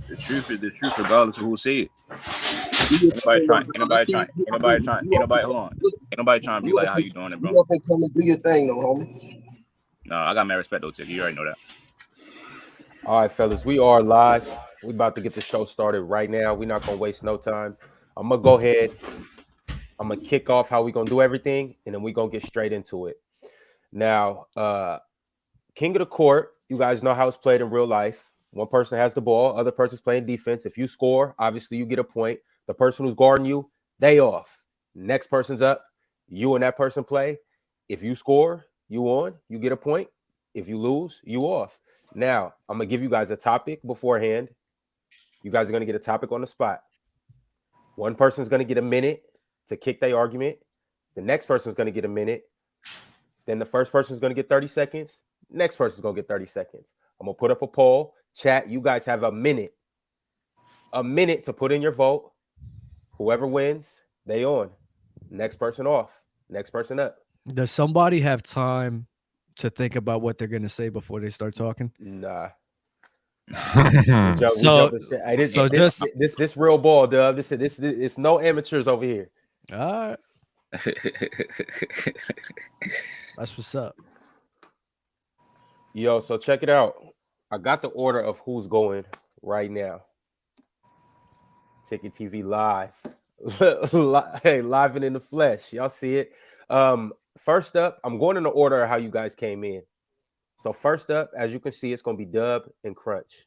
The truth is the truth, regardless of who say it. Do your Ain't nobody thing, trying. though, Ain't bro. I nobody see trying. you Ain't up nobody here. trying. You Ain't up here. nobody. Hold on. Look, Ain't nobody trying to be you like up how here. you doing it, You bro. up here telling do your thing, though, homie. No, I got mad respect though, Tick. You already know that. All right, fellas, we are live. We about to get the show started right now. We're not gonna waste no time. I'm gonna go ahead. I'm gonna kick off how we gonna do everything, and then we gonna get straight into it. Now, King of the Court. You guys know how it's played in real life. One person has the ball, other person's playing defense. If you score, obviously you get a point. The person who's guarding you, they off. Next person's up. You and that person play. If you score, you on. You get a point. If you lose, you off. Now, I'm going to give you guys a topic beforehand. You guys are going to get a topic on the spot. One person's going to get a minute to kick their argument. The next person's going to get a minute. Then the first person's going to get 30 seconds. Next person's going to get 30 seconds. I'm going to put up a poll. Chat, you guys have a minute. A minute to put in your vote. Whoever wins, they on. Next person off. Next person up. Does somebody have time to think about what they're gonna say before they start talking? Nah. This real ball, Dub. This it's no amateurs over here. All right. That's what's up. Yo, so check it out. I got the order of who's going right now. Ticket TV live. Hey, live and in the flesh. Y'all see it. First up, I'm going in the order of how you guys came in. So first up, as you can see, it's going to be Dub and Crunch.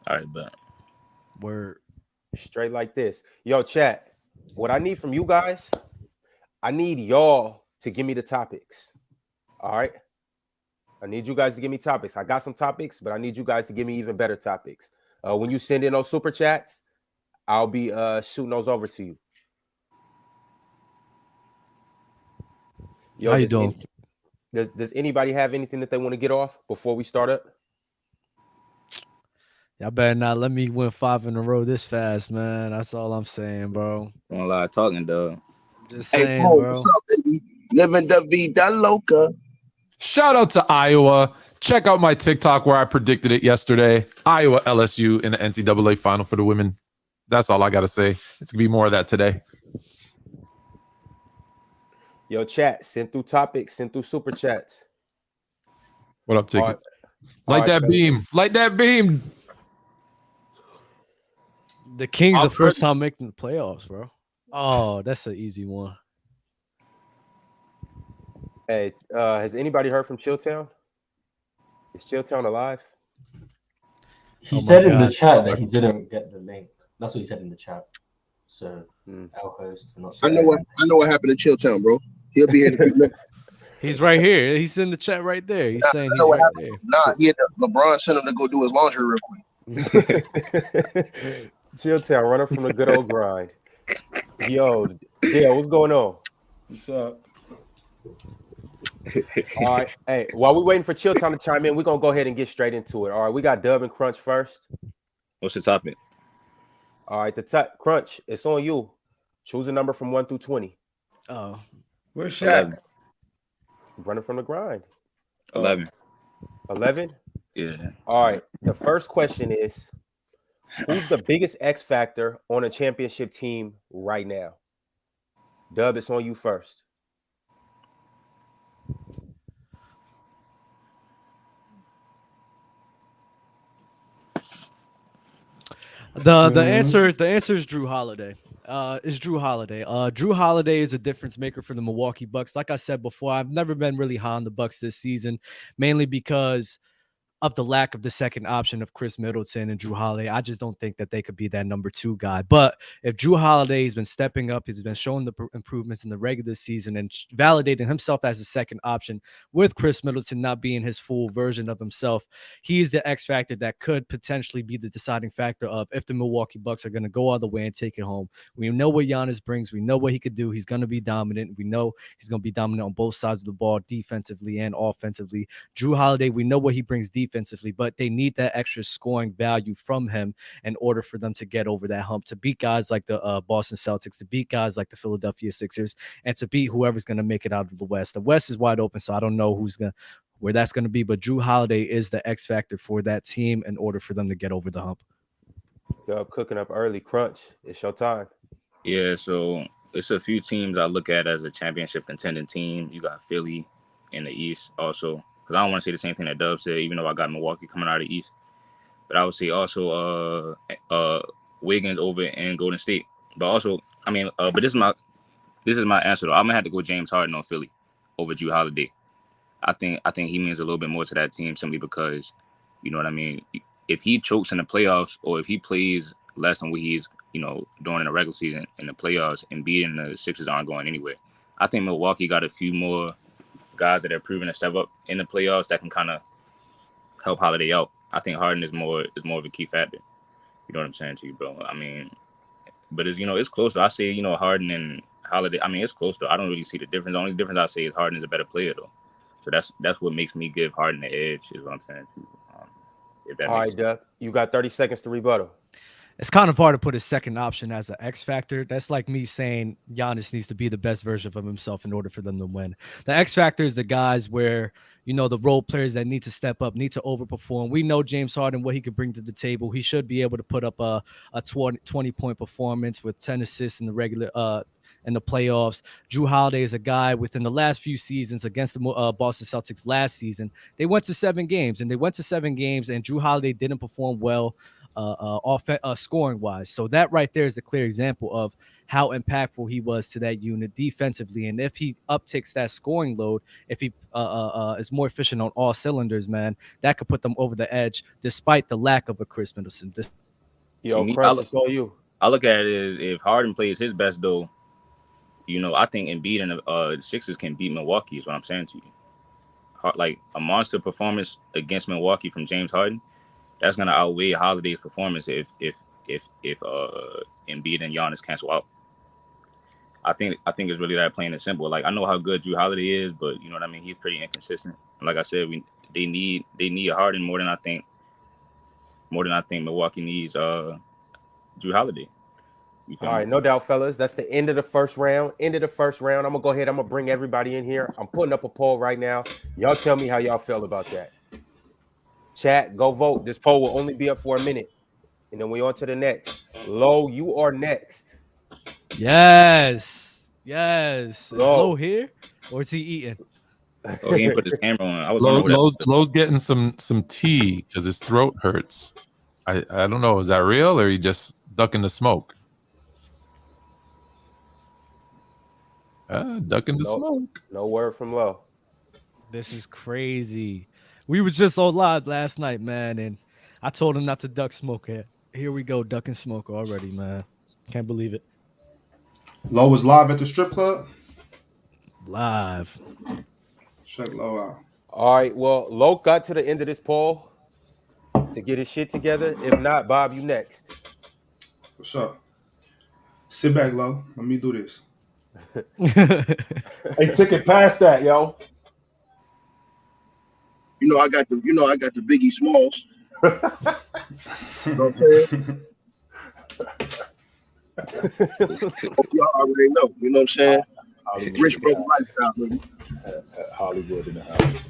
All right, but we're straight like this. Yo, chat, what I need from you guys, I need y'all to give me the topics. All right? I need you guys to give me topics. I got some topics, but I need you guys to give me even better topics. When you send in those super chats, I'll be shooting those over to you. Yo, how you doing? Does anybody have anything that they want to get off before we start up? Y'all better not let me win 5 in a row this fast, man. That's all I'm saying, bro. Don't lie talking, dog. Just saying, hey, Flo, bro. what's up, baby? Living the vida loca. Shout out to Iowa. Check out my TikTok where I predicted it yesterday. Iowa LSU in the NCAA final for the women. That's all I got to say. It's going to be more of that today. Yo, chat, send through topics, send through super chats. What up, Ticket? Right. Light that beam. Light that beam. The Kings the first time making the playoffs, bro. Oh, that's an easy one. Hey, has anybody heard from Chilltown? Is Chilltown alive? He said in the chat that he didn't get the link. That's what he said in the chat. So, our host for not saying I know what happened to Chilltown, bro. He'll be here in a few minutes. He's right here. He's in the chat right there. He's saying he's right there. Nah, LeBron sent him to go do his laundry real quick. Chilltown, running from the good old grind. Yo, Dale, what's going on? What's up? All right. Hey, while we're waiting for Chilltown to chime in, we're going to go ahead and get straight into it. All right, we got Dub and Crunch first. What's the topic? All right, Crunch, it's on you. Choose a number from 1 through 20. Oh. Where's Shaq? Running from the grind. 11. 11? Yeah. All right. The first question is, who's the biggest X factor on a championship team right now? Dub, it's on you first. The answer is Drew Holiday. Is Drew Holiday. Drew Holiday is a difference maker for the Milwaukee Bucks. Like I said before, I've never been really high on the Bucks this season, mainly because of the lack of the second option of Chris Middleton and Drew Holiday. I just don't think that they could be that number 2 guy. But if Drew Holiday has been stepping up, he's been showing the improvements in the regular season and validating himself as a second option with Chris Middleton not being his full version of himself, he's the X factor that could potentially be the deciding factor of if the Milwaukee Bucks are going to go all the way and take it home. We know what Giannis brings. We know what he could do. He's going to be dominant. We know he's going to be dominant on both sides of the ball, defensively and offensively. Drew Holiday, we know what he brings defensively, but they need that extra scoring value from him in order for them to get over that hump, to beat guys like the Boston Celtics, to beat guys like the Philadelphia Sixers, and to beat whoever's going to make it out of the West. The West is wide open, so I don't know where that's going to be. But Drew Holiday is the X factor for that team in order for them to get over the hump. Dub cooking up early. Crunch. It's your time. Yeah, so it's a few teams I look at as a championship contending team. You got Philly in the East also. Because I don't want to say the same thing that Dub said, even though I got Milwaukee coming out of the East. But I would say also Wiggins over in Golden State. But also, I mean, but this is my answer though. I'm gonna have to go James Harden on Philly over Drew Holiday. I think he means a little bit more to that team simply because, you know what I mean. If he chokes in the playoffs or if he plays less than what he's doing in the regular season in the playoffs, and beating the Sixers aren't going anywhere. I think Milwaukee got a few more guys that are proven to step up in the playoffs that can kind of help Holiday out. I think Harden is more of a key factor. You know what I'm saying to you, bro? I mean, but it's close. I say Harden and Holiday. I mean, it's close though. I don't really see the difference. The only difference I say is Harden is a better player though. So that's what makes me give Harden the edge. Is what I'm saying to you. All right, Dub. You got 30 seconds to rebuttal. It's kind of hard to put a second option as an X factor. That's like me saying Giannis needs to be the best version of himself in order for them to win. The X factor is the guys where, the role players that need to step up, need to overperform. We know James Harden, what he could bring to the table. He should be able to put up a 20-point performance with 10 assists in the regular in the playoffs. Drew Holiday is a guy within the last few seasons against the Boston Celtics last season. They went to 7 games, and Drew Holiday didn't perform well scoring wise. So that right there is a clear example of how impactful he was to that unit defensively. And if he upticks that scoring load, if he is more efficient on all cylinders, man, that could put them over the edge despite the lack of a Chris Middleton. Crunch, it's all you. I look at it as if Harden plays his best though, I think Embiid and the Sixers can beat Milwaukee is what I'm saying to you. Like a monster performance against Milwaukee from James Harden, that's gonna outweigh Holiday's performance if Embiid and Giannis cancel out. I think it's really that plain and simple. Like I know how good Drew Holiday is, but you know what I mean. He's pretty inconsistent. And like I said, they need Harden more than I think Milwaukee needs Drew Holiday. All right, no doubt, fellas. That's the end of the first round. I'm gonna go ahead. I'm gonna bring everybody in here. I'm putting up a poll right now. Y'all tell me how y'all feel about that. Chat, go vote. This poll will only be up for a minute, and then we on to the next. Low, you are next. Yes. Is Low. Low here, or is he eating? Oh, he didn't put his camera on. I was Low's getting some tea because his throat hurts. I don't know. Is that real or he just ducking the smoke? Ducking the smoke. No word from Low. This is crazy. We were just on live last night, man, and I told him not to duck smoke. Here we go, ducking smoke already, man. Can't believe it. Low was live at the strip club. Live. Check Low out. All right, well, Low got to the end of this poll to get his shit together. If not, Bob, you next. What's up? Sit back, Low. Let me do this. Hey, Ticket past that, yo. I got the Biggie Smalls. You know what I'm saying? Y'all already know. You know what I'm saying? Rich brother lifestyle, baby. Hollywood in the house.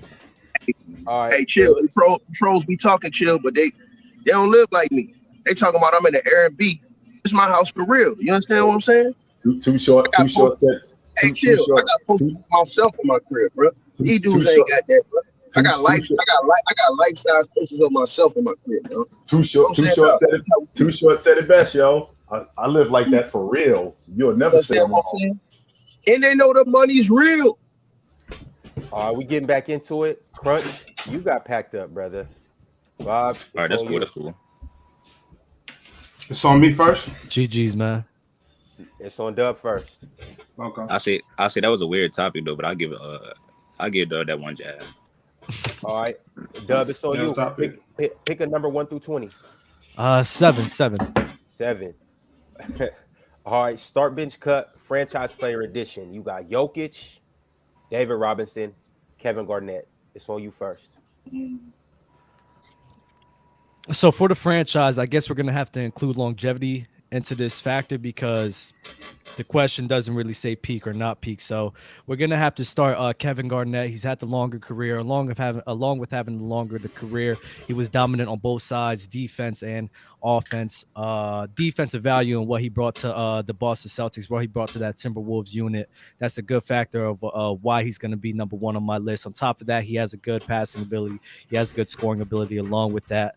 All right. Hey, chill. Trolls be talking chill, but they don't live like me. They talking about I'm in the Airbnb. It's my house for real. You understand what I'm saying? Too short. Hey, chill. I got posters of myself in my crib, bro. These dudes ain't got that, bro. I got life-size posters of myself in my crib, bro. Too short said it best, yo. I live like that for real. You'll never say I'm wrong. And they know the money's real. All right, we getting back into it. Crunch, you got packed up, brother. Bob, all right, that's cool. It's on me first. GG's, man. It's on Dub first. Okay. I say that was a weird topic though, but I'll give Dub that one jab. All right, Dub, it's on you. Pick a number 1 through 20. 7. 7. All right, start bench cut, franchise player edition. You got Jokic, David Robinson, Kevin Garnett. It's on you first. So for the franchise, I guess we're gonna have to include longevity into this factor because The question doesn't really say peak or not peak, so we're gonna have to start Kevin Garnett. He's had the longer career, along with having the longer the career. He was dominant on both sides, defense and offense. Defensive value and what he brought to the Boston Celtics, what he brought to that Timberwolves unit. That's a good factor of why he's gonna be number one on my list. On top of that, he has a good passing ability. He has good scoring ability along with that.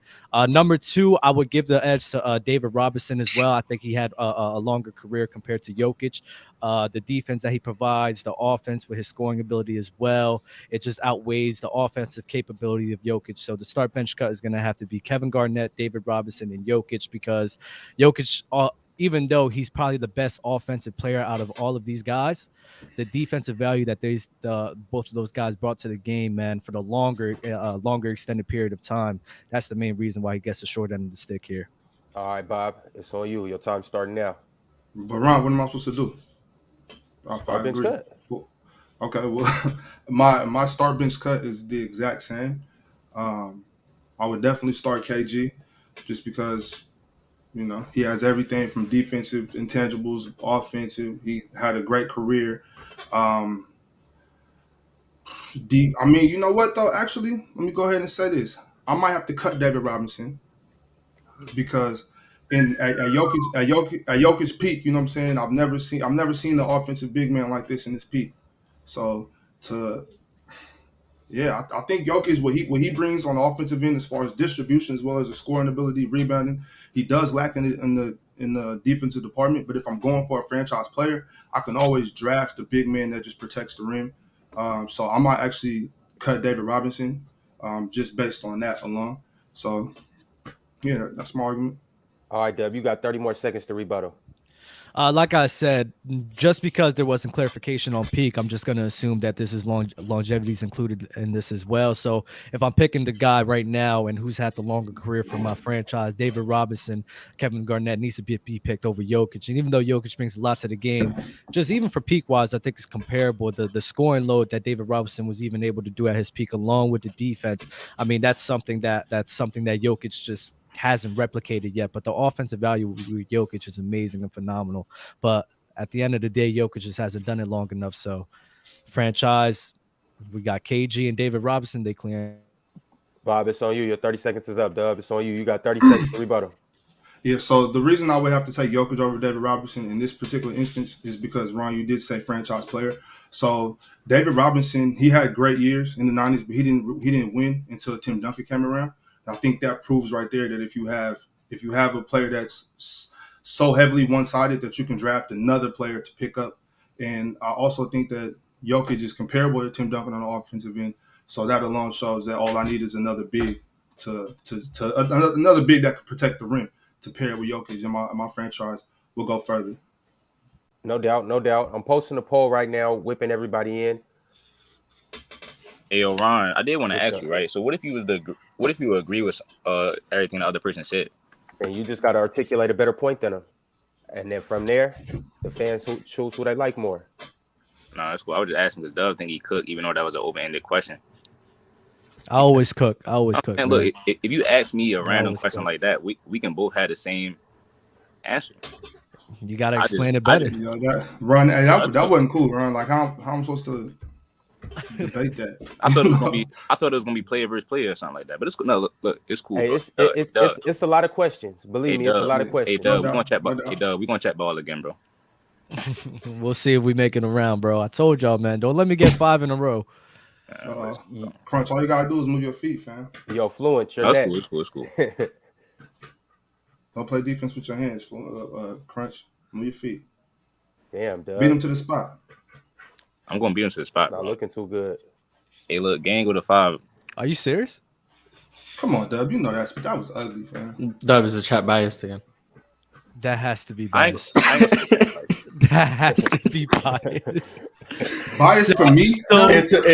Number two, I would give the edge to David Robertson as well. I think he had a longer career compared to Jokic. The defense that he provides, the offense with his scoring ability as well, it just outweighs the offensive capability of Jokic. So the start bench cut is going to have to be Kevin Garnett, David Robinson, and Jokic, because Jokic, even though he's probably the best offensive player out of all of these guys, the defensive value that both of those guys brought to the game, man, for the longer extended period of time, that's the main reason why he gets the short end of the stick here. All right, Bob, it's on you. Your time's starting now. But Ron, what am I supposed to do? Start bench cut. Okay, well, my start bench cut is the exact same. I would definitely start KG, just because, you know, he has everything from defensive intangibles, offensive. He had a great career. I mean, you know what though? Actually, let me go ahead and say this. I might have to cut David Robinson, because at Jokic's peak, you know what I'm saying? I've never seen the offensive big man like this in his peak. So I think Jokic, what he brings on the offensive end as far as distribution as well as the scoring ability, rebounding, he does lack in the defensive department. But if I'm going for a franchise player, I can always draft a big man that just protects the rim. So I might actually cut David Robinson, just based on that alone. So yeah, that's my argument. All right, Dub, you got 30 more seconds to rebuttal. Like I said, just because there wasn't clarification on peak, I'm just going to assume that this is longevity is included in this as well. So if I'm picking the guy right now and who's had the longer career for my franchise, David Robinson, Kevin Garnett needs to be picked over Jokic. And even though Jokic brings a lot to the game, just even for peak wise, I think it's comparable. The scoring load that David Robinson was even able to do at his peak, along with the defense, I mean, that's something that Jokic just hasn't replicated yet. But the offensive value with Jokic is amazing and phenomenal. But at the end of the day, Jokic just hasn't done it long enough. So franchise, we got KG and David Robinson, they clear. Bob, it's on you. Your 30 seconds is up, Dub. It's on you. You got 30 seconds to rebuttal. Yeah, so the reason I would have to take Jokic over David Robinson in this particular instance is because, Ron, you did say franchise player. So David Robinson, he had great years in the 90s, but he didn't win until Tim Duncan came around. I think that proves right there that if you have a player that's so heavily one-sided that you can draft another player to pick up. And I also think that Jokic is comparable to Tim Duncan on the offensive end. So that alone shows that all I need is another big another big that can protect the rim to pair with Jokic, and my franchise will go further. No doubt, no doubt. I'm posting a poll right now, whipping everybody in. Hey, yo, Ron, I did want to ask you, right? So what if you agree with everything the other person said? And you just got to articulate a better point than them. And then from there, the fans choose who they like more. No, that's cool. I was just asking because Doug think he cooked, even though that was an open-ended question. I always cook. And look, if you ask me a random question like that, we can both have the same answer. You got to explain it better. Ron, that wasn't cool, Ron. Like, how I'm supposed to debate that? I thought it was gonna be player versus player or something like that. But it's cool. No, look, it's cool. Hey, it's a lot of questions. Believe me, it's a lot of questions. Hey, Doug, we're gonna chat ball again, bro. We'll see if we make it around, bro. I told y'all, man. Don't let me get 5 in a row. Crunch, all you gotta do is move your feet, fam. Yo, Fluent, you're next. It's cool. Don't play defense with your hands, Crunch. Move your feet. Damn, Doug. Beat him to the spot. I'm gonna beat him to the spot. Not looking too good. Hey, look, gang go to 5. Are you serious? Come on, Dub. You know that was ugly, man. Dub is a chat biased again. That has to be biased. That has to be biased. Bias for me? It took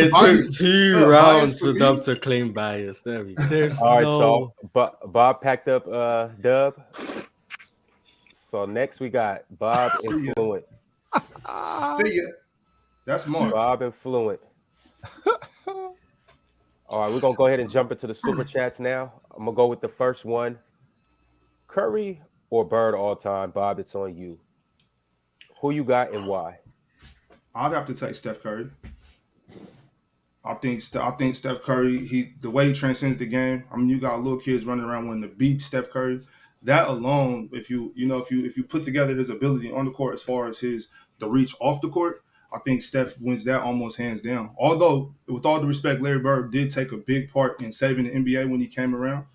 2 rounds for Dub to claim bias. There we go. All right, so Bob packed up Dub. So next we got Bob and Fluent. See ya. That's more. Bob and Fluent. All right, we're going to go ahead and jump into the super chats now. I'm going to go with the first one. Curry or Bird all time? Bob, it's on you. Who you got and why? I'd have to take Steph Curry. I think Steph Curry, the way he transcends the game. I mean, you got little kids running around wanting to beat Steph Curry. That alone, if you put together his ability on the court as far as the reach off the court, I think Steph wins that almost hands down. Although, with all the respect, Larry Bird did take a big part in saving the NBA when he came around.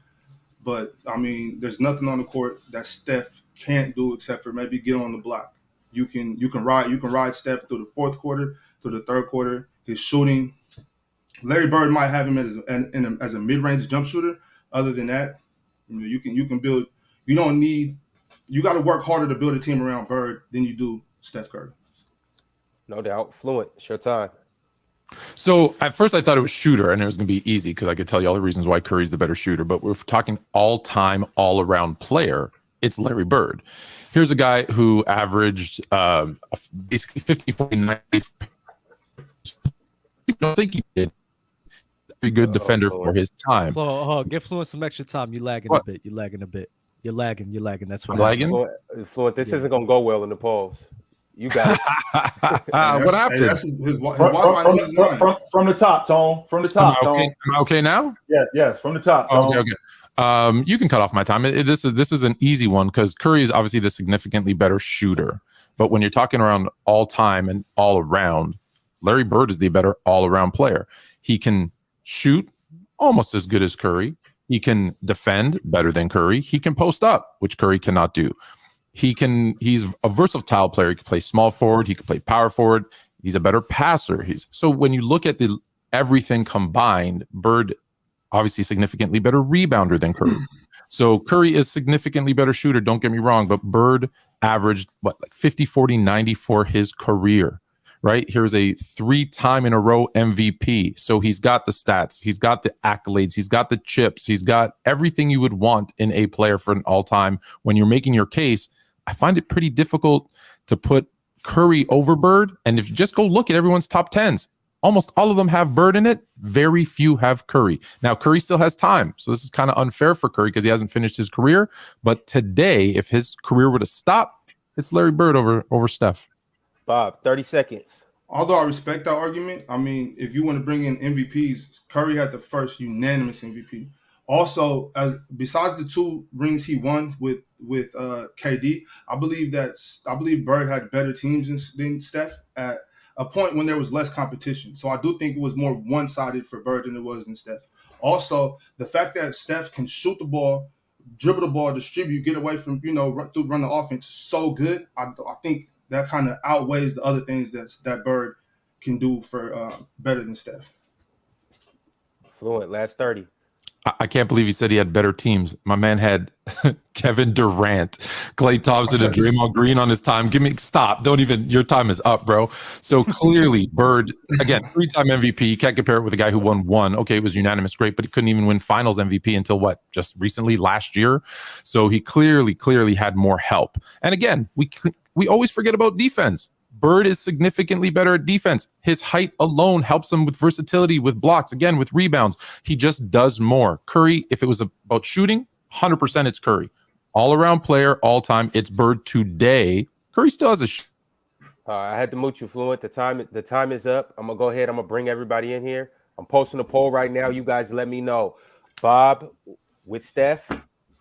But I mean, there's nothing on the court that Steph can't do except for maybe get on the block. You can ride Steph through the fourth quarter, through the third quarter. His shooting. Larry Bird might have him as a mid-range jump shooter. Other than that, you can build. You don't need. You got to work harder to build a team around Bird than you do Steph Curry. No doubt. Fluent. It's your time. So at first I thought it was shooter, and it was going to be easy because I could tell you all the reasons why Curry's the better shooter. But we're talking all-time, all-around player. It's Larry Bird. Here's a guy who averaged basically 50, 40, 90. I don't think he did. A good defender for his time. Give Fluent some extra time. You're lagging a bit. You're lagging. That's what I'm lagging. Fluent, this isn't gonna go well in the polls. You got it. What happened? Hey, from the top, Tone. From the top, Tone. Am I okay now? Yes, from the top. Tone. Okay. You can cut off my time. This is an easy one because Curry is obviously the significantly better shooter. But when you're talking around all time and all around, Larry Bird is the better all around player. He can shoot almost as good as Curry. He can defend better than Curry. He can post up, which Curry cannot do. He's a versatile player. He can play small forward. He can play power forward. He's a better passer. So when you look at everything combined, Bird obviously significantly better rebounder than Curry. So Curry is significantly better shooter. Don't get me wrong, but Bird averaged 50, 40, 90 for his career. Right? Here's a 3-time in a row MVP. So he's got the stats. He's got the accolades. He's got the chips. He's got everything you would want in a player for an all-time. When you're making your case, I find it pretty difficult to put Curry over Bird. And if you just go look at everyone's top 10s, almost all of them have Bird in it. Very few have Curry. Now, Curry still has time. So this is kind of unfair for Curry because he hasn't finished his career. But today, if his career were to stop, it's Larry Bird over Steph. Bob, 30 seconds. Although I respect that argument, I mean, if you want to bring in MVPs, Curry had the first unanimous MVP. Also, besides the 2 rings he won with KD, I believe Bird had better teams than Steph at a point when there was less competition. So I do think it was more one-sided for Bird than it was in Steph. Also, the fact that Steph can shoot the ball, dribble the ball, distribute, get away from run the offense so good, I think that kind of outweighs the other things that Bird can do for better than Steph. Fluent, last 30. I can't believe he said he had better teams. My man had Kevin Durant, Klay Thompson, and Draymond Green on his time. Stop. Your time is up, bro. So clearly, Bird, again, 3-time MVP. You can't compare it with a guy who won 1. Okay, it was unanimous, great, but he couldn't even win finals MVP until just recently, last year. So he clearly had more help. And again, we always forget about defense. Bird is significantly better at defense. His height alone helps him with versatility, with blocks, again, with rebounds. He just does more. Curry, if it was about shooting, 100% it's Curry. All-around player, all-time, it's Bird today. Curry still has a I had to mute you, Fluent. The time is up. I'm going to go ahead. I'm going to bring everybody in here. I'm posting a poll right now. You guys let me know. Bob with Steph,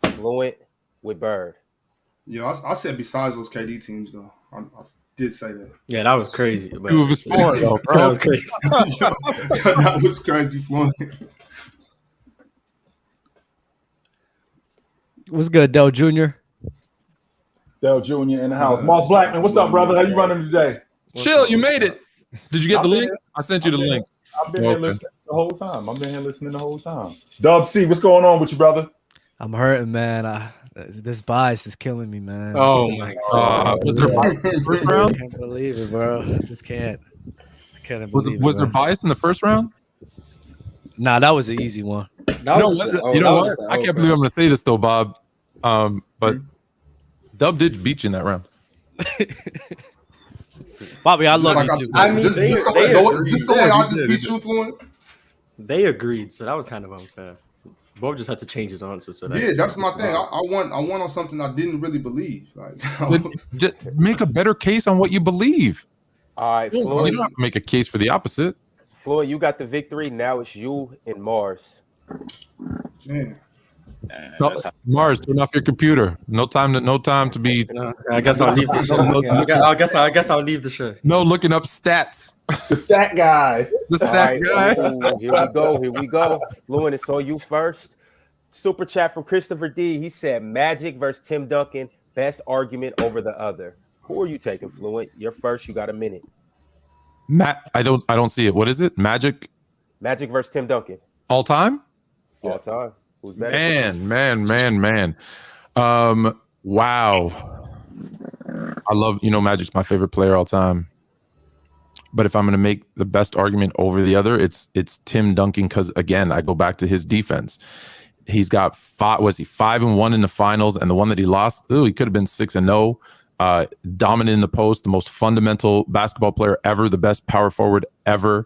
Fluent with Bird. Yeah, I said besides those KD teams, though. I did say that. Yeah, that was crazy. 2 of his 4, though, bro. That was crazy. That was crazy, Fluent. What's good, Dell Jr.? Dell Jr. in the house. Marz Blackman, what's up, brother? How you running today? Chill, you made it. Did you get the link? I sent you the link. I've been here listening the whole time. Dub C, what's going on with you, brother? I'm hurting, man. This bias is killing me, man. Oh my god! Was there bias in the first round? I can't believe it, bro. I just can't. I can't Was there bias in the first round? Nah, that was an easy one. You know what? I can't believe I'm going to say this though, Bob. But Dub did beat you in that round. Bobby, I love you too. I mean, just the way I just beat you, Fluent. They agreed, so that was kind of unfair. Bob just had to change his answer. So yeah, that's my thing. I won on something I didn't really believe. Like, just make a better case on what you believe. All right, You Fluent. don't have to make a case for the opposite. Fluent, you got the victory. Now it's you and Marz. Man. No, Marz, turn off your computer. No time to be. I guess I'll leave the show. I guess I'll leave the show. No looking up stats. The stat guy. The stat guy. Ooh, here we go. Fluent, it's on you first. Super chat from Christopher D. He said Magic versus Tim Duncan. Best argument over the other. Who are you taking, Fluent? You're first. You got a minute. I don't see it. What is it? Magic versus Tim Duncan. All time? All time. Who's better? Man. Wow. I love, Magic's my favorite player all time. But if I'm going to make the best argument over the other, it's Tim Duncan, because again, I go back to his defense. He's got 5-1 in the finals, and the one that he lost, he could have been 6-0. Dominant in the post, the most fundamental basketball player ever, the best power forward ever.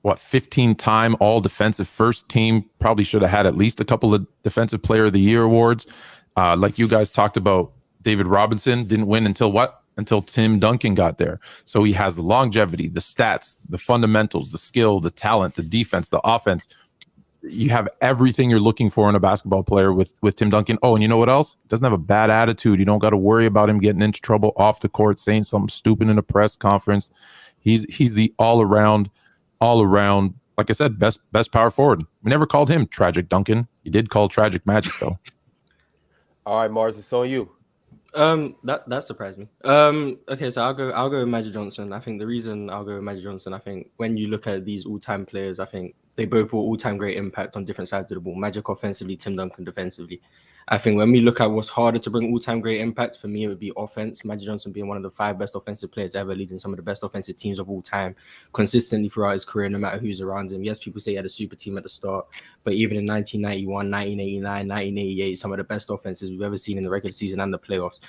15-time all defensive first team, probably should have had at least a couple of defensive player of the year awards. Like you guys talked about, David Robinson didn't win until Tim Duncan got there. So he has the longevity, the stats, the fundamentals, the skill, the talent, the defense, the offense. You have everything you're looking for in a basketball player with Tim Duncan. Oh, and you know what else? Doesn't have a bad attitude. You don't got to worry about him getting into trouble off the court, saying something stupid in a press conference. He's the all around, like I said, best power forward. We never called him Tragic Duncan. You did call Tragic Magic though. All right, Marz, it's on you. That surprised me. Okay, so I'll go with Magic Johnson. I think the reason I'll go with Magic Johnson, I think when you look at these all-time players, I think they both brought all-time great impact on different sides of the ball. Magic offensively, Tim Duncan defensively. I think when we look at what's harder to bring all-time great impact, for me, it would be offense. Magic Johnson being one of the 5 best offensive players ever, leading some of the best offensive teams of all time, consistently throughout his career, no matter who's around him. Yes, people say he had a super team at the start, but even in 1991, 1989, 1988, some of the best offenses we've ever seen in the regular season and the playoffs,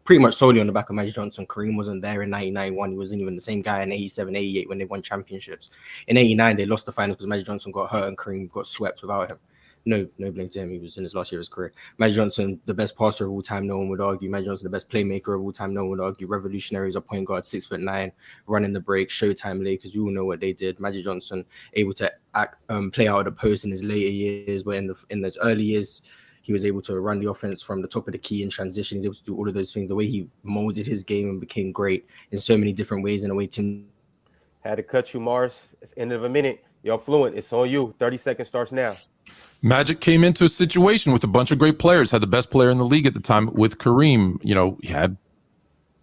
pretty much solely on the back of Magic Johnson. Kareem wasn't there in 1991. He wasn't even the same guy in 87, 88 when they won championships. In 89, they lost the final because Magic Johnson got hurt and Kareem got swept without him. No blame to him. He was in his last year of his career. Magic Johnson, the best passer of all time, no one would argue. Magic Johnson, the best playmaker of all time, no one would argue. Revolutionary as a point guard, 6'9", running the break, Showtime Lakers. We all know what they did. Magic Johnson able to play out of the post in his later years, but in those early years, he was able to run the offense from the top of the key in transition. He's able to do all of those things. The way he molded his game and became great in so many different ways. In a way, Tim had to cut you, Marz. It's the end of a minute. Yo, Fluent, it's on you. 30 seconds starts now. Magic came into a situation with a bunch of great players, had the best player in the league at the time with Kareem. He had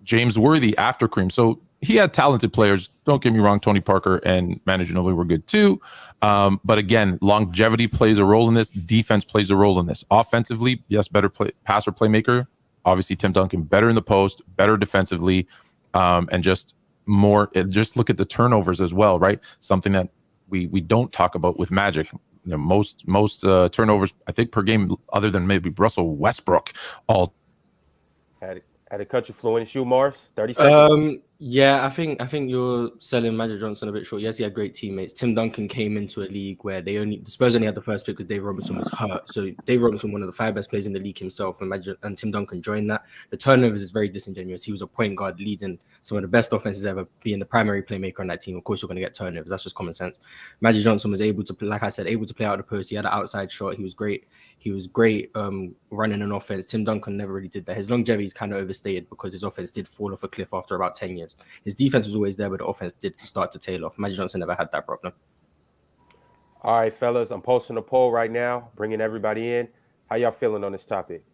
James Worthy after Kareem. So he had talented players. Don't get me wrong, Tony Parker and Manu Ginobili were good too. But again, longevity plays a role in this. Defense plays a role in this. Offensively, yes, better passer, playmaker. Obviously, Tim Duncan better in the post, better defensively, and just more. Just look at the turnovers as well, right? Something that we don't talk about with Magic. Most turnovers, I think, per game, other than maybe Russell Westbrook. All had to cut you, Fluent. It's you, Marz. 30 seconds. Yeah, I think you're selling Magic Johnson a bit short. Yes, he had great teammates. Tim Duncan came into a league where the Spurs only had the first pick because Dave Robinson was hurt. So Dave Robinson, one of the 5 best players in the league himself, and Tim Duncan joined that. The turnovers is very disingenuous. He was a point guard leading some of the best offenses ever, being the primary playmaker on that team. Of course, you're going to get turnovers. That's just common sense. Magic Johnson was able to, like I said, able to play out of the post. He had an outside shot. He was great. Running an offense. Tim Duncan never really did that. His longevity is kind of overstated because his offense did fall off a cliff after about 10 years. His defense was always there, but the offense did start to tail off. Magic Johnson never had that problem. All right, fellas, I'm posting a poll right now, bringing everybody in. How y'all feeling on this topic?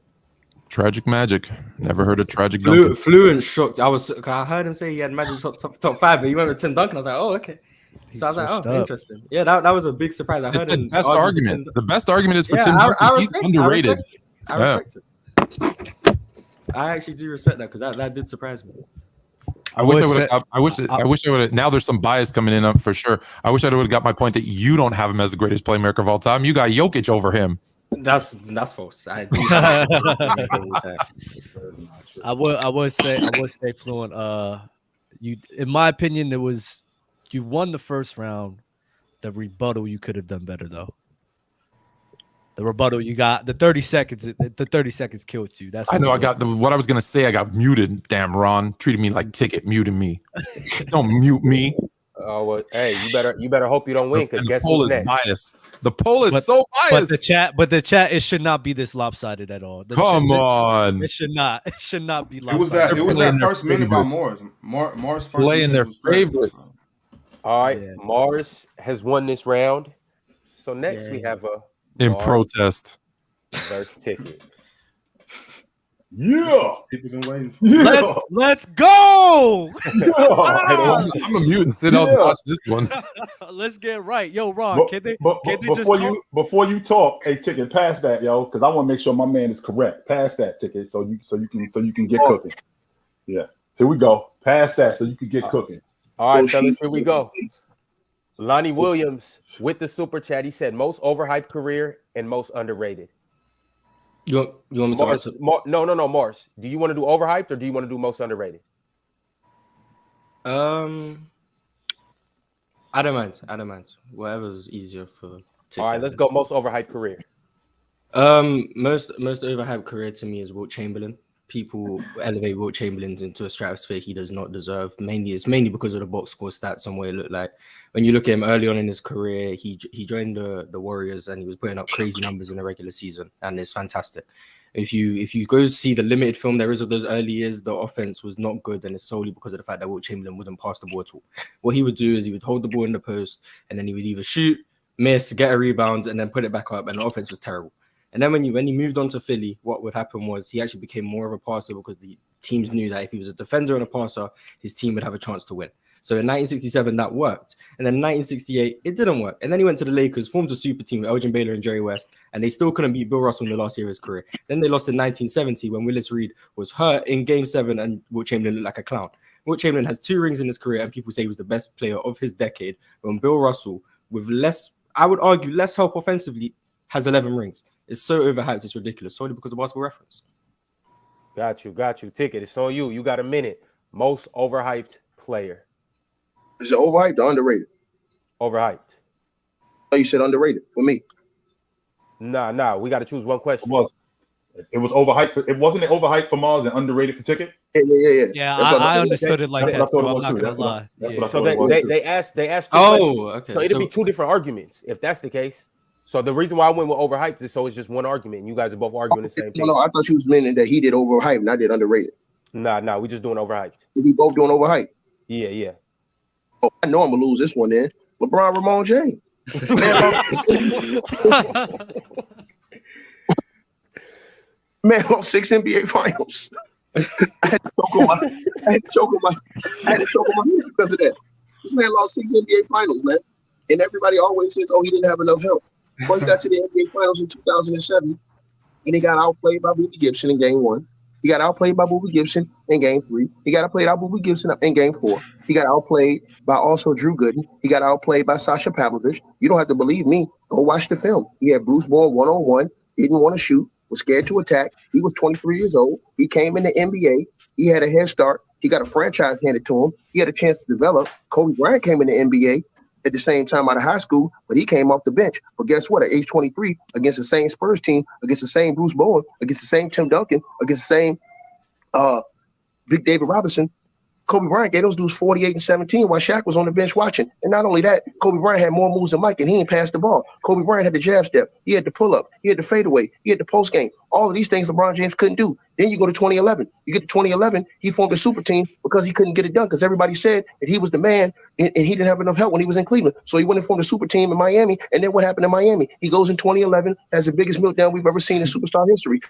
Tragic Magic. Never heard of Tragic Duncan. Fluent shocked. I heard him say he had Magic top 5, but he went with Tim Duncan. I was like, oh, okay. So I was like, oh, interesting. Yeah, that was a big surprise. I heard the best argument. The best argument is for Tim Duncan. He's underrated. I respect it. I actually do respect that because that did surprise me. I wish I would have. Now there's some bias coming in for sure. I wish I would have got my point that you don't have him as the greatest playmaker of all time. You got Jokic over him. That's false. I would say Fluent. You, in my opinion, you won the first round. The rebuttal, you could have done better though. the rebuttal you got. The 30 seconds. The 30 seconds killed you. That's I what know. it I was. got what I was gonna say. I got muted. Damn, Ron treated me like Ticket, muted me. Don't mute me. Oh well, hey, you better hope you don't win because The guess poll who's is next? biased. The poll is so But biased. the chat, it should not be this lopsided at all. Come on. It should not be It lopsided. was Playing that their first minute by favorites. Marz. Marz first Playing minute their was crazy, favorites. so. All right, Yeah. Marz has won this round. So next we Yeah. have a In Marz protest. Vs Ticket. Yeah. People been waiting for. Yeah. Let's go. Yeah. I'm a mute and sit out and watch this one. Let's get right. Yo, Ron, can they just Before you talk, hey Ticket, pass that, yo, because I want to make sure my man is correct. Pass that, Ticket, so you can get cooking. Yeah, here we go. Pass that so you can get cooking. All right, fellas, here we go. Lonnie Williams with the super chat. He said most overhyped career and most underrated. You want me to answer? No, Marz. Do you want to do overhyped or do you want to do most underrated? I don't mind. Whatever's easier for. All right, let's go. Most overhyped career. Most overhyped career to me is Wilt Chamberlain. People elevate Wilt Chamberlain into a stratosphere he does not deserve. It's mainly because of the box score stats and what it looked like. When you look at him early on in his career, he joined the Warriors and he was putting up crazy numbers in the regular season, and it's fantastic. If you go see the limited film there is of those early years, the offense was not good, and it's solely because of the fact that Wilt Chamberlain wouldn't pass the ball at all. What he would do is he would hold the ball in the post, and then he would either shoot, miss, get a rebound, and then put it back up, and the offense was terrible. And then when he moved on to Philly, what would happen was he actually became more of a passer because the teams knew that if he was a defender and a passer, his team would have a chance to win. So in 1967, that worked. And then in 1968, it didn't work. And then he went to the Lakers, formed a super team with Elgin Baylor and Jerry West, and they still couldn't beat Bill Russell in the last year of his career. Then they lost in 1970 when Willis Reed was hurt in Game 7 and Wilt Chamberlain looked like a clown. Wilt Chamberlain has 2 rings in his career, and people say he was the best player of his decade, when Bill Russell, with less, I would argue, less help offensively, has 11 rings. It's so overhyped, it's ridiculous, solely because of Basketball Reference. Got you. Ticket, it's on you. You got a minute. Most overhyped player. Is it overhyped or underrated? Overhyped. Oh, you said underrated for me. Nah. We got to choose one question. It was overhyped. It wasn't overhyped for Marz and underrated for Ticket. Yeah. Yeah, I understood it like that. I'm not gonna lie. So they asked. Okay. So it'll be 2 different arguments if that's the case. So the reason why I went with overhyped is so it's just one argument. You guys are both arguing the same thing. No, I thought you was meaning that he did overhyped and I did underrated. Nah, we just doing overhyped. We both doing overhyped. Yeah. Oh, I know I'm gonna lose this one then. LeBron, Ramon James. Man, on 6 NBA finals. I had to choke on my head because of that. This man lost 6 NBA finals, man. And everybody always says, oh, he didn't have enough help. Well, he got to the NBA finals in 2007, and he got outplayed by Boobie Gibson in game 1. He got outplayed by Boobie Gibson in game 3. He got outplayed by Boobie Gibson in game 4. He got outplayed by also Drew Gooden. He got outplayed by Sasha Pavlovich. You don't have to believe me. Go watch the film. He had Bruce Bowen one-on-one, didn't want to shoot, was scared to attack. He was 23 years old. He came in the NBA. He had a head start. He got a franchise handed to him. He had a chance to develop. Kobe Bryant came in the NBA at the same time out of high school, but he came off the bench. But guess what? At age 23, against the same Spurs team, against the same Bruce Bowen, against the same Tim Duncan, against the same Big David Robertson, Kobe Bryant gave those dudes 48 and 17 while Shaq was on the bench watching. And not only that, Kobe Bryant had more moves than Mike, and he ain't passed the ball. Kobe Bryant had the jab step. He had the pull-up. He had the fadeaway. He had the post game. All of these things LeBron James couldn't do. Then you go to 2011. You get to 2011, he formed a super team because he couldn't get it done because everybody said that he was the man and he didn't have enough help when he was in Cleveland. So he went and formed a super team in Miami. And then what happened in Miami? He goes in 2011, has the biggest meltdown we've ever seen in superstar history.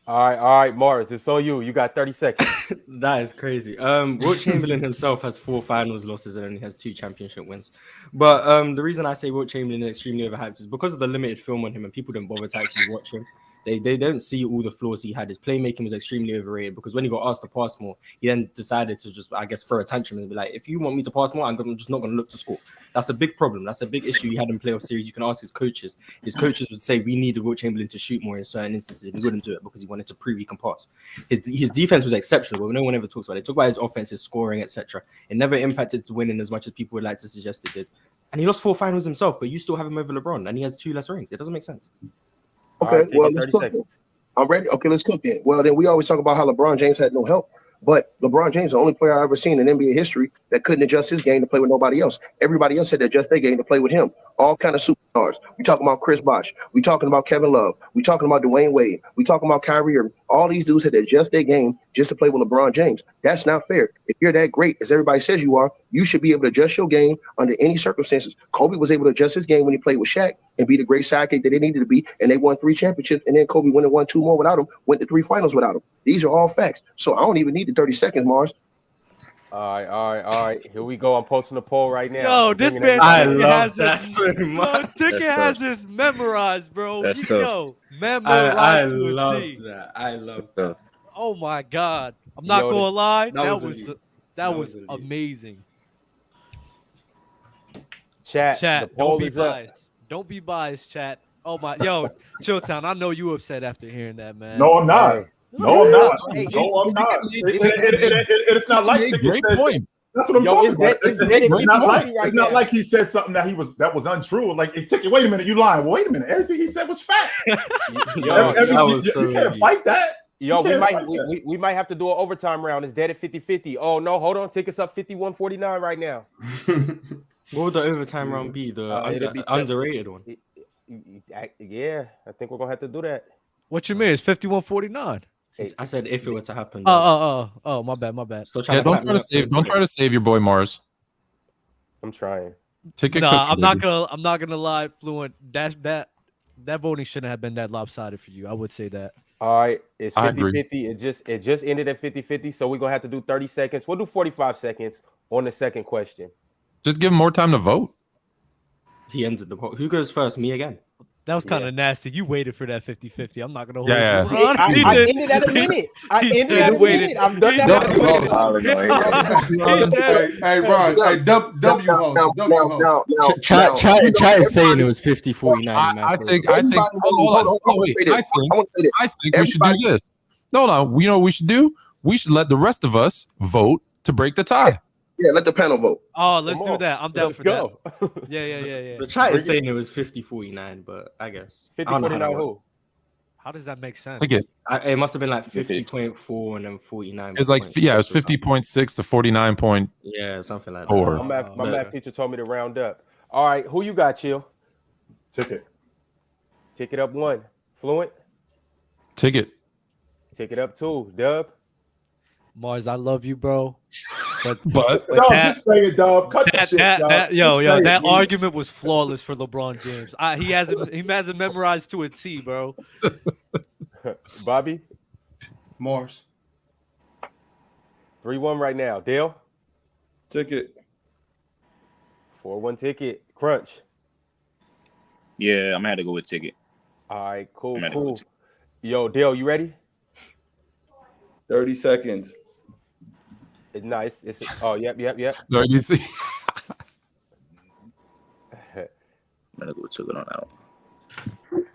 All right, Marz, it's on you. You got 30 seconds. That is crazy. Wilt Chamberlain himself has 4 finals losses and only has 2 championship wins. But the reason I say Wilt Chamberlain is extremely overhyped is because of the limited film on him and people didn't bother to actually watch him. They don't see all the flaws he had. His playmaking was extremely overrated because when he got asked to pass more, he then decided to just, I guess, throw a tantrum and be like, if you want me to pass more, I'm just not going to look to score. That's a big problem. That's a big issue he had in playoff series. You can ask his coaches. His coaches would say, we needed Wilt Chamberlain to shoot more in certain instances. And he wouldn't do it because he wanted to prove he can pass. His defense was exceptional, but no one ever talks about it. They talk about his offense, his scoring, etc. It never impacted winning as much as people would like to suggest it did. And he lost 4 finals himself, but you still have him over LeBron, and he has 2 less rings. It doesn't make sense. Okay, right, well, it, let's 30 cook it. seconds. I'm ready. Okay, let's cook it. Well, then we always talk about how LeBron James had no help. But LeBron James is the only player I've ever seen in NBA history that couldn't adjust his game to play with nobody else. Everybody else had to adjust their game to play with him. All kind of superstars. We talking about Chris Bosh. We talking about Kevin Love. We talking about Dwayne Wade. We talking about Kyrie Irving. All these dudes had to adjust their game just to play with LeBron James. That's not fair. If you're that great, as everybody says you are, you should be able to adjust your game under any circumstances. Kobe was able to adjust his game when he played with Shaq and be the great sidekick that they needed to be, and they won 3 championships, and then Kobe went and won 2 more without him, went to 3 finals without him. These are all facts. So I don't even need the 30 seconds, Marz. All right. Here we go. I'm posting a poll right now. Yo, this man has Ticket has this memorized, bro. That's Yo, memorized. I love that. I love that. Oh my God. I'm not gonna lie. That was elite. amazing. Chat. The poll don't be is up. biased. Don't be biased, chat. Oh my, yo, Chilltown. I know you upset after hearing that, man. No, I'm not. Hey. No, I'm not. Hey, No, I'm not. It's not like Ticket great says. point. That's what I'm talking about. It's not now. like he said something that was untrue. Like, hey, Ticket, wait a minute, you lying. Well, wait a minute, everything he said was fact. You can't fight that. Yo, we might have to do an overtime round. It's dead at 50-50. Oh no, hold on. Tickets up 51-49 right now. What would the overtime round be? The underrated one. Yeah, I think we're gonna have to do that. What you mean? It's 51-49. I said if it were to happen. Oh, my bad. Yeah, don't try to save your boy Marz. I'm trying. Ticket. Nah, I'm not gonna lie, Fluent. That voting shouldn't have been that lopsided for you. I would say that. All right, it's 50-50. It just ended at 50-50, so we're gonna have to do 30 seconds. We'll do 45 seconds on the second question. Just give him more time to vote. He ended the poll. Who goes first? Me again. That was kind of nasty. You waited for that 50-50. I'm not gonna hold Yeah. you. Ron, I ended at a minute. I'm done at a minute. Hey, Ron. Hey, W host. Chat is saying it was 50-49. I think we should do this. No. You know what we should do? We should let the rest of us vote to break the tie. Yeah, let the panel vote. Oh, let's do that. I'm down for that. Yeah. The chat is saying it was 50-49, but I guess 50-49 who? How does that make sense? It must have been like 50.4 and then 49. It's like it was 50.6 to 49 point. Yeah, something like Or that. My math teacher told me to round up. All right, who you got, Chill? Ticket up 1. Fluent. Ticket up 2. Dub. Marz, I love you, bro. But just say it, dog. Cut the shit, dog. That argument was flawless for LeBron James. He hasn't memorized to a T, bro. Bobby. Marz. 3-1 right now. Dale. Ticket. 4-1 Ticket. Crunch. Yeah, I'm gonna have to go with Ticket. All right, cool. Yo, Dale, you ready? 30 seconds. It's nice. Yep. No, you see. I'm gonna go with Ticket on that one.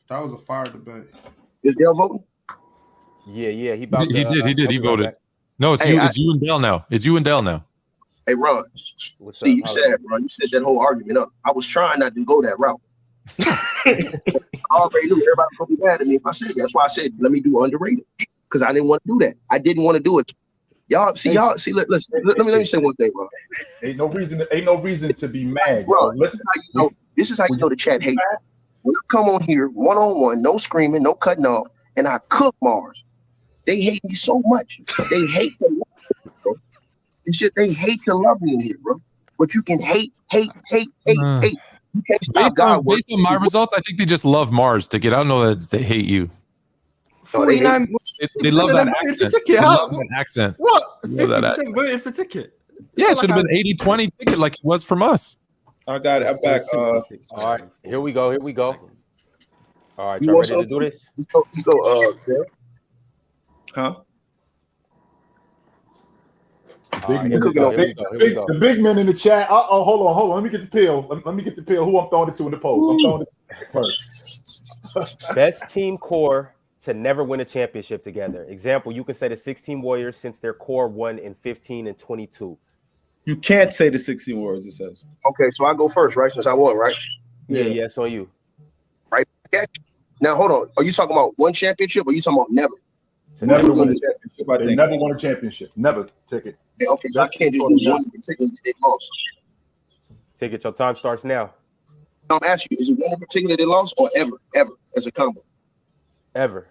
That was a fire debate. Is Dale voting? Yeah. He did. He voted. No, it's you and Dale now. It's you and Dale now. Hey, Ron. You said that whole argument up. I was trying not to go that route. I already knew everybody was gonna be mad at me if I said that. That's why I said let me do underrated, because I didn't want to do that. I didn't want to do it. Y'all see. Listen. Let me say one thing, bro. Ain't no reason to be mad, bro. This is how you know the chat hates me. When I come on here one-on-one, no screaming, no cutting off, and I cook Marz, they hate me so much. They hate to love me, bro. It's just they hate to love me in here, bro. But you can hate. You can't stop God. Based on my results, I think they just love Marz Ticket. I don't know that they hate you. 49. They love that accent. They love that accent. What? 50% voted for Ticket. Yeah, it should have been 80-20 Ticket like it was from us. I got it. I'm back. All right, here we go. All right, y'all ready to do this? Let's go. Huh? The big men in the chat. Hold on. Let me get the pill. Let me get the pill. Who I'm throwing it to in the post? I'm throwing it first. Best team core to never win a championship together. Example, you can say the 16 Warriors since their core won in 15 and 22. You can't say the 16 Warriors, it says. Okay, so I go first, right? Since I won, right? Yeah, it's on you. Right. Now, hold on. Are you talking about one championship or are you talking about never? Never won a championship. They never won a championship. Never. Ticket. Yeah, okay, so I can't just do one particular that they lost. Ticket, your time starts now. I'm asking you, is it one in particular they lost or ever as a combo? Ever.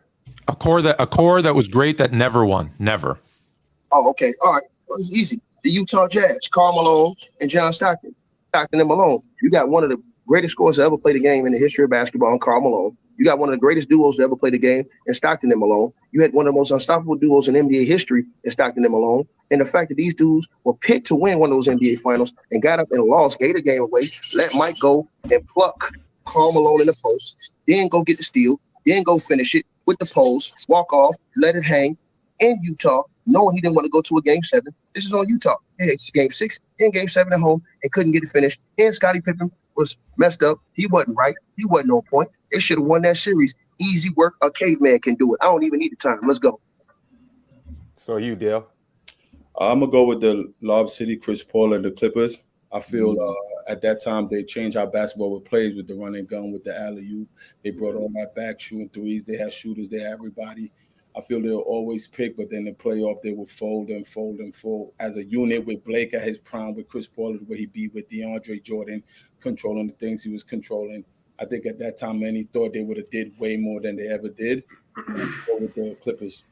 A core that was great that never won. Never. Oh, okay. All right. Well, it's easy. The Utah Jazz, Karl Malone and John Stockton. Stockton and Malone. You got one of the greatest scorers to ever play the game in the history of basketball in Karl Malone. You got one of the greatest duos to ever play the game in Stockton and Malone. You had one of the most unstoppable duos in NBA history in Stockton and Malone. And the fact that these dudes were picked to win one of those NBA finals and got up and lost, gave the game away, let Mike go and pluck Karl Malone in the post, then go get the steal, then go finish it with the post, walk off, let it hang in Utah, knowing he didn't want to go to a game 7. This is on Utah. They had game 6 and game 7 at home and couldn't get it finished. And Scottie Pippen was messed up. He wasn't right. He wasn't on point. They should have won that series. Easy work. A caveman can do it. I don't even need the time. Let's go. So you, Dale. I'm gonna go with the Lob City, Chris Paul, and the Clippers. I feel at that time they changed how basketball was played with the run and gun, with the alley-oop. They brought all that back, shooting threes. They had shooters. They had everybody. I feel they'll always pick, but then the playoff they would fold and fold and fold. As a unit with Blake at his prime, with Chris Paul where he be with DeAndre Jordan, controlling the things he was controlling. I think at that time many thought they would have did way more than they ever did with the Clippers.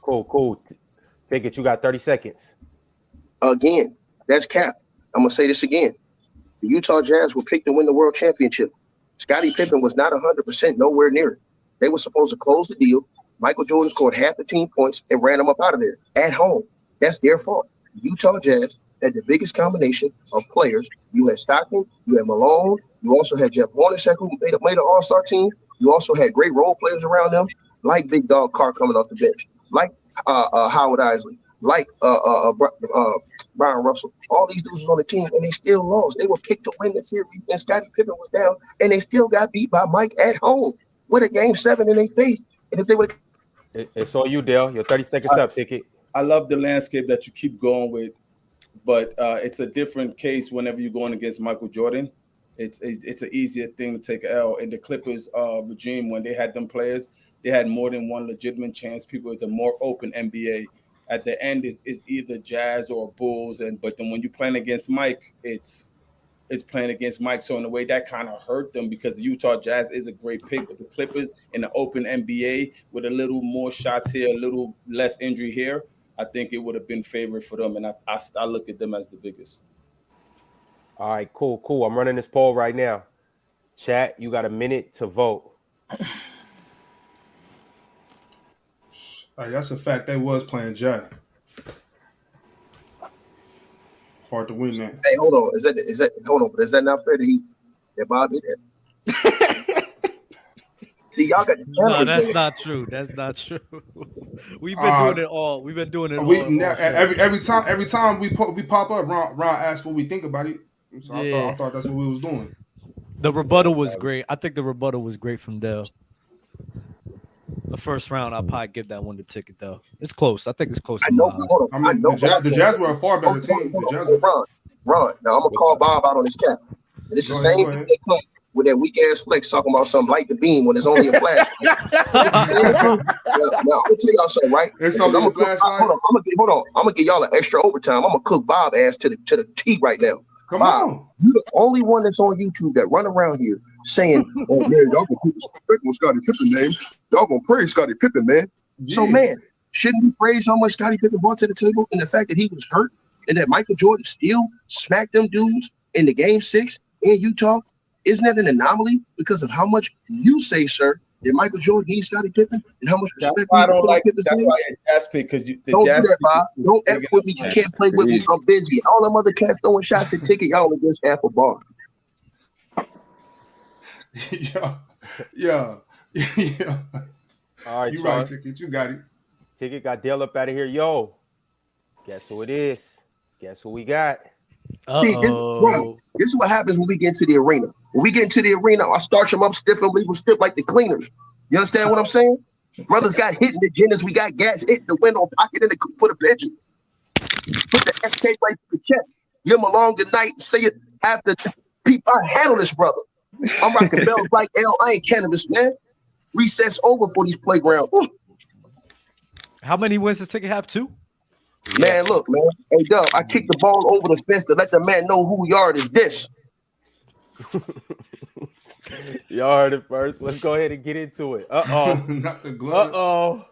Cool. Take it. You got 30 seconds. Again, that's cap. I'm going to say this again. The Utah Jazz were picked to win the world championship. Scottie Pippen was not 100%, nowhere near it. They were supposed to close the deal. Michael Jordan scored half the team points and ran them up out of there at home. That's their fault. The Utah Jazz had the biggest combination of players. You had Stockton, you had Malone, you also had Jeff Hornacek, who made an all-star team. You also had great role players around them, like Big Dog Carl coming off the bench, like Howard Isley, like Brian Russell. All these dudes was on the team, and they still lost. They were picked to win the series, and Scottie Pippen was down, and they still got beat by Mike at home with a game 7 in their face. And if they would, it's all you, Dale. Your 30 seconds up, Ticket. I love the landscape that you keep going with, but it's a different case whenever you're going against Michael Jordan. It's an easier thing to take an L. In the Clippers regime, when they had them players, they had more than one legitimate chance. It's a more open NBA. At the end, it's either Jazz or Bulls, but then when you're playing against Mike, it's playing against Mike. So in a way, that kind of hurt them because the Utah Jazz is a great pick. But the Clippers in the open NBA with a little more shots here, a little less injury here, I think it would have been favored for them. And I look at them as the biggest. All right, cool. I'm running this poll right now. Chat, you got a minute to vote. Hey, that's a fact. They was playing Jack. Hard to win that. hey, hold on. Is that not fair that Bob did that? See, y'all got the No, that's there. not true. That's not true. We've been doing it all. We've been doing it all. Every time we pop up, Ron asks what we think about it. So Yeah. I thought that's what we was doing. The rebuttal was great. I think the rebuttal was great from Dell. The first round, I'll probably give that one the Ticket, though. It's close. I think it's close. I know. Hold on. I know. The Jazz were a far better team. Ron. Now I'm gonna call Bob out on his cap. And it's the same thing they come with that weak ass flex talking about something like the beam when it's only a flash. Now I'm gonna tell y'all something, right? It's only a flashlight. Hold on. I'm gonna give y'all an extra overtime. I'm gonna cook Bob ass to the T right now. Come Bob, on. you the only one that's on YouTube that run around here saying, "Oh man, y'all gonna put respect on Scottie Pippen name. Y'all gonna praise Scottie Pippen, man." Yeah. So man, shouldn't we praise how much Scottie Pippen brought to the table and the fact that he was hurt and that Michael Jordan still smacked them dudes in the game 6 in Utah? Isn't that an anomaly because of how much you say, sir, that Michael Jordan needs Scottie Pippen and how much respect? That's why I don't like it. That's why Jazz pick because don't do that, Bob. Don't F with me. You can't play with me. I'm busy. All them other cats throwing shots at Ticket. Y'all against half a bar. Yeah. All right, you right, Ticket. You got it. Ticket got Dale up out of here. Yo, guess who it is? Guess who we got? See, this is what happens when we get into the arena. When we get into the arena, I starch them up stiff and leave them stiff like the cleaners. You understand what I'm saying? Brothers got hit in the agendas. We got gas hit in the window, pocket in the for the pigeons. Put the SK right to the chest. Give them a long good night and say it after. People, I handle this, brother. I'm rocking bells like L. I ain't cannabis, man. Recess over for these playgrounds. How many wins does Ticket have? 2? Man, look, man. Hey, Dub, I kicked the ball over the fence to let the man know who yard is this. Y'all heard it first. Let's go ahead and get into it. Uh-oh. Not the glove. Uh-oh.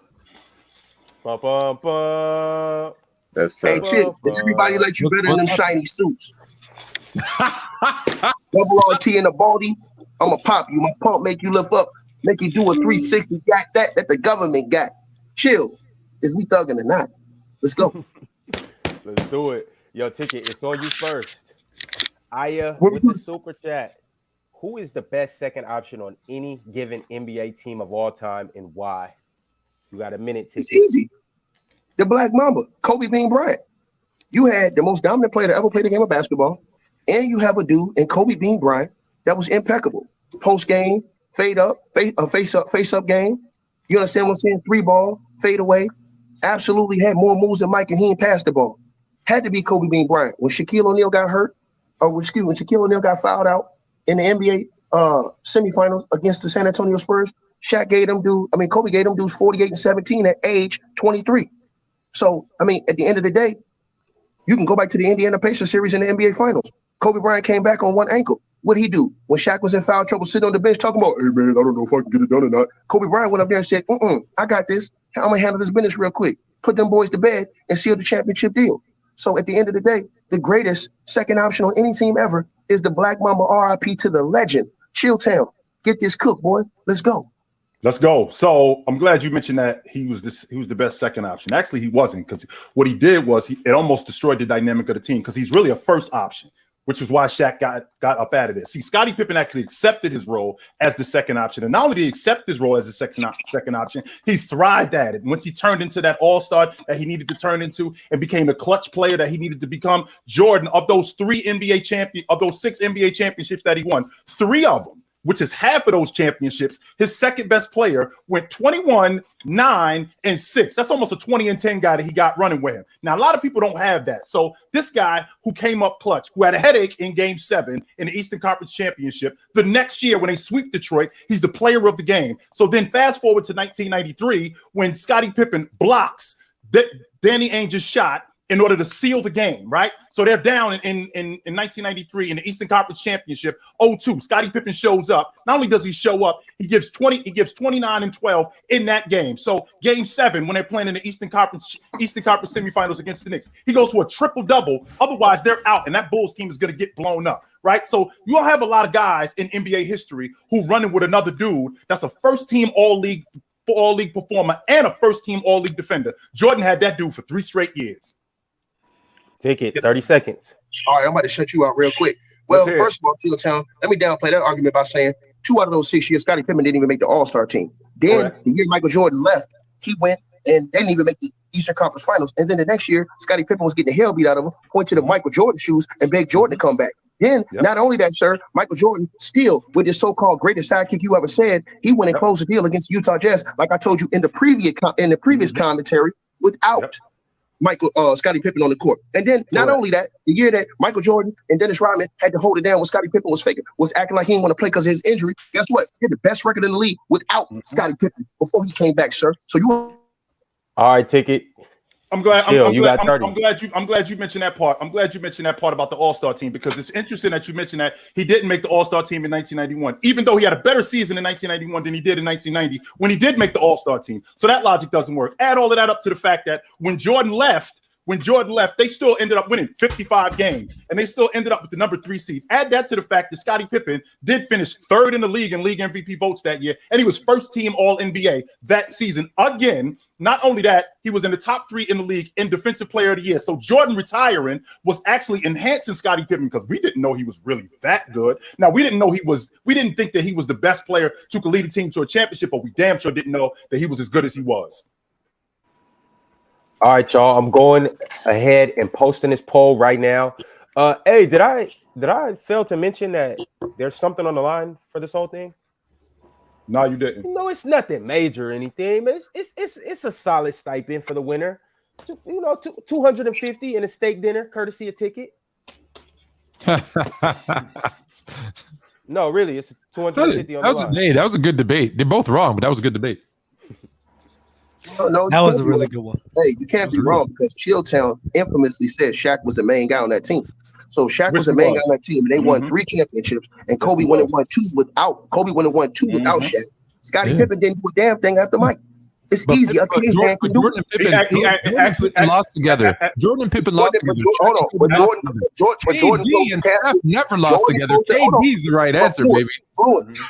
Ba-bum-bum. That's Hey, tough. Chick, did everybody let you better in them shiny suits? Double RT in the baldy. I'ma pop you. My pump make you lift up, make you do a 360. Got that the government got. Chill. Is we thugging or not? Let's go. Let's do it. Yo, Ticket, it's on you first. Aya with the super chat. Who is the best second option on any given NBA team of all time and why? You got a minute, Ticket. It's easy. The Black Mamba, Kobe Bean Bryant. You had the most dominant player to ever play the game of basketball, and you have a dude in Kobe Bean Bryant that was impeccable. Post game, face up game. You understand what I'm saying? 3-ball, fade away. Absolutely had more moves than Mike, and he ain't passed the ball. Had to be Kobe Bean Bryant. When Shaquille O'Neal got hurt, when Shaquille O'Neal got fouled out in the NBA semifinals against the San Antonio Spurs, Kobe gave them dudes 48 and 17 at age 23. So, I mean, at the end of the day, you can go back to the Indiana Pacers series in the NBA Finals. Kobe Bryant came back on one ankle. What'd he do? When Shaq was in foul trouble, sitting on the bench talking about, hey, man, I don't know if I can get it done or not. Kobe Bryant went up there and said, I got this. I'm going to handle this business real quick. Put them boys to bed and seal the championship deal. So at the end of the day, the greatest second option on any team ever is the Black Mamba RIP to the legend. Chilltown. Get this cook, boy. Let's go. Let's go. So I'm glad you mentioned that he was the best second option. Actually, he wasn't, because what he did was it almost destroyed the dynamic of the team, because he's really a first option, which is why Shaq got up out of this. See, Scottie Pippen actually accepted his role as the second option. And not only did he accept his role as the second option, he thrived at it. And once he turned into that all-star that he needed to turn into and became the clutch player that he needed to become, Jordan, of those 6 NBA championships that he won, 3 of them, which is half of those championships, his second best player went 21, 9, and 6. That's almost a 20 and 10 guy that he got running with him. Now, a lot of people don't have that. So this guy who came up clutch, who had a headache in Game 7 in the Eastern Conference Championship, the next year when they sweep Detroit, he's the player of the game. So then fast forward to 1993 when Scottie Pippen blocks Danny Ainge's shot in order to seal the game, right? So they're down in 1993 in the Eastern Conference Championship, 0-2. Scottie Pippen shows up. Not only does he show up, he gives 29 and 12 in that game. So Game 7, when they're playing in the Eastern Conference semifinals against the Knicks, he goes for a triple-double. Otherwise, they're out, and that Bulls team is going to get blown up, right? So you all have a lot of guys in NBA history who running with another dude that's a first-team all-league performer and a first-team all-league defender. Jordan had that dude for 3 straight years. Ticket, 30 seconds. All right, I'm about to shut you out real quick. Well, first of all, Chilltown, let me downplay that argument by saying 2 out of those 6 years, Scottie Pippen didn't even make the All-Star team. Then the year Michael Jordan left, he went and they didn't even make the Eastern Conference Finals. And then the next year, Scottie Pippen was getting the hell beat out of him, point to the Michael Jordan shoes and begged Jordan to come back. Then, not only that, sir, Michael Jordan still, with his so-called greatest sidekick you ever said, he went and closed the deal against the Utah Jazz, like I told you in the previous commentary, without Scottie Pippen on the court. And then not only that, the year that Michael Jordan and Dennis Rodman had to hold it down when Scottie Pippen was acting like he didn't want to play because of his injury. Guess what? He had the best record in the league without Scottie Pippen before he came back, sir. So you all right, Ticket. I'm glad Chill, you mentioned that part. I'm glad you mentioned that part about the All-Star team, because it's interesting that you mentioned that he didn't make the All-Star team in 1991, even though he had a better season in 1991 than he did in 1990 when he did make the All-Star team. So that logic doesn't work. Add all of that up to the fact that when Jordan left, they still ended up winning 55 games, and they still ended up with the number 3 seed. Add that to the fact that Scottie Pippen did finish 3rd in the league in league MVP votes that year, and he was first team All-NBA that season again. Not only that, he was in the top 3 in the league in Defensive Player of the Year. So Jordan retiring was actually enhancing Scottie Pippen, because we didn't know he was really that good. Now, we didn't think that he was the best player who could lead a team to a championship, but we damn sure didn't know that he was as good as he was. All right, y'all. I'm going ahead and posting this poll right now. Hey, did I fail to mention that there's something on the line for this whole thing? No, you didn't. No, it's nothing major or anything, but it's a solid stipend for the winner. You know, $250 in a steak dinner, courtesy of Ticket. No, really, it's 250 on That the was, line. hey, that was a good debate. They're both wrong, but that was a good debate. No, That was a really good one. Hey, you can't be wrong because Chilltown infamously said Shaq was the main guy on that team. So Shaq was the main guy on that team, and they won 3 championships. And Kobe went and won 2 without Shaq. Scottie Pippen didn't do a damn thing after Mike. It's easy. A caveman can do Jordan and Pippen lost together. Jordan and Pippen lost together. Hold on, but Jordan KD and Steph never lost together. KD's the right answer, baby.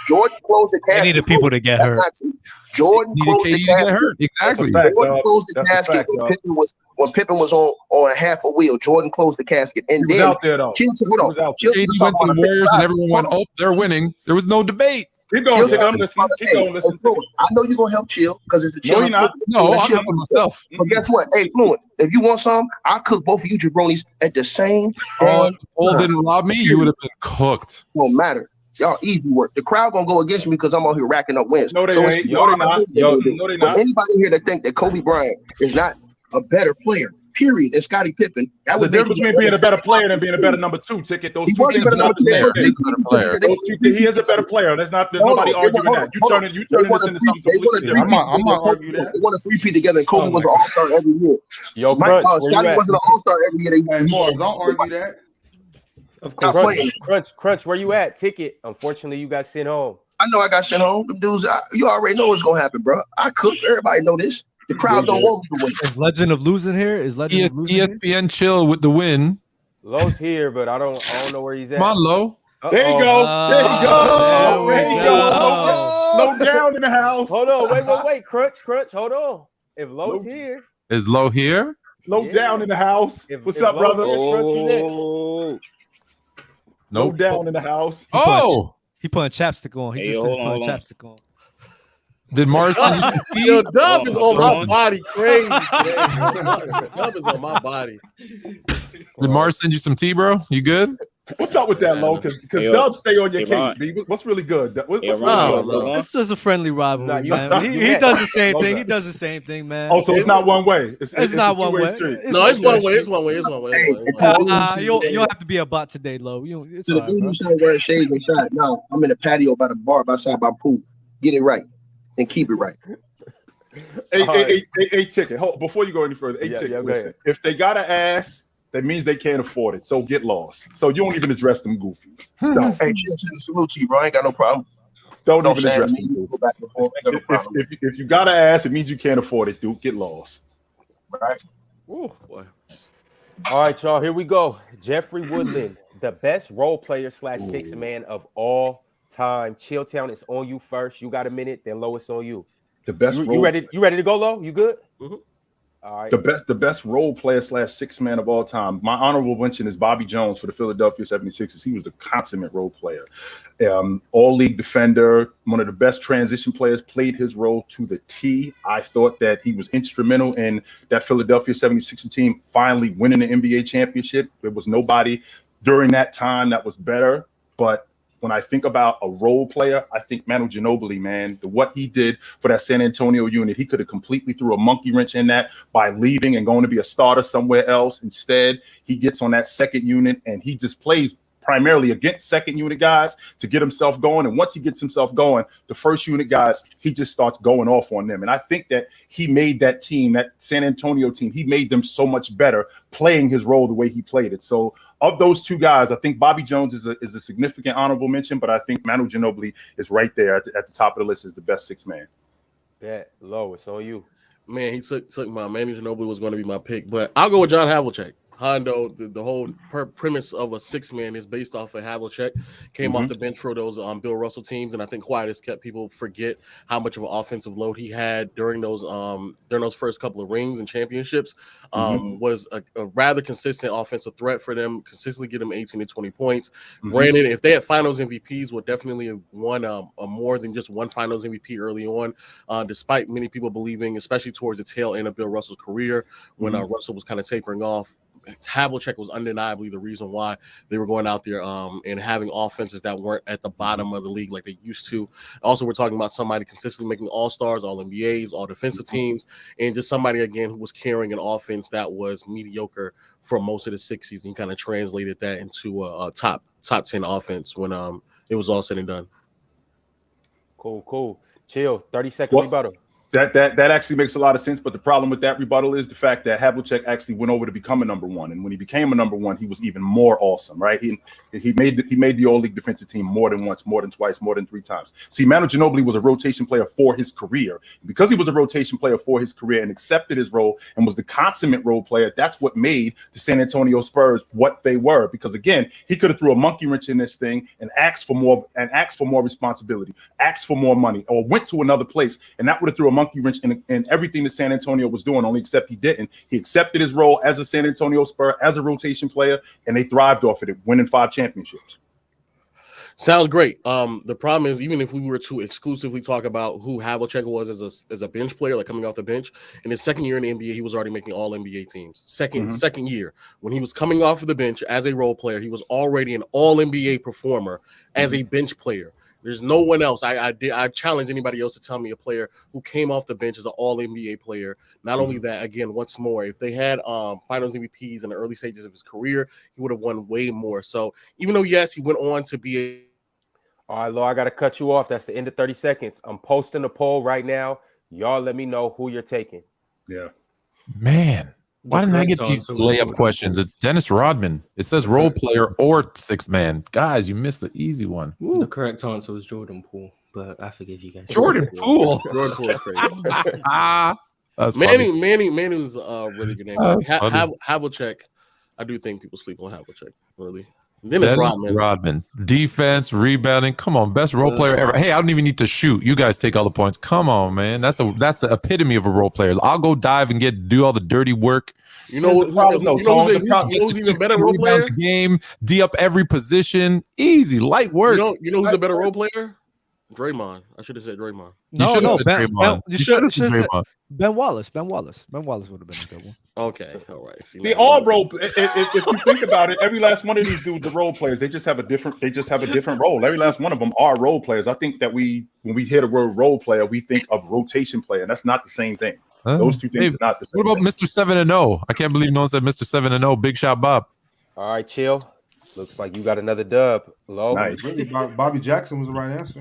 Jordan closed the casket. They needed people to get That's hurt. not true. Jordan closed the casket. Exactly. Jordan closed the casket when Pippen was on half a wheel. Jordan closed the casket, and He was then out there though. hold on. KD went to the Warriors, and everyone went, "Oh, they're winning." There was no debate. Keep going, Ticket. I'm listening. Keep going, listen. I know you're gonna help Chill because it's the Chill. No, you're not. No, I'm helping myself. But guess what? Hey, Fluent, if you want some, I'll cook both of you jabronis at the same Oh, time. Paul didn't rob me. You would have been cooked. Don't matter. Y'all easy work. The crowd gonna go against me because I'm out here racking up wins. No, they So it's ain't. No, they not. No, they But not. anybody here that think that Kobe Bryant is not a better player, period, than Scottie Pippen, that There's a would make difference between being a better player and being a better number 2, Ticket. Those He two was a things better are not number the same 2. thing. He is a better player. There's nobody arguing that. You turning this into something completely different. I'm not arguing that. They won a 3-peat together, and Kobe was an all-star every year. Yo, Mike, Crunch, where Scottie you at? wasn't an all-star every year. And Marz, don't argue that. Of Stop course. playing. Crunch, where you at? Ticket. Unfortunately, you got sent home. I know I got sent home. Them dudes, you already know what's gonna happen, bro. I cook. Everybody know this. The crowd don't want me to win. Is Legend of Losing here? Is Legend of Losing here? ESPN chill with the win. Low's here, but I don't know where he's at. Come on, Low. There you go. There you go. There you go. Low down in the house. Hold on, wait, Crunch, hold on. If Low's here, Is Low here? Low down in the house. What's up, brother? Crunch, you next. Low Nope. down in the house. Oh, He putting chapstick on. He Hey, just hold finished on, putting hold on. chapstick on. did Marz send you some tea? Yo, Dub is on my on. body crazy today. Dub is on my body. Did Marz send you some tea, bro? You good? What's up with that, Low? Because Yo, Dubs stay on your hey, case, Ron. B. What's really good? What's Yeah, really Ron, good? Ron. It's just a friendly rivalry, Nah, you- man. you He met. does the same Love thing. that. He does the same thing, man. Oh, so it's not one way. It's not a one two-way way. street. No, it's one way. It's one way. It's one way. It's one way. You don't have to be a bot today, Low. It's So all the right, dude bro. who started wearing shades inside. No, I'm in a patio by the bar, outside my pool. Get it right and keep it right. A Ticket. Hold, before you go any further, Ticket. go Listen, ahead. if they got an ass, that means they can't afford it. So get lost. So you don't even address them goofies. Don't, Hey, chill, salute to you, bro. I ain't got no problem. don't No, even Sam, address me, them you go goofies. back and forth. Ain't got no problem. If you got an ass, it means you can't afford it, dude. Get lost. Right? Ooh, boy. All right, y'all. Here we go. Jeffrey Woodland, the best role player / 6 man of all time. Chilltown is on you first. You got a minute, then Low, it's on you. The best. You ready? You ready to go, Low? You good? Mhm. All right. The best role player / 6 man of all time. My honorable mention is Bobby Jones for the Philadelphia 76ers. He was the consummate role player. All league defender, one of the best transition players, played his role to the T. I thought that he was instrumental in that Philadelphia 76ers team finally winning the NBA championship. There was nobody during that time that was better, but when I think about a role player, I think Manu Ginobili, man, what he did for that San Antonio unit, he could have completely threw a monkey wrench in that by leaving and going to be a starter somewhere else. Instead, he gets on that second unit and he just plays primarily against second unit guys to get himself going. And once he gets himself going, the first unit guys, he just starts going off on them. And I think that he made that team, that San Antonio team, he made them so much better playing his role the way he played it. So of those two guys, I think Bobby Jones is a significant honorable mention, but I think Manu Ginobili is right there at the top of the list as the best 6 man. Yeah, Low, it's on you. Man, he took my Manu Ginobili was going to be my pick, but I'll go with John Havlicek. Hondo, the whole premise of a 6 man is based off of Havlicek. Came off the bench for those Bill Russell teams, and I think quiet has kept people forget how much of an offensive load he had during those first couple of rings and championships. Was a rather consistent offensive threat for them. Consistently get them 18 to 20 points. Granted, if they had Finals MVPs, would definitely have won a more than just one Finals MVP early on. Despite many people believing, especially towards the tail end of Bill Russell's career, when Russell was kind of tapering off. Havlicek was undeniably the reason why they were going out there and having offenses that weren't at the bottom of the league like they used to. Also, we're talking about somebody consistently making all-stars, all-NBAs, all-defensive teams, and just somebody, again, who was carrying an offense that was mediocre for most of the 60s and kind of translated that into a top 10 offense when it was all said and done. Cool. Chill. 30-second rebuttal. That actually makes a lot of sense, but the problem with that rebuttal is the fact that Havlicek actually went over to become a number one, and when he became a number one, he was even more awesome, right? He made the All-League defensive team more than once, more than twice, more than 3 times. See, Manu Ginobili was a rotation player for his career. Because he was a rotation player for his career and accepted his role and was the consummate role player, that's what made the San Antonio Spurs what they were. Because again, he could have threw a monkey wrench in this thing and asked for more responsibility, asked for more money, or went to another place, and that would have threw a monkey wrench in everything that San Antonio was doing, only except he didn't. He accepted his role as a San Antonio Spur, as a rotation player, and they thrived off of it, winning 5 championships. Sounds great. The problem is, even if we were to exclusively talk about who Havlicek was as a bench player, like coming off the bench, in his second year in the NBA, he was already making all NBA teams. Second year, when he was coming off of the bench as a role player, he was already an all NBA performer as a bench player. There's no one else. I challenge anybody else to tell me a player who came off the bench as an all-NBA player. Not only that, again, once more, if they had finals MVPs in the early stages of his career, he would have won way more. So even though, yes, he went on to be All right, Lo, I got to cut you off. That's the end of 30 seconds. I'm posting a poll right now. Y'all let me know who you're taking. Yeah. Man. Why didn't I get these layup questions? It's Dennis Rodman. It says role player or sixth man. Guys, you missed the easy one. Ooh. The correct answer was Jordan Poole, but I forgive you guys. Jordan Poole. Jordan Poole is crazy. That's Manny was a really good name. Havlicek, I do think people sleep on Havlicek, really. Dennis Rodman. Defense, rebounding. Come on, best role player ever. Hey, I don't even need to shoot. You guys take all the points. Come on, man. That's the epitome of a role player. I'll go dive and do all the dirty work. You know who's even better role player? Game, D up every position. Easy, light work. You know who's a better role player? Draymond. I should have said Draymond. You should have said Draymond. Ben Wallace. Ben Wallace would have been a good one. Okay, all right. They all role. If you think about it, every last one of these dudes are role players. They just have a different role. Every last one of them are role players. I think that when we hear the word role player, we think of rotation player, and that's not the same thing. Those two things are not the same. What about Mr. 7-0? I can't believe no one said Mr. 7-0. Big shot, Bob. All right, chill. Looks like you got another dub. Low. Nice. Really, Bobby Jackson was the right answer.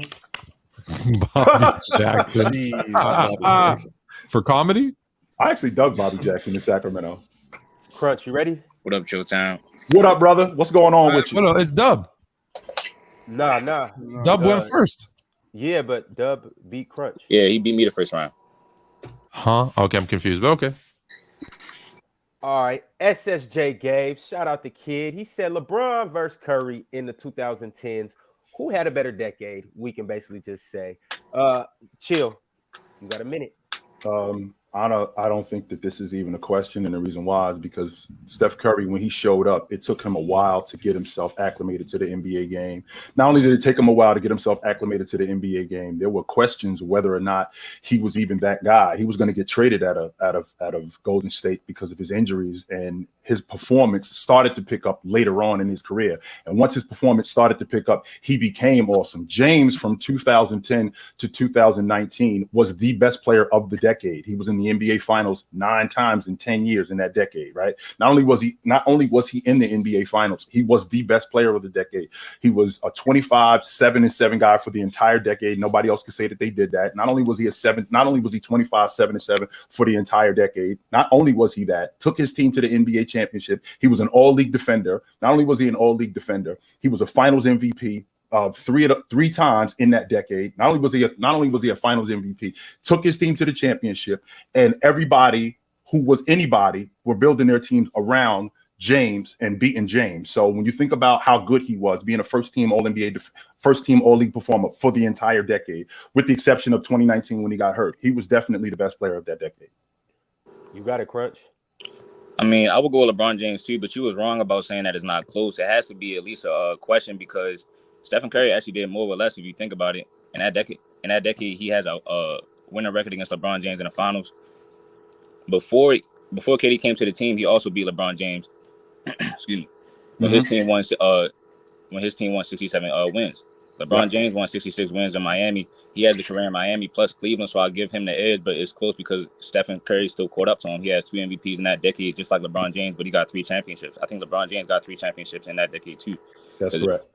Bobby Jackson. Jeez, For comedy? I actually dug Bobby Jackson in Sacramento. Crunch, you ready? What up, Chilltown? What up, brother? What's going on with you? No, it's Dub. Nah. Dub went first. Yeah, but Dub beat Crunch. Yeah, he beat me the first round. Huh? Okay, I'm confused, but okay. All right, SSJ Gabe, shout out the kid. He said LeBron versus Curry in the 2010s. Who had a better decade? We can basically just say. Chill. You got a minute. I don't think that this is even a question, and the reason why is because Steph Curry, when he showed up, it took him a while to get himself acclimated to the NBA game. Not only did it take him a while to get himself acclimated to the NBA game, there were questions whether or not he was even that guy. He was going to get traded out of Golden State because of his injuries, and his performance started to pick up later on in his career. And once his performance started to pick up, he became awesome. James from 2010 to 2019 was the best player of the decade. He was in the NBA Finals 9 times in 10 years in that decade, right? Not only was he in the NBA Finals, he was the best player of the decade. He was a 25, 7-7 guy for the entire decade. Nobody else could say that they did that. Not only was he 25, 7-7 for the entire decade. Not only was he that, took his team to the NBA championship. He was an all-league defender. Not only was he an all-league defender, he was a Finals MVP. 3 times in that decade. Not only was he a Finals MVP, took his team to the championship, and everybody who was anybody were building their teams around James and beating James. So when you think about how good he was, being a first-team All-NBA, first-team All-League performer for the entire decade, with the exception of 2019 when he got hurt, he was definitely the best player of that decade. You got it, Crunch. I mean, I would go with LeBron James too, but you was wrong about saying that it's not close. It has to be at least a question because Stephen Curry actually did more or less if you think about it. In that decade, he has a winning record against LeBron James in the finals. Before KD came to the team, he also beat LeBron James. Excuse me. When his team won 67 wins. LeBron James won 66 wins in Miami. He has a career in Miami plus Cleveland, so I'll give him the edge, but it's close because Stephen Curry still caught up to him. He has 2 MVPs in that decade, just like LeBron James, but he got 3 championships. I think LeBron James got 3 championships in that decade too. That's correct.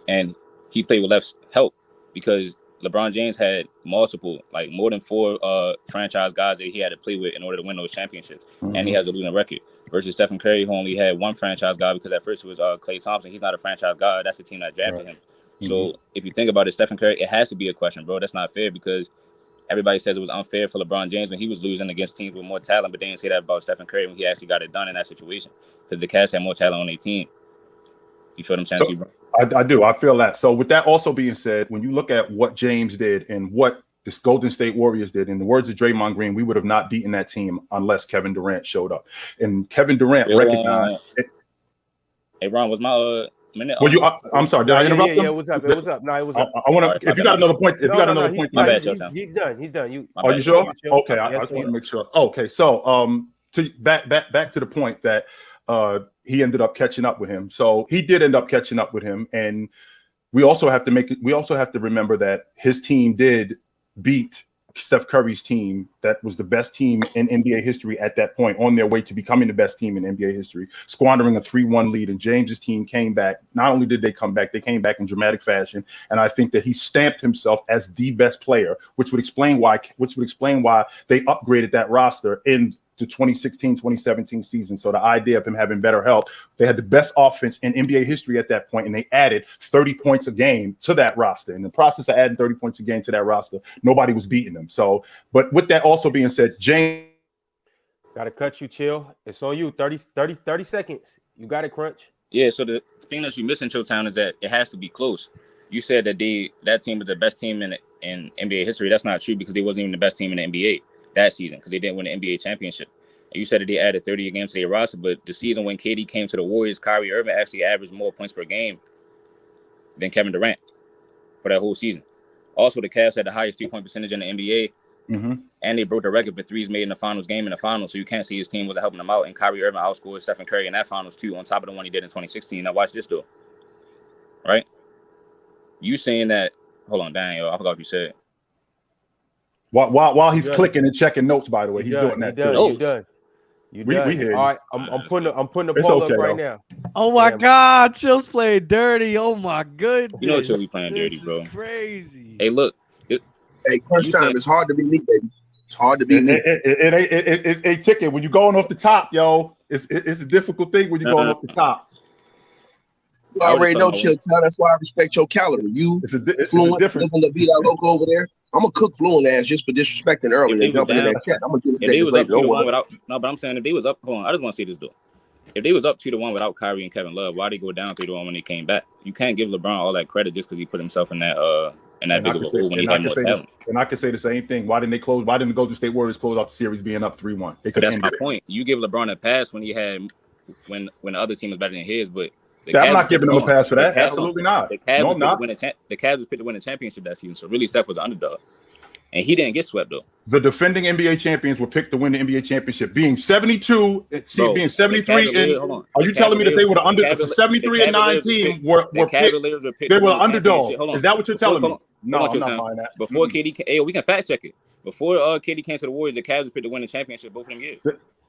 And he played with less help because LeBron James had multiple, like more than 4 franchise guys that he had to play with in order to win those championships. And he has a losing record versus Stephen Curry, who only had 1 franchise guy because at first it was Klay Thompson. He's not a franchise guy. That's the team that drafted him. So if you think about it, Stephen Curry, it has to be a question, bro. That's not fair because everybody says it was unfair for LeBron James when he was losing against teams with more talent, but they didn't say that about Stephen Curry when he actually got it done in that situation because the Cavs had more talent on their team. You feel what I'm saying? So, I do. I feel that. So with that also being said, when you look at what James did and what this Golden State Warriors did, in the words of Draymond Green, we would have not beaten that team unless Kevin Durant showed up. And Kevin Durant recognized. Hey, Ron, was my minute? Well, I'm sorry. Did I interrupt him? Yeah, what's up? What's up? No, it was up. I want to. If you got another point, he's done. He's done. Are you sure? Okay, I just want to make sure. Okay, so back to the point that he ended up catching up with him. So he did end up catching up with him, and we also have to remember that his team did beat Steph Curry's team. That was the best team in NBA history at that point, on their way to becoming the best team in NBA history, squandering a 3-1 lead. And James's team came back. Not only did they come back, they came back in dramatic fashion. And I think that he stamped himself as the best player, which would explain why they upgraded that roster in the 2016-2017 season. So the idea of him having better help, they had the best offense in NBA history at that point, and they added 30 points a game to that roster. In the process of adding 30 points a game to that roster, nobody was beating them. So, but with that also being said, James, gotta cut you, Chill. It's on you. 30 seconds. You got it, Crunch. Yeah. So the thing that you missing, Chilltown, is that it has to be close. You said that that team was the best team in NBA history. That's not true because they wasn't even the best team in the NBA that season because they didn't win the NBA championship. And you said that they added 30 games to their roster, but the season when KD came to the Warriors, Kyrie Irving actually averaged more points per game than Kevin Durant for that whole season. Also, the Cavs had the highest 3-point percentage in the NBA, and they broke the record for threes made in the finals game in the finals, so you can't see his team wasn't helping them out, and Kyrie Irving outscored Stephen Curry in that finals too, on top of the one he did in 2016. Now watch this though, right? You saying that, hold on, dang, yo, I forgot what you said. While he's clicking and checking notes, by the way, he's doing that too. You done. We hear you. All right, I'm putting the poll up right now. Oh my God, Chill's playing dirty. Oh my goodness. You know Chill be playing dirty, bro. This is crazy. Hey, look. Hey, crunch time. It's hard to be me, baby. It's hard to be me. It's a ticket when you're going off the top, yo. It's a difficult thing when you're going off the top. You already know, Chilltown. That's why I respect your caliber. You, Fluent, living the beat I loco over there. I'm gonna cook Fluent ass just for disrespecting early and jumping in that chat. I'm gonna give it seconds later. But I'm saying if they was up, hold on, I just want to say this though. If they was up 2-1 without Kyrie and Kevin Love, why they go down 3-1 when they came back? You can't give LeBron all that credit just because he put himself in that big of a hole when he had more talent. And I can say the same thing. Why didn't they close? Why didn't the Golden State Warriors close off the series being up 3-1? That's my point. You give LeBron a pass when he had when the other team was better than his, but I'm not giving him a pass for that. Absolutely not. The Cavs was picked to win the championship that season, so really Steph was the underdog. And he didn't get swept though. The defending NBA champions were picked to win the NBA championship, being 72, being 73. Are you telling me that they were the under 73 and 9 team were picked? They were underdog. Is that what you're telling me? No, I'm not buying that. Before KD, we can fact check it. Before KD came to the Warriors, the Cavs was picked to win the championship both of them years.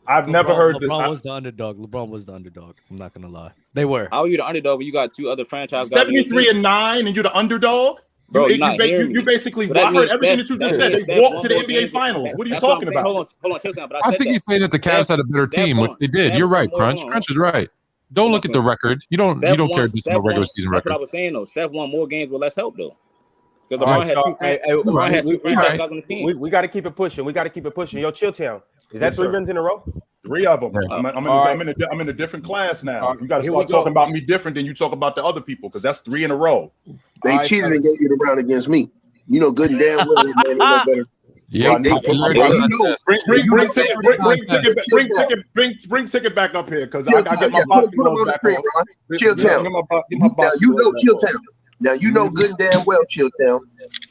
I've never heard LeBron was the underdog. LeBron was the underdog. I'm not gonna lie. They were. How are you the underdog when you got two other franchise guys? 73 and 9, and you're the underdog? Bro, you basically, I heard everything that you just said. They walked to the NBA Finals. What are you talking about? Hold on, Chilltown. But I think he's saying that the Cavs had a better team, which they did. You're right, Crunch. Crunch is right. Don't look at the record. You don't care just about regular season record. That's what I was saying though. Steph won more games with less help though. Because LeBron had two franchise guys on the team. We got to keep it pushing. Yo, Chilltown. Is that 3 wins in a row? 3 of them. I'm in a different class now. You got to start talking about me different than you talk about the other people, because that's 3 in a row. They cheated and gave you the round against me. You know good and damn well, man, they know better. Yeah, bring ticket back up here, because I get my boxing gloves back on. Chilltown. Now you know Chilltown. Now you know good and damn well, Chilltown.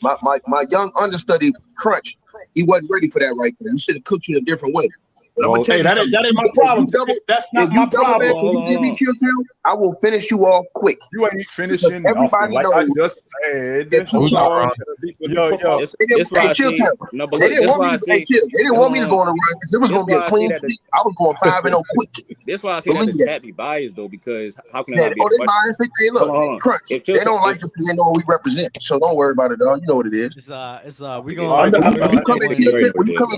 My young understudy Crunch, he wasn't ready for that right there. You should have cooked you in a different way. But I'm gonna tell you that something. ain't my If problem. you double, That's not if you my double problem. back and you give me Chilltown, I will finish you off quick. You ain't finishing Because everybody nothing. Like I knows just said. that Who's Chilltown. not wrong? Yo. This why Hey, I see. Chilltown. No, but They look, didn't this want why me I to. Hey, see. chill. They didn't want me to go on a run because it was This gonna be a why I see clean that the- sweep. I was going 5-0 quick. This why I say that Believe the that. chat be biased though, because how can it Yeah, not be? they biased. Hey, look, Hold on. Crunch. If They Chilltown- don't like us because they know what we represent. So don't worry about it, dog. You know what it is. We When gonna. you come in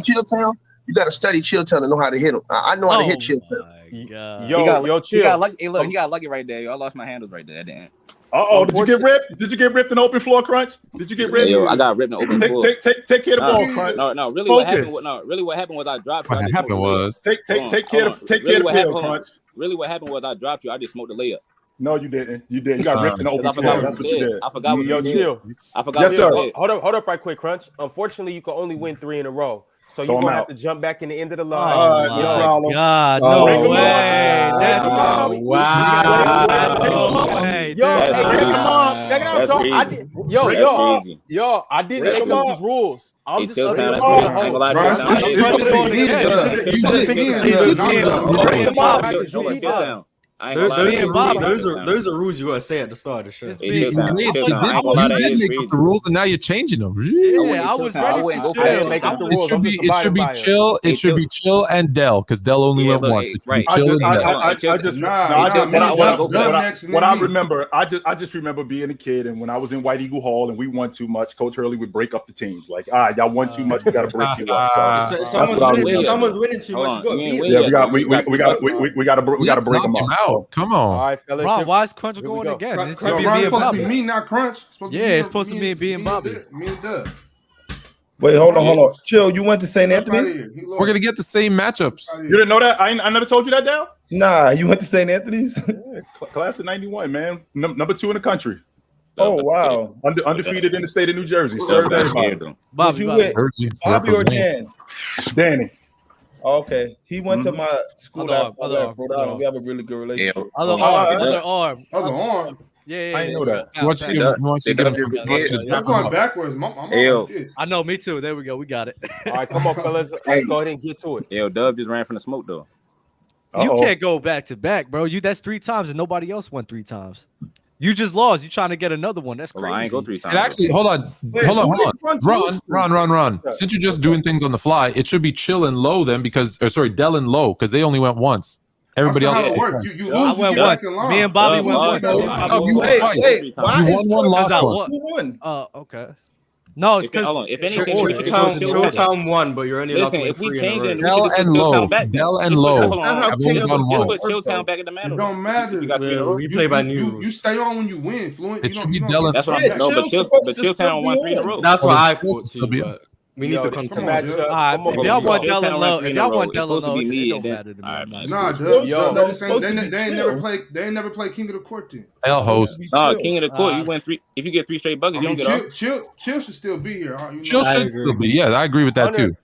Chilltown, you got to study Chilltown to know how to hit them. I know how to hit Chilltown. Yo, chill. He got lucky. Hey, look, he got lucky right there. Yo, I lost my handles right there at the end. Did you get ripped? Did you get ripped in open floor, Crunch? Did you get ripped? Yo, I got ripped in open floor. Take care of the ball, Crunch. No. Really, Focus. what happened was I dropped you. What happened was take care of the pill, Crunch. Really, what happened was I dropped you. I just smoked the layup. No, you didn't. You did. You got ripped in open floor. That's what you did. I forgot what you said. Chill. I forgot Yes, what sir. you said. Hold up right quick, Crunch. Unfortunately, you can only win 3 in a row. So you're I'm gonna out. have to jump back in the end of the line. All right, no problem. God, Oh, no wow. way. Wow. Hey, Yo, dude. hey, check it out. That's So crazy. I did. I didn't That's make up crazy. these rules. I'm Hey, just Chilltown, that's under- crazy. I ain't gonna lie, Bro, Chilltown. it's supposed to be me and Doug. You supposed to be me and Doug, not Doug. Chilltown. I ain't gonna lie. Those are rules you gotta say at the start of the show. Hey, Chilltown. You Chilltown. I ain't gonna lie, that did is make up crazy. the rules and now you're changing them. Yeah, I was I ready wouldn't for go for I that. didn't make up the Chilltown. rules. I'm just It should abiding be by 'em. chill. It should be chill and Dell because Dell only Yeah, went look, once. hey, It should right. be chill and Dell. I just remember being a kid, and when I was in White Eagle Hall and we won too much, Coach Hurley would break up the teams. Like, y'all won too much, we got to break you up. So Someone's winning too much. Yeah, we got to break Let's them knock him up. out. Come on. All right, fellas. Ron, why is Crunch Here we going go. again? It's Yo, supposed to be Ron, me it's and supposed to be Bobby. me, not Crunch. It's supposed to be me and Bobby. Me and Doug. Wait, hold on. Chill. You went to St. Anthony's? We're gonna get the same matchups. You didn't know that? I never told you that, Dale? Nah, you went to St. Anthony's? Class of 91, man. Number 2 in the country. Oh, wow. Undefeated in the state of New Jersey. Served everybody. Was you with Bobby or Dan? Danny. Okay. He went to my school Other after I arm, left other Rhode arm. Island. We have a really good relationship. Other arm. Other arm. Yeah. I didn't know that. He wants you to give him some. That's going backwards. My mom like this. I know, me too. There we go. We got it. All right, come on, fellas. Let's go ahead and get to it. Yo, Dub just ran from the smoke though. You can't go back to back, bro. That's 3 times and nobody else won 3 times. You just lost. You trying to get another one. That's crazy. I ain't go 3 times. And actually, hold on. Run. Since you're just doing things on the fly, it should be chill and low then Dell and low because they only went once. Everybody else. You I lose, went you once. get back in line. Me and Bobby went once. You won twice. Wait, why You is won one, lost one. Who won? Okay. No, it's because If anything, Chilltown won, but you're only allowed to listen, win if we 3 change in a it, row. Dell and low. Dell and low. I've only won one. Put Chilltown back in the mantle. It don't matter. You got 3 in a row. We play by new. You stay on when you win, Fluent. It should be Dell and That's what I'm saying. But Chilltown won 3 in a row. That's what I thought Still be too. But we need the content. if y'all want Dell and low, it don't matter to me. Nah, Dub. They ain't never played King of the Court then. L host. King of the Court. You win 3. If you get 3 straight buckets, you don't get off. Chill should still be here. Chill should still be. Yeah, I agree with that too.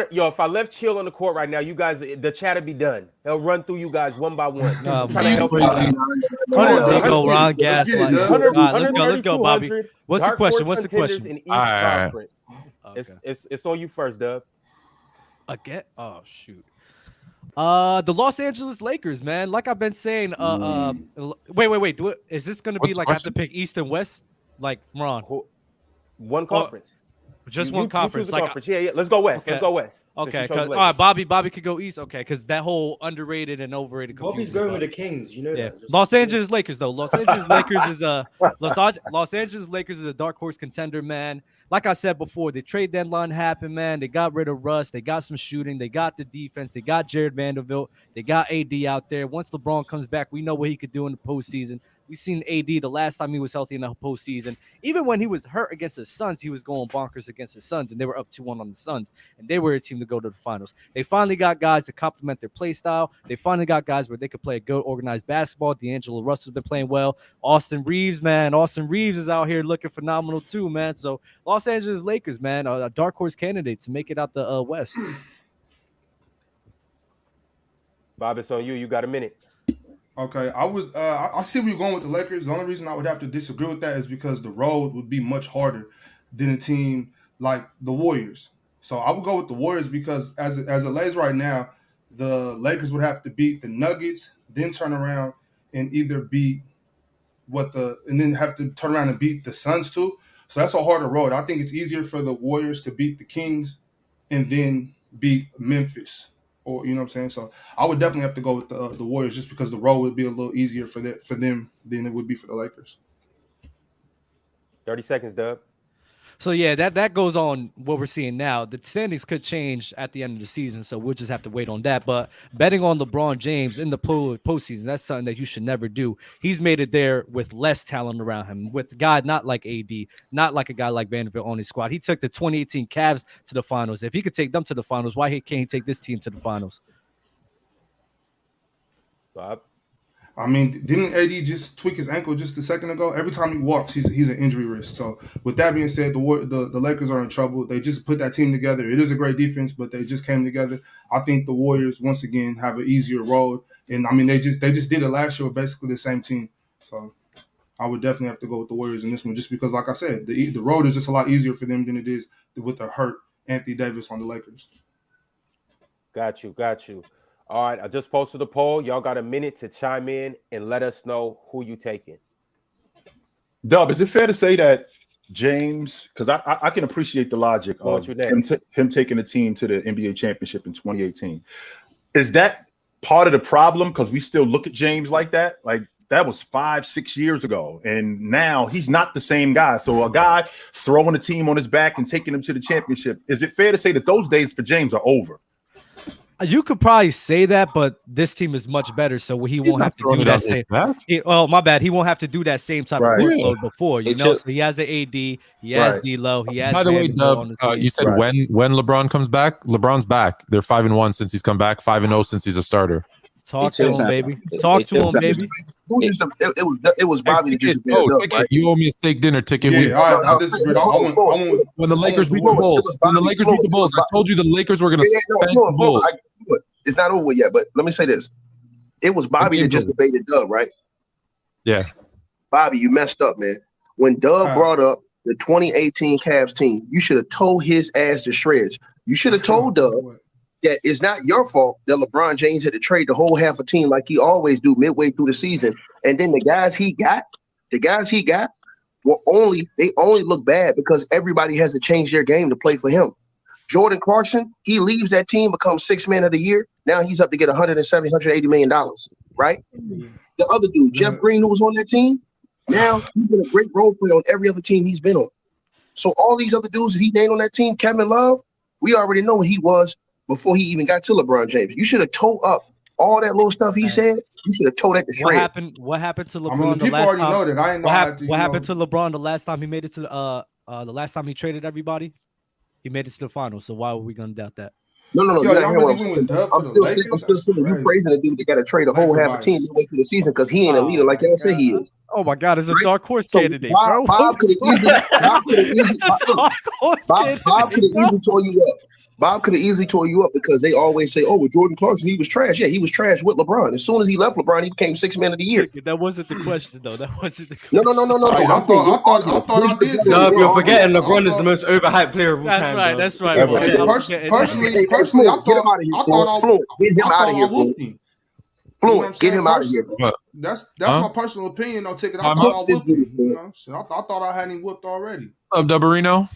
Yo, if I left Chill on the court right now, you guys, the chat would be done. They'll run through you guys one by one. No, Trying to help you crazy. out. They go Ron Gas. Let's go, Bobby. What's the Dark question? horse What's the contenders question? In East Conference. Okay. It's on you first, Dub. Again? Oh shoot. The Los Angeles Lakers, man. Like I've been saying. Wait. Is this gonna be like I have to pick East and West? Like Ron. One conference. Just one conference. Like conference. Yeah. Let's go West. Okay. Let's go West. Okay. All right, Bobby could go East. Okay, because that whole underrated and overrated. Bobby's going with the Kings. You know that. Los Angeles Lakers, though. Los Angeles Lakers is Los Angeles Lakers is a dark horse contender, man. Like I said before, the trade deadline happened, man. They got rid of Russ. They got some shooting. They got the defense. They got Jared Vanderbilt. They got AD out there. Once LeBron comes back, we know what he could do in the postseason. We've seen AD the last time he was healthy in the postseason. Even when he was hurt against the Suns, he was going bonkers against the Suns, and they were up 2-1 on the Suns, and they were a team to go to the finals. They finally got guys to complement their play style. They finally got guys where they could play a good, organized basketball. D'Angelo Russell's been playing well. Austin Reeves, man. Austin Reeves is out here looking phenomenal too, man. So Los Angeles Lakers, man, a dark horse candidate to make it out the West. Bob, it's on you. You got a minute. Okay, I see where you're going with the Lakers. The only reason I would have to disagree with that is because the road would be much harder than a team like the Warriors. So I would go with the Warriors because as it lays right now, the Lakers would have to beat the Nuggets, then turn around and either beat and then have to turn around and beat the Suns too. So that's a harder road. I think it's easier for the Warriors to beat the Kings and then beat Memphis, or you know what I'm saying. So I would definitely have to go with the Warriors just because the road would be a little easier for them than it would be for the Lakers. 30 seconds, Dub. So yeah, that goes on what we're seeing now. The standings could change at the end of the season, so we'll just have to wait on that. But betting on LeBron James in the postseason, that's something that you should never do. He's made it there with less talent around him, with a guy not like AD, not like a guy like Vanderbilt on his squad. He took the 2018 Cavs to the finals. If he could take them to the finals, why can't he take this team to the finals? Bob? I mean, didn't AD just tweak his ankle just a second ago? Every time he walks, he's an injury risk. So with that being said, the Lakers are in trouble. They just put that team together. It is a great defense, but they just came together. I think the Warriors once again have an easier road, and I mean they just did it last year with basically the same team. So I would definitely have to go with the Warriors in this one, just because, like I said, the road is just a lot easier for them than it is with the hurt Anthony Davis on the Lakers. Got you. All right, I just posted a poll. Y'all got a minute to chime in and let us know who you taking. Dub, is it fair to say that James, because I can appreciate the logic of him taking the team to the NBA championship in 2018. Is that part of the problem? Because we still look at James like that? Like, that was 5-6 years ago, and now he's not the same guy. So a guy throwing a team on his back and taking him to the championship, is it fair to say that those days for James are over? You could probably say that, but this team is much better, so he won't have to do that same. My bad. He won't have to do that same type of workload before, you know. So he has an AD, he has D-Lo, he has. By the way, Dub, you said when LeBron comes back, LeBron's back. They're 5-1 since he's come back, 5-0 since he's a starter. Talk to him, baby. Talk to him, baby. It was Bobby that just Ticket. You owe me a steak dinner ticket. Yeah, I disagree. When the Lakers beat the Bulls, I told you the Lakers were going to spank the Bulls. It's not over yet, but let me say this. It was Bobby that just debated Dub, right? Yeah. Bobby, you messed up, man. When Dub brought up the 2018 Cavs team, you should have told his ass to shreds. You should have told Dub that it's not your fault that LeBron James had to trade the whole half a team like he always do midway through the season. And then the guys he got were only look bad because everybody has to change their game to play for him. Jordan Clarkson, he leaves that team, becomes sixth man of the year. Now he's up to get $180 million, right? The other dude, Jeff Green, who was on that team, now he's been a great role player on every other team he's been on. So all these other dudes that he named on that team, Kevin Love, we already know what he was before he even got to LeBron James. You should have told up all that little stuff he said. You should have told that to shred. What happened to LeBron the last time? What happened to LeBron the last time he made it to the last time he traded everybody? He made it to the finals. So why were we gonna doubt that? No. I'm still saying you praising a dude that got to trade a whole half a team midway through the season because he ain't a leader like y'all say he is. Oh my God, it's a dark horse candidate, bro. Bob could have easily tore you up. Bob could have easily tore you up because they always say, "Oh, with Jordan Clarkson, he was trash." Yeah, he was trash with LeBron. As soon as he left LeBron, he became sixth man of the year. That wasn't the question, though. That wasn't the question. No. I thought you're forgetting LeBron is the most overhyped player of all time. That's right. Personally, I thought get him out of here. Fluent, get him out of here. That's my personal opinion, though. Ticket. I thought I thought I had him whooped already. What's up, Dubberino?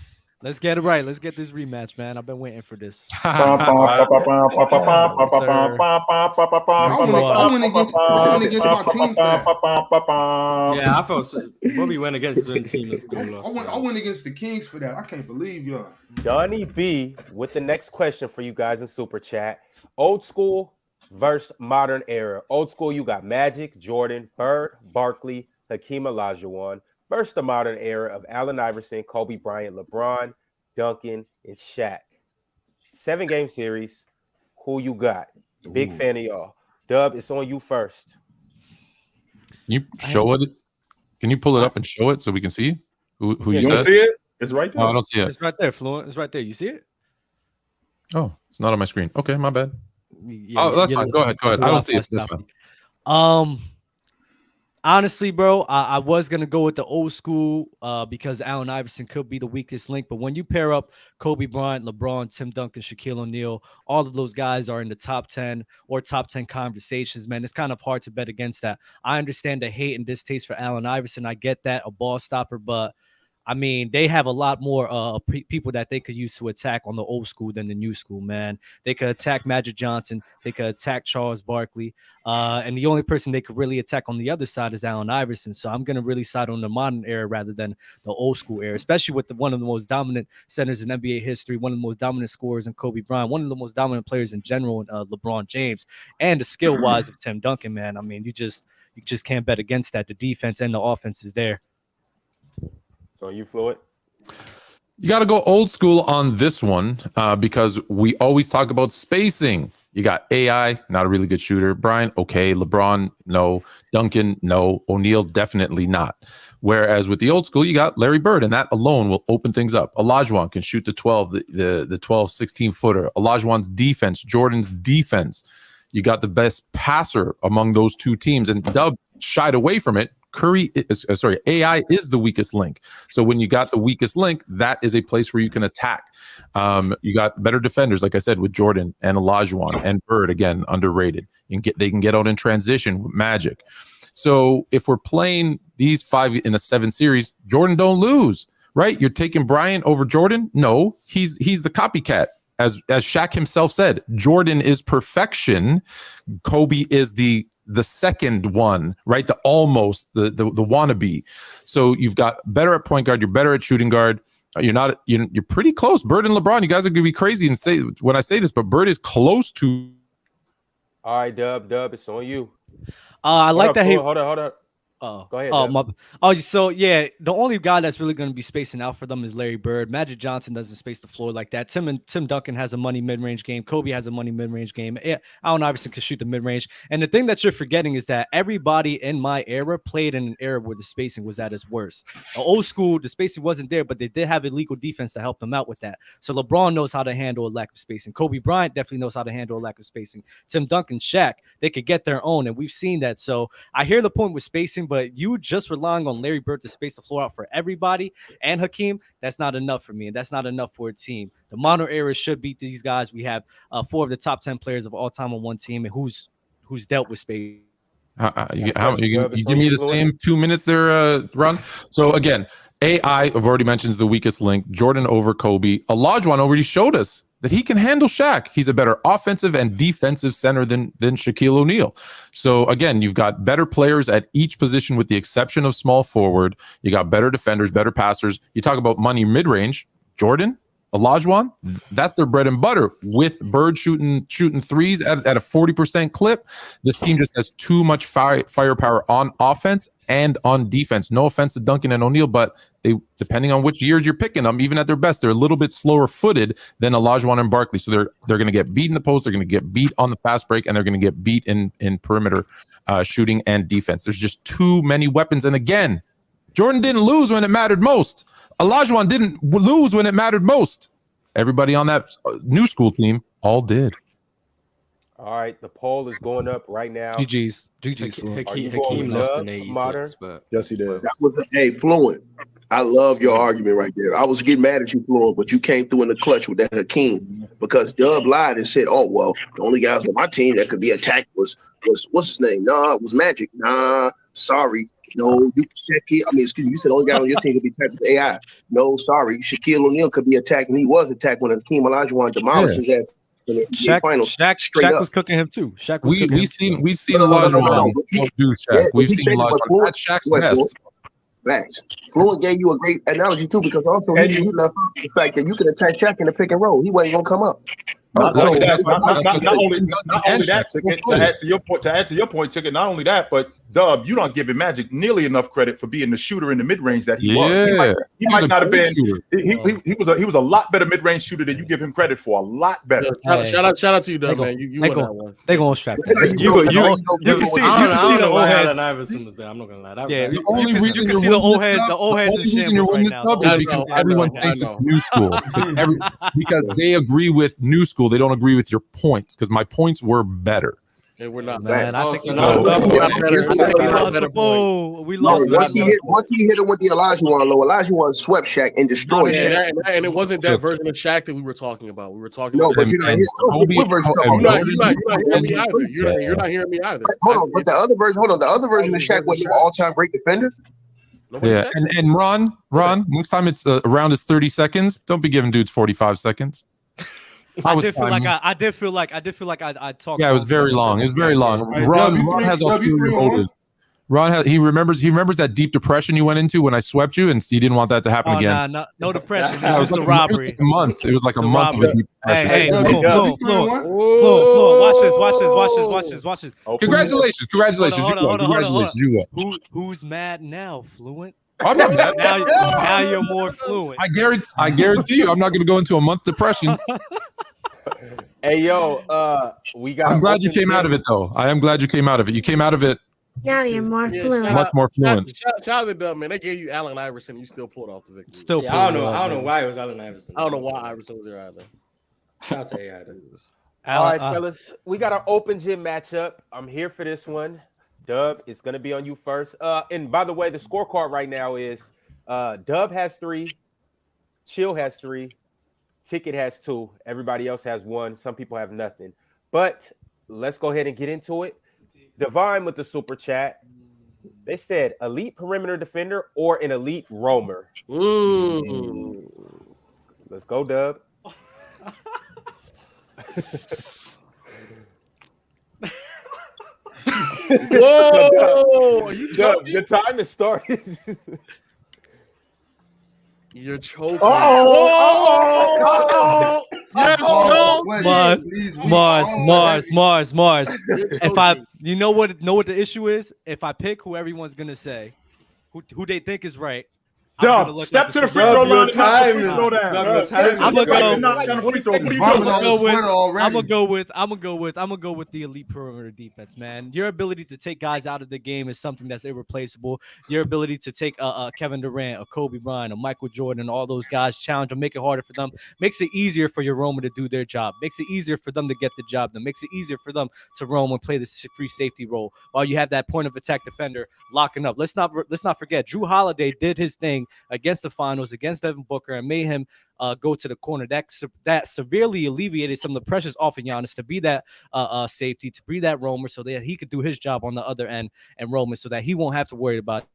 Let's get it right. Let's get this rematch, man. I've been waiting for this. I went against my team for that. Yeah, I felt so. Bobby went against the team and still lost. I went against the Kings for that. I can't believe y'all. Donnie B with the next question for you guys in Super Chat. Old school versus modern era. Old school, you got Magic, Jordan, Bird, Barkley, Hakeem Olajuwon. Versus the modern era of Allen Iverson, Kobe Bryant, LeBron, Duncan, and Shaq. 7-game series. Who you got? Big fan of y'all. Dub, it's on you first. Can you show it? Can you pull it up and show it so we can see who you said? See it? It's right there. No, I don't see it. It's right there, Fluent. It's right there. You see it? Oh, it's not on my screen. Okay, my bad. That's fine. Go ahead. I don't see it. That's fine. Honestly, bro, I was gonna go with the old school because Allen Iverson could be the weakest link. But when you pair up Kobe Bryant, LeBron, Tim Duncan, Shaquille O'Neal, all of those guys are in the top 10 or top 10 conversations, man. It's kind of hard to bet against that. I understand the hate and distaste for Allen Iverson. I get that, a ball stopper, but I mean, they have a lot more people that they could use to attack on the old school than the new school, man. They could attack Magic Johnson. They could attack Charles Barkley. And the only person they could really attack on the other side is Allen Iverson. So I'm going to really side on the modern era rather than the old school era, especially with one of the most dominant centers in NBA history, one of the most dominant scorers in Kobe Bryant, one of the most dominant players in general in LeBron James, and the skill-wise of Tim Duncan, man. I mean, you just can't bet against that. The defense and the offense is there. So you Fluent? You got to go old school on this one because we always talk about spacing. You got AI, not a really good shooter. Bryant, okay. LeBron, no. Duncan, no. O'Neal, definitely not. Whereas with the old school, you got Larry Bird, and that alone will open things up. Olajuwon can shoot the 12, the 12, 16-footer. Olajuwon's defense, Jordan's defense. You got the best passer among those two teams, and Dub shied away from it. AI is the weakest link. So when you got the weakest link, that is a place where you can attack. You got better defenders, like I said, with Jordan and Olajuwon and Bird, again, underrated. They can get out in transition with Magic. So if we're playing these 5 in a 7 series, Jordan don't lose, right? You're taking Bryant over Jordan? No, he's the copycat. As Shaq himself said, Jordan is perfection. Kobe is the second one, right? The almost, the wannabe. So you've got better at point guard. You're better at shooting guard. You're pretty close. Bird and LeBron, you guys are going to be crazy and say when I say this, but Bird is close to. All right, Dub, it's on you. I like that. Hold on. Oh, go ahead. So yeah, the only guy that's really going to be spacing out for them is Larry Bird. Magic Johnson doesn't space the floor like that. Tim Duncan has a money mid-range game. Kobe has a money mid-range game. Yeah, Allen Iverson can shoot the mid-range. And the thing that you're forgetting is that everybody in my era played in an era where the spacing was at its worst. Old school, the spacing wasn't there, but they did have illegal defense to help them out with that. So LeBron knows how to handle a lack of spacing. Kobe Bryant definitely knows how to handle a lack of spacing. Tim Duncan, Shaq, they could get their own, and we've seen that. So I hear the point with spacing, but you just relying on Larry Bird to space the floor out for everybody and Hakeem, that's not enough for me, and that's not enough for a team. The modern era should beat these guys. We have 4 of the top 10 players of all time on one team, and who's dealt with space. You give me the same 2 minutes there, Ron. So again, AI, I've already mentioned, is the weakest link. Jordan over Kobe. Olajuwon already showed us that he can handle Shaq. He's a better offensive and defensive center than Shaquille O'Neal. So again, you've got better players at each position with the exception of small forward. You got better defenders, better passers. You talk about money mid-range. Jordan, Olajuwon, that's their bread and butter. With Bird shooting threes at a 40% clip, this team just has too much firepower on offense and on defense. No offense to Duncan and O'Neal, but they, depending on which years you're picking them, even at their best, they're a little bit slower footed than Olajuwon and Barkley. So they're going to get beat in the post, they're going to get beat on the fast break, and they're going to get beat in perimeter shooting and defense. There's just too many weapons. And again, Jordan didn't lose when it mattered most. Olajuwon didn't lose when it mattered most. Everybody on that new school team all did. All right, the poll is going up right now. GG's. Hakeem lost in 86, but yes, he did. That was Fluent. I love your argument right there. I was getting mad at you, Fluent, but you came through in the clutch with that Hakeem because Dub lied and said, "Oh well, the only guys on my team that could be attacked was what's his name? Nah, it was Magic. Nah, sorry." No, you you said the only guy on your team could be attacked with AI. No, sorry. Shaquille O'Neal could be attacked, and he was attacked when Hakeem Olajuwon demolished his ass in the NBA finals. Shaq was cooking him too. We've seen Olajuwon do Shaq. We've seen Olajuwon. That's Shaq's best. Facts. Fluent gave you a great analogy too, because also he left out the fact that you can attack Shaq in the pick and roll. He wasn't gonna come up. Not only that, to add to your point, Ticket. Not only that, but Dub, you don't give him Magic nearly enough credit for being the shooter in the mid range that he was. He might not have been. He was a lot better mid range shooter than you give him credit for. A lot better. Shout out to you, Dub, man. You won that one. They gonna strap. You can see the old head. Allen Iverson was there. I'm not gonna lie. The only reason you're winning this club is because everyone thinks it's new school. Because they agree with new school. They don't agree with your points, because my points were better. and we're not. Man, I think We lost lost the ball. We No, lost. once he hit him with the Olajuwon low, Olajuwon swept Shaq and destroyed Shaq. And it wasn't that version of Shaq that we were talking about. We were talking No, about but you're not what version you talking about? you're not hearing me either. You're not hearing me either. Hold on, but the other version of Shaq was an all-time great defender. Yeah, and Ron, next time it's around is 30 seconds. Don't be giving dudes 45 seconds. I did feel like I talked. Yeah, it was very long. It was very long. Ron has ulterior motives. He remembers that deep depression you went into when I swept you, and he didn't want that to happen again. No depression. It was like a robbery. It was like a month of a deep depression. Hey, Fluent. Watch this. Congratulations. Congratulations. You won. Who's mad now, Fluent? I'm not mad. Now you're more fluent. I guarantee you, I'm not going to go into a month depression. Hey, yo, I'm glad you came out of it, though. I am glad you came out of it. You came out of it. Now you're more fluent. Much more fluent. Shout out to them, man. They gave you Allen Iverson. You still pulled off the victory. I don't know why it was Allen Iverson. I don't know why Iverson was there either. Shout out to AI. All right, fellas. We got our open gym matchup. I'm here for this one. Dub, it's going to be on you first. And by the way, the scorecard right now is Dub has 3, Chill has 3, Ticket has 2, everybody else has 1. Some people have nothing. But let's go ahead and get into it. Divine with the super chat. They said elite perimeter defender or an elite roamer. Let's go, Dub. Whoa! Dub, the time has started. You're choking. Marz. If you know what the issue is, if I pick who everyone's gonna say, who they think is right. Dub, step to the free throw line. I'm gonna go with the elite perimeter defense, man. Your ability to take guys out of the game is something that's irreplaceable. Your ability to take Kevin Durant, a Kobe Bryant, a Michael Jordan, all those guys, challenge them, make it harder for them, makes it easier for your roamer to do their job, makes it easier for them to get the job done, makes it easier for them to roam and play the free safety role while you have that point of attack defender locking up. Let's not forget, Drew Holiday did his thing against the finals, against Devin Booker, and made him go to the corner. That severely alleviated some of the pressures off of Giannis to be that safety, to be that roamer, so that he could do his job on the other end and roam it, so that he won't have to worry about it.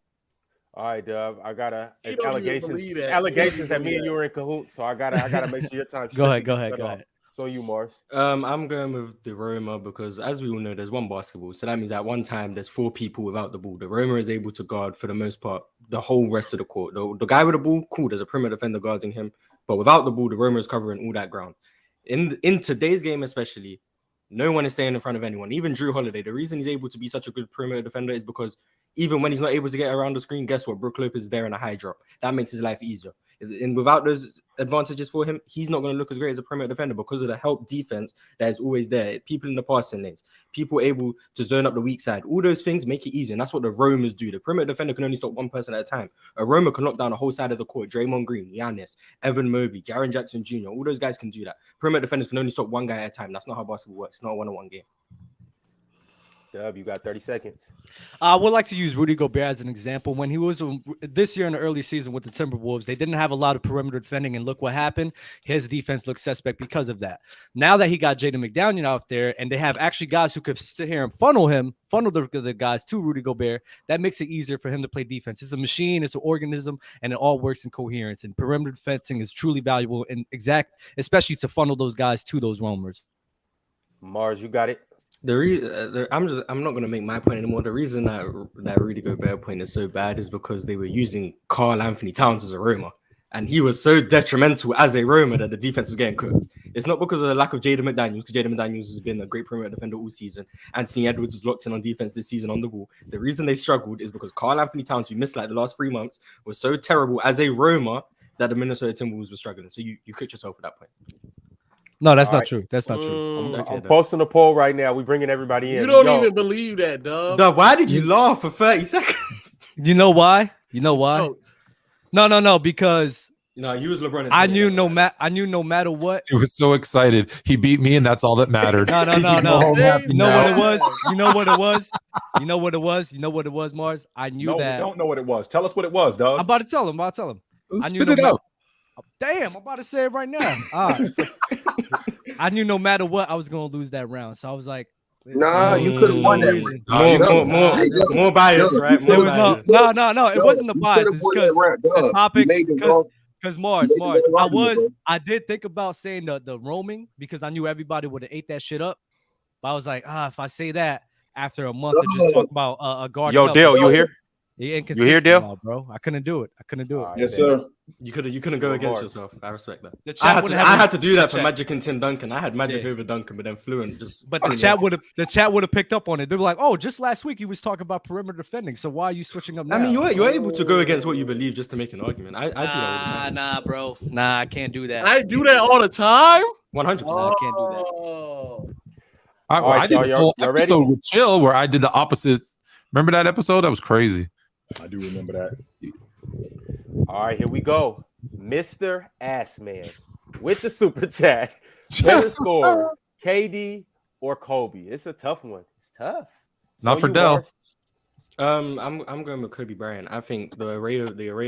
All right, Dub. I gotta allegations that me and you are in cahoots, so I gotta make sure your time. Go ahead. So you, Marz. I'm going with the roamer because, as we all know, there's one basketball. So that means at one time there's 4 people without the ball. The roamer is able to guard, for the most part, the whole rest of the court. The guy with the ball, cool, there's a perimeter defender guarding him. But without the ball, the roamer is covering all that ground. In today's game especially, no one is staying in front of anyone. Even Drew Holiday, the reason he's able to be such a good perimeter defender is because even when he's not able to get around the screen, guess what? Brook Lopez is there in a high drop. That makes his life easier. And without those advantages for him, he's not going to look as great as a perimeter defender because of the help defense that is always there. People in the passing lanes, people able to zone up the weak side. All those things make it easy, and that's what the roamers do. The perimeter defender can only stop one person at a time. A roamer can lock down the whole side of the court. Draymond Green, Giannis, Evan Mobley, Jaren Jackson Jr., all those guys can do that. Perimeter defenders can only stop one guy at a time. That's not how basketball works. It's not a one-on-one game. Dub, you got 30 seconds. I would like to use Rudy Gobert as an example. When he was this year in the early season with the Timberwolves, they didn't have a lot of perimeter defending, and look what happened. His defense looked suspect because of that. Now that he got Jaden McDaniel out there, and they have actually guys who could sit here and funnel the guys to Rudy Gobert, that makes it easier for him to play defense. It's a machine, it's an organism, and it all works in coherence. And perimeter defending is truly valuable and especially to funnel those guys to those roamers. Marz, you got it. I'm not going to make my point anymore. The reason that Rudy Gobert point is so bad is because they were using Karl Anthony Towns as a roamer, and he was so detrimental as a roamer that the defense was getting cooked. It's not because of the lack of Jaden McDaniels, because Jaden McDaniels has been a great perimeter defender all season. Anthony Edwards was locked in on defense this season on the ball. The reason they struggled is because Karl Anthony Towns, who missed like the last 3 months, was so terrible as a roamer that the Minnesota Timberwolves were struggling. So you cooked yourself at that point. No, that's not true. That's not true. I'm posting a poll right now. We're bringing everybody in. You don't even believe that, Dub. Dub, why did you laugh for 30 seconds? You know why? No, because No, you was LeBron. I knew no matter what. He was so excited. He beat me, and that's all that mattered. No. You know what it was? You know what it was? You know what it was? You know what it was, Marz? I knew that. We don't know what it was. Tell us what it was, dog. I'm about to tell him. I knew Spit it out. Damn, I'm about to say it right now. All right. I knew no matter what, I was gonna lose that round. So I was like, nah, you could have won that round. More bias, right? There was no. It wasn't the bias. It's because the topic. Because Marz, I did think about saying the roaming because I knew everybody would have ate that shit up. But I was like, if I say that after a month of just talk about a guard. Yo, Dale, you here? You here, Dale? Bro, I couldn't do it. Yes, sir. You couldn't go against yourself. I respect that. I had to do that for Magic and Tim Duncan. I had Magic over Duncan, but then Fluent just. But the chat would have picked up on it. They were like, "Oh, just last week you was talking about perimeter defending. So why are you switching up now?" I mean, you're able to go against what you believe just to make an argument. I do that all the time. Nah, bro. Nah, I can't do that. I do that all the time. 100%. I can't do that. I did a whole episode with Chill where I did the opposite. Remember that episode? That was crazy. I do remember that. All right, here we go. Mr. Assman with the super chat. Better score, KD or Kobe? It's a tough one. It's tough. Not for Dell. I'm going with Kobe Bryant. I think the array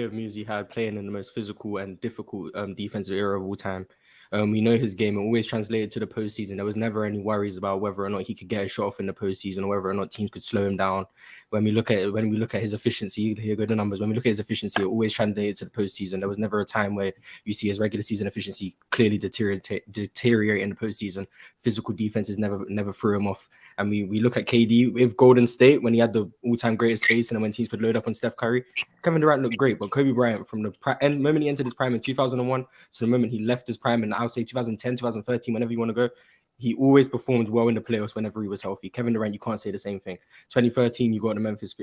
of moves he had playing in the most physical and difficult defensive era of all time. We know his game always translated to the postseason. There was never any worries about whether or not he could get a shot off in the postseason or whether or not teams could slow him down. When we look at his efficiency, here go the numbers. When we look at his efficiency, it always translated to the postseason. There was never a time where you see his regular season efficiency clearly deteriorate in the postseason. Physical defenses never threw him off. And we look at KD with Golden State when he had the all-time greatest pace and when teams could load up on Steph Curry. Kevin Durant looked great, but Kobe Bryant from the moment he entered his prime in 2001 to the moment he left his prime in, I would say 2010, 2013, whenever you want to go, he always performed well in the playoffs whenever he was healthy. Kevin Durant, you can't say the same thing. 2013, you got the Memphis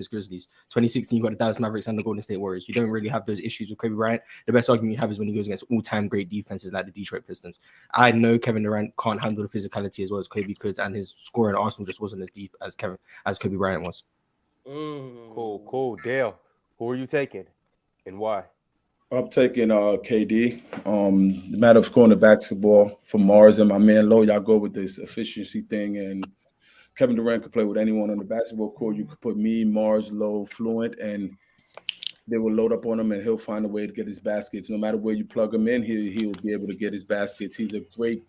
Grizzlies. 2016, you got the Dallas Mavericks and the Golden State Warriors. You don't really have those issues with Kobe Bryant. The best argument you have is when he goes against all-time great defenses like the Detroit Pistons. I know Kevin Durant can't handle the physicality as well as Kobe could, and his score in Arsenal just wasn't as deep as Kobe Bryant was. Cool. Dale, who are you taking and why? I'm taking KD. The matter of scoring the basketball for Marz and my man Low. Y'all go with this efficiency thing, and Kevin Durant could play with anyone on the basketball court. You could put me, Marz, Low, Fluent, and they will load up on him, and he'll find a way to get his baskets. No matter where you plug him in, he'll be able to get his baskets. He's a great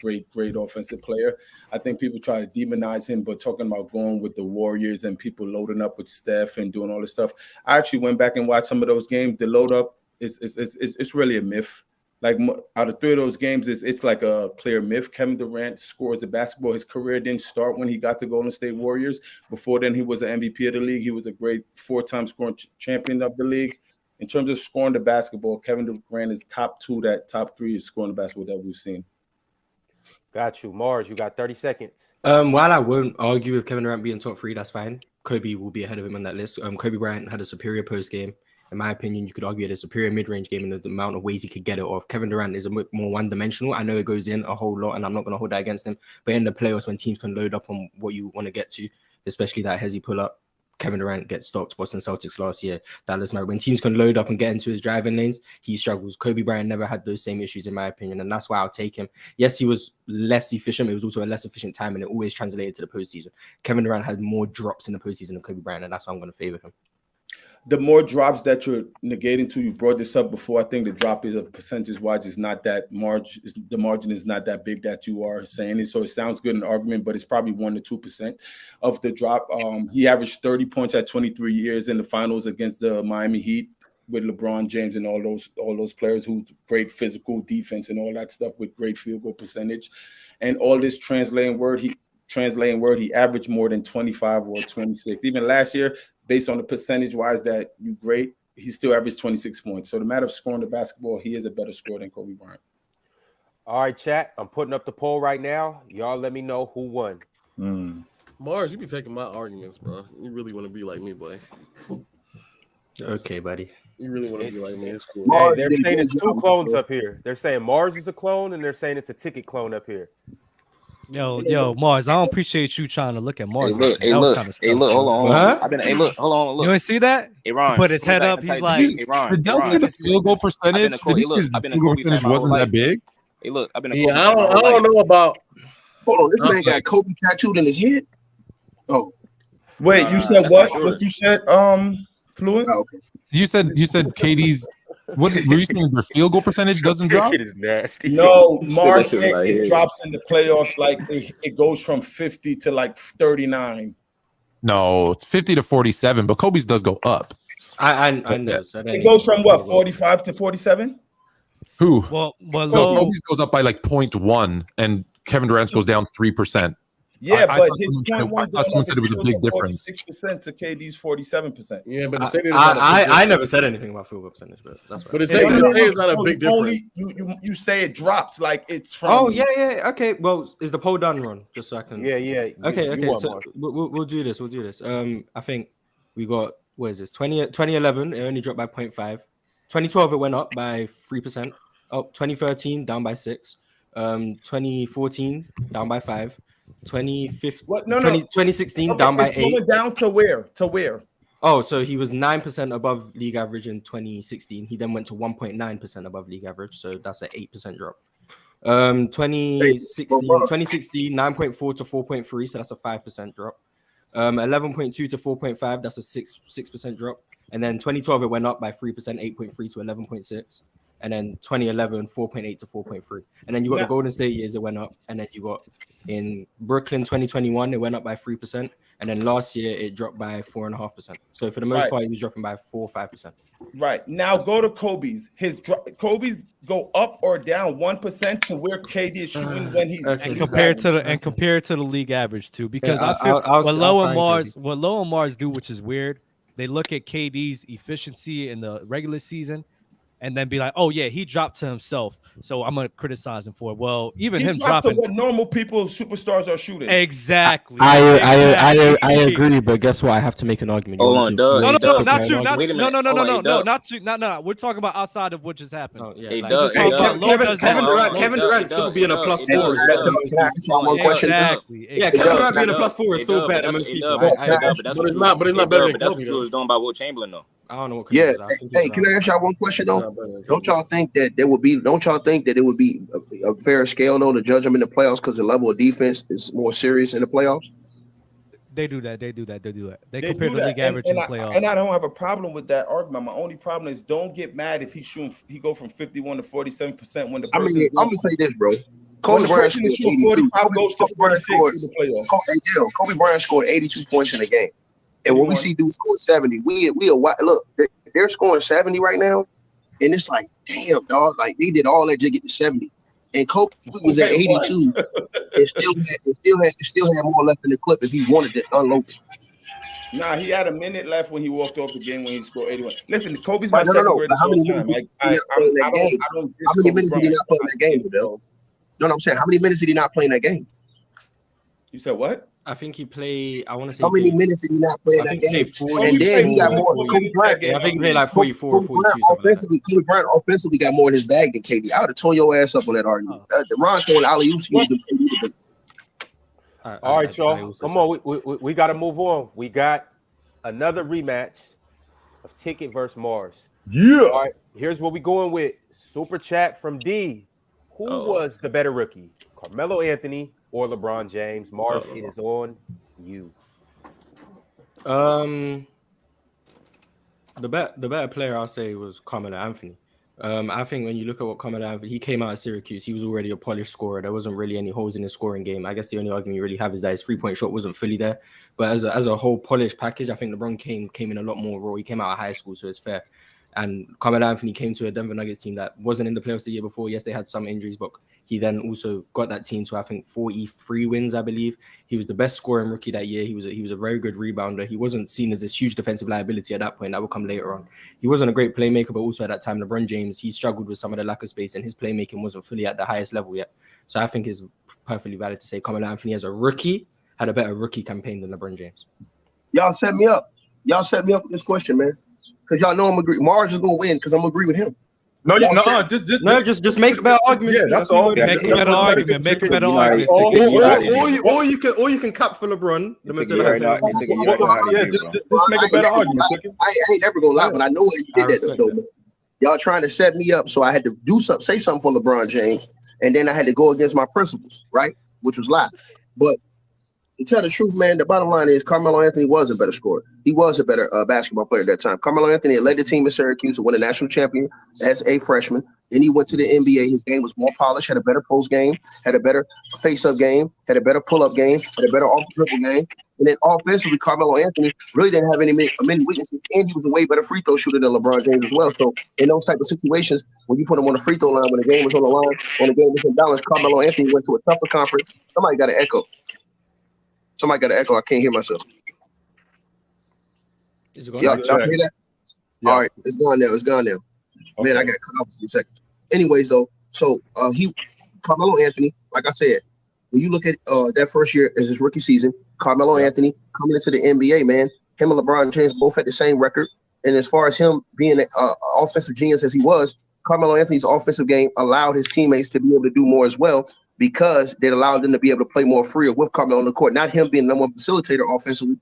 offensive player. I think people try to demonize him, but talking about going with the Warriors and people loading up with Steph and doing all this stuff, I actually went back and watched some of those games. The load up. It's really a myth. Like out of 3 of those games, it's like a clear myth. Kevin Durant scores the basketball. His career didn't start when he got to Golden State Warriors. Before then, he was an MVP of the league. He was a great 4-time scoring champion of the league. In terms of scoring the basketball, Kevin Durant is top 2. That top 3 is scoring the basketball that we've seen. Got you, Marz. You got 30 seconds. While I won't argue with Kevin Durant being top 3, that's fine. Kobe will be ahead of him on that list. Kobe Bryant had a superior post game. In my opinion, you could argue it a superior mid-range game in the amount of ways he could get it off. Kevin Durant is a bit more one-dimensional. I know it goes in a whole lot, and I'm not going to hold that against him. But in the playoffs, when teams can load up on what you want to get to, especially that hezzy pull-up, Kevin Durant gets stopped. Boston Celtics last year, Dallas Mavericks. When teams can load up and get into his driving lanes, he struggles. Kobe Bryant never had those same issues, in my opinion, and that's why I'll take him. Yes, he was less efficient. It was also a less efficient time, and it always translated to the postseason. Kevin Durant had more drops in the postseason than Kobe Bryant, and that's why I'm going to favor him. The more drops that you're negating to, you've brought this up before. I think the drop is percentage-wise is not that the margin is not that big that you are saying it. So it sounds good in argument, but it's probably 1 to 2% of the drop. He averaged 30 points at 23 years in the finals against the Miami Heat with LeBron James and all those players who great physical defense and all that stuff with great field goal percentage, and all this translating word. He averaged more than 25 or 26. Even last year, based on the percentage-wise that you grade, he still averaged 26 points. So the matter of scoring the basketball, he is a better scorer than Kobe Bryant. All right, chat. I'm putting up the poll right now. Y'all let me know who won. Marz, you be taking my arguments, bro. You really want to be like me, boy. Okay, buddy. You really want to be like me. It's cool. Hey, they're saying it's 2 clones up here. They're saying Marz is a clone, and they're saying it's a Ticket clone up here. Yo, Marz, I don't appreciate you trying to look at Marz. Hey, look, hold on. Hold on. You ain't see that? Hey, Ron, he put his head up. He's like, hey, Ron. Did Del say the field goal percentage? Did he say the field goal percentage wasn't that big? Hey, look, I've been. I don't know about. Hold on, this man got Kobe tattooed in his head. Oh, wait, you said what? What you said? Fluent. Oh, okay. You said KD's. What were you saying? Their field goal percentage doesn't drop? It is nasty. No, Marz said it drops in the playoffs. Like it goes from 50 to like 39. No, it's 50 to 47, but Kobe's does go up. I know. It goes from what 45 to 47. Who? Well, Kobe's goes up by like 0.1, and Kevin Durant's goes down 3%. Yeah, I but thought his someone said it was a big difference. 6% to KD's 47%. Yeah, but I never said anything about field goal percentage, but that's right. But it's not a big difference. You say it drops like it's from. Oh yeah. Okay. Well, is the poll done, Ron? Just so I can. Yeah. Okay. So we'll do this. I think we got, what is this? 2011, it only dropped by 0.5. 2012, it went up by 3%. Oh, 2013 down by 6. 2014 down by 5. 2016 down by 8. Down to where? Oh, so he was 9% above league average in 2016. He then went to 1.9% above league average. So that's an 8% drop. 2016, 9.4 to 4.3. So that's a 5% drop. 11.2 to 4.5. That's a 6% drop. And then 2012, it went up by 3%, 8.3 to 11.6. And then 2011, 4.8 to 4.3. And then you got the Golden State years, it went up. And then you got in Brooklyn 2021, it went up by 3%. And then last year, it dropped by 4.5%. So for the most part, he was dropping by 4 or 5%. Right. Now go to Kobe's. Kobe's go up or down 1% to where KD is shooting when he's and compared to the league average too. Because I feel what Low and Marz do, which is weird, they look at KD's efficiency in the regular season and then be like, oh yeah, he dropped to himself, so I'm gonna criticize him for it. Well, even him dropping to what normal people, superstars are shooting. Exactly. I agree, but guess what? I have to make an argument. Hold on, Doug. No, not you. Wait a minute. Not you. No. We're talking about outside of what just happened. Oh, yeah, Hey, like, Doug. Kevin Durant still being a plus 4. Can I ask y'all one question? Exactly. Yeah, Kevin Durant being a plus 4 is still better than most people. But it's not better than That's what you was doing by Will Chamberlain, though. I don't know what. Yeah. Hey, can I ask y'all one question though? Don't y'all think that it would be a fair scale though to judge them in the playoffs because the level of defense is more serious in the playoffs? They do that. They compare the league average in the playoffs. And I don't have a problem with that argument. My only problem is don't get mad if he go from 51 to 47% when the I'm gonna say this, bro. Kobe Bryant scored 82 points in a game. And when we see dudes score 70, look, they're scoring 70 right now, and it's like, damn, dog, like they did all that to get to 70. And Kobe was at 82 and still had more left in the clip if he wanted to unload it. Nah, he had a minute left when he walked off the game when he scored 81. Listen, Kobe's my second greatest all time. How many minutes did he not play in that game, though? No, I'm saying, how many minutes did he not play in that game? You said what? I think he played. I want to say. How many minutes did he not play in that game? And then he got more. Kobe Bryant. I think he played like 44 or 42. Kobe Bryant offensively got more in his bag than KD. I would have torn your ass up on that argument. Ron's throwing alley-oops. All right, y'all. Come on. We got to move on. We got another rematch of Ticket versus Marz. Yeah. All right. Here's what we going with. Super chat from D. Who was the better rookie? Carmelo Anthony or LeBron James? Marz, it is on you. The better player I'll say was Carmelo Anthony. I think when you look at what Carmelo Anthony, he came out of Syracuse, he was already a polished scorer. There wasn't really any holes in his scoring game. I guess the only argument you really have is that his 3-point shot wasn't fully there. But as a whole polished package, I think LeBron came in a lot more raw. He came out of high school, so it's fair. And Carmelo Anthony came to a Denver Nuggets team that wasn't in the playoffs the year before. Yes, they had some injuries, but he then also got that team to, I think, 43 wins, I believe. He was the best scoring rookie that year. He was a very good rebounder. He wasn't seen as this huge defensive liability at that point. That would come later on. He wasn't a great playmaker, but also at that time, LeBron James, he struggled with some of the lack of space, and his playmaking wasn't fully at the highest level yet. So I think it's perfectly valid to say Carmelo Anthony as a rookie had a better rookie campaign than LeBron James. Y'all set me up. Y'all set me up with this question, man. Because y'all know I'm agree. Marz is gonna win because I'm gonna agree with him. Just make a better argument. Yeah, that's all. Make a better argument. Make a better argument. Or you can cap for LeBron. Just make a better argument. I ain't never gonna lie, but I know you did that though. Y'all trying to set me up, so I had to do something, say something for LeBron James, and then I had to go against my principles, right? Which was lie. But to tell the truth, man, the bottom line is Carmelo Anthony was a better scorer. He was a better basketball player at that time. Carmelo Anthony had led the team in Syracuse to win a national champion as a freshman. Then he went to the NBA. His game was more polished, had a better post game, had a better face-up game, had a better pull-up game, had a better off-the-dribble game. And then offensively, Carmelo Anthony really didn't have many weaknesses, and he was a way better free throw shooter than LeBron James as well. So in those type of situations, when you put him on the free throw line, when the game was on the line, when the game was in balance, Carmelo Anthony went to a tougher conference. Somebody got an echo. I can't hear myself. Is it going? Y'all hear that? Yeah. All right, it's gone now. Okay. Man, I got cut off for a second. Anyways, though, so Carmelo Anthony, like I said, when you look at that first year as his rookie season, Carmelo Anthony coming into the NBA, man, him and LeBron James both had the same record. And as far as him being an offensive genius as he was, Carmelo Anthony's offensive game allowed his teammates to be able to do more as well, because they allowed them to be able to play more freer with Carmelo on the court, not him being the number one facilitator offensively.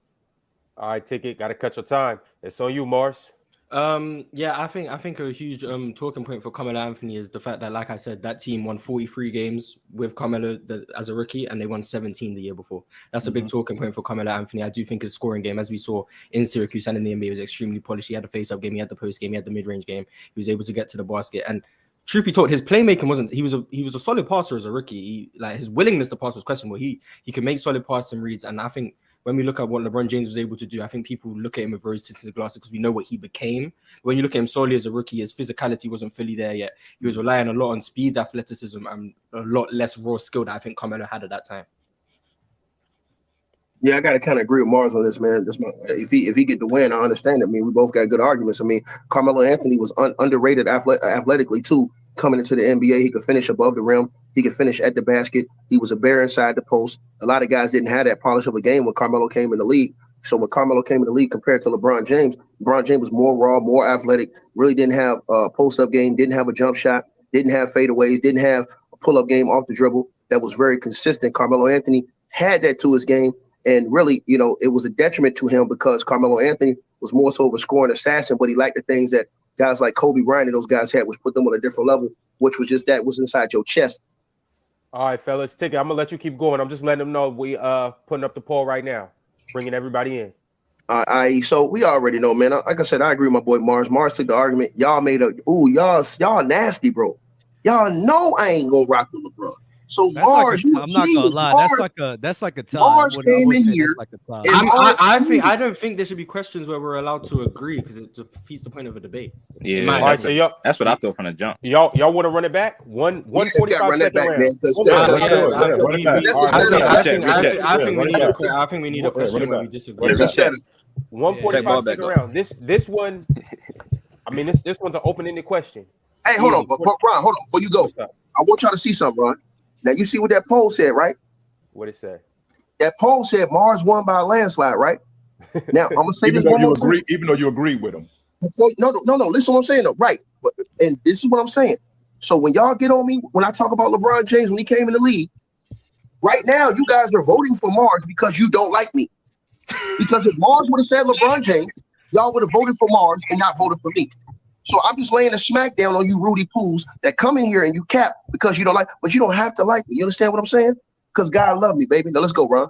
All right, Ticket, got to cut your time. It's on you, Marz. I think a huge talking point for Carmelo Anthony is the fact that, like I said, that team won 43 games with Carmelo as a rookie, and they won 17 the year before. That's a big talking point for Carmelo Anthony. I do think his scoring game, as we saw in Syracuse and in the NBA, was extremely polished. He had the face-up game, he had the post game, he had the mid-range game. He was able to get to the basket, and truth be told, his playmaking wasn't. He was a solid passer as a rookie. His willingness to pass was questionable. He could make solid passes and reads, and I think when we look at what LeBron James was able to do, I think people look at him with rose-tinted glasses because we know what he became. When you look at him solely as a rookie, his physicality wasn't fully there yet. He was relying a lot on speed, athleticism, and a lot less raw skill that I think Carmelo had at that time. Yeah, I got to kind of agree with Marz on this, man. If he get the win, I understand it. I mean, we both got good arguments. I mean, Carmelo Anthony was underrated athletically too. Coming into the NBA, he could finish above the rim. He could finish at the basket. He was a bear inside the post. A lot of guys didn't have that polish of a game when Carmelo came in the league. So when Carmelo came in the league compared to LeBron James was more raw, more athletic, really didn't have a post-up game, didn't have a jump shot, didn't have fadeaways, didn't have a pull-up game off the dribble that was very consistent. Carmelo Anthony had that to his game. And really, it was a detriment to him because Carmelo Anthony was more so of a scoring assassin, but he liked the things that guys like Kobe Bryant and those guys had, which put them on a different level, which was just that was inside your chest. All right, fellas, Ticket, I'm going to let you keep going. I'm just letting them know we putting up the poll right now, bringing everybody in. So we already know, man. Like I said, I agree with my boy Marz. Marz took the argument. Y'all made y'all nasty, bro. Y'all know I ain't going to rock with LeBron. So that's Marz, I'm not gonna lie. That's like a tie. Marz came in here. I don't think there should be questions where we're allowed to agree because it defeats the point of a debate. Yeah, that's what I thought from the jump. Y'all want to run it back? 145 second round. I think we need a question where we disagree. 145 second round. This one, I mean, this one's an open-ended question. Hey, hold on, Ron. Hold on before you go. I want y'all to see something, Ron. Now you see what that poll said, right? What it said? That poll said Marz won by a landslide, right? Now I'm gonna say this one more time. Even though you agree with him. No. Listen to what I'm saying, though. Right? And this is what I'm saying. So when y'all get on me when I talk about LeBron James when he came in the league, right now you guys are voting for Marz because you don't like me. Because if Marz would have said LeBron James, y'all would have voted for Marz and not voted for me. So I'm just laying a smack down on you Rudy Pools that come in here and you cap because you don't like, but you don't have to like me. You understand what I'm saying? Because God love me, baby. Now let's go, Ron.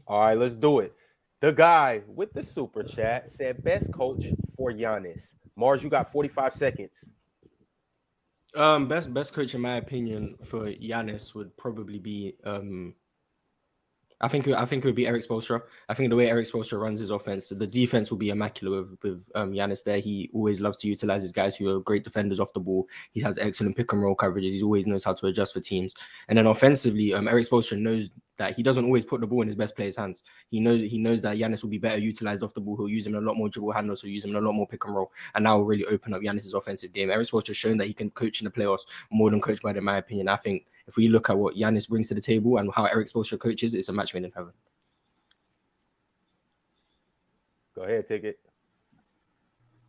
All right, let's do it. The guy with the super chat said best coach for Giannis. Marz, you got 45 seconds. Best coach in my opinion for Giannis would probably be I think it would be Eric Spoelstra. I think the way Eric Spoelstra runs his offense, the defense will be immaculate with Giannis there. He always loves to utilize his guys who are great defenders off the ball. He has excellent pick and roll coverages. He always knows how to adjust for teams. And then offensively, Eric Spoelstra knows that he doesn't always put the ball in his best player's hands. He knows that Giannis will be better utilized off the ball. He'll use him in a lot more dribble handles. He'll use him in a lot more pick and roll. And that will really open up Giannis's offensive game. Eric Spoelstra has shown that he can coach in the playoffs more than Coach Bud, in my opinion. I think if we look at what Giannis brings to the table and how Eric Spoelstra coaches, it's a match made in heaven. Go ahead, Ticket.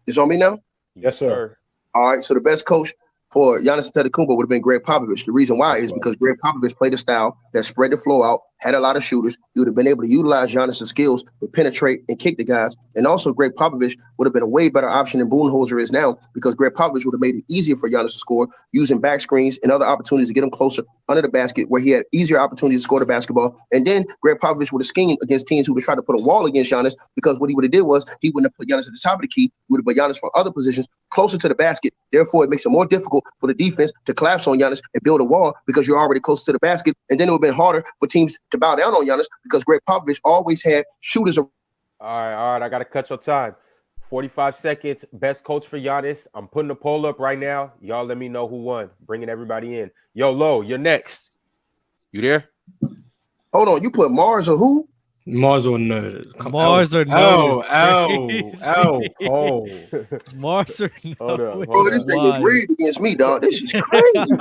It's on me now? Yes, sir. All right, so the best coach for Giannis Antetokounmpo would have been Greg Popovich. The reason why is because Greg Popovich played a style that spread the flow out, had a lot of shooters. He would have been able to utilize Giannis' skills to penetrate and kick the guys. And also, Greg Popovich would have been a way better option than Budenholzer is now because Greg Popovich would have made it easier for Giannis to score using back screens and other opportunities to get him closer under the basket where he had easier opportunities to score the basketball. And then Greg Popovich would have schemed against teams who would try to put a wall against Giannis because what he would have did was he wouldn't have put Giannis at the top of the key. He would have put Giannis for other positions closer to the basket. Therefore, it makes it more difficult for the defense to collapse on Giannis and build a wall because you're already close to the basket. And then it would have been harder for teams to bow down on Giannis because Greg Popovich always had shooters. All right. I got to cut your time. 45 seconds. Best coach for Giannis. I'm putting the poll up right now. Y'all let me know who won. Bringing everybody in. Yo, Low, you're next. You there? Hold on. You put Marz or who? Marz or no? Marz or no? Marz or no? Hold on. Oh, this thing is rigged against me, dog. This is crazy.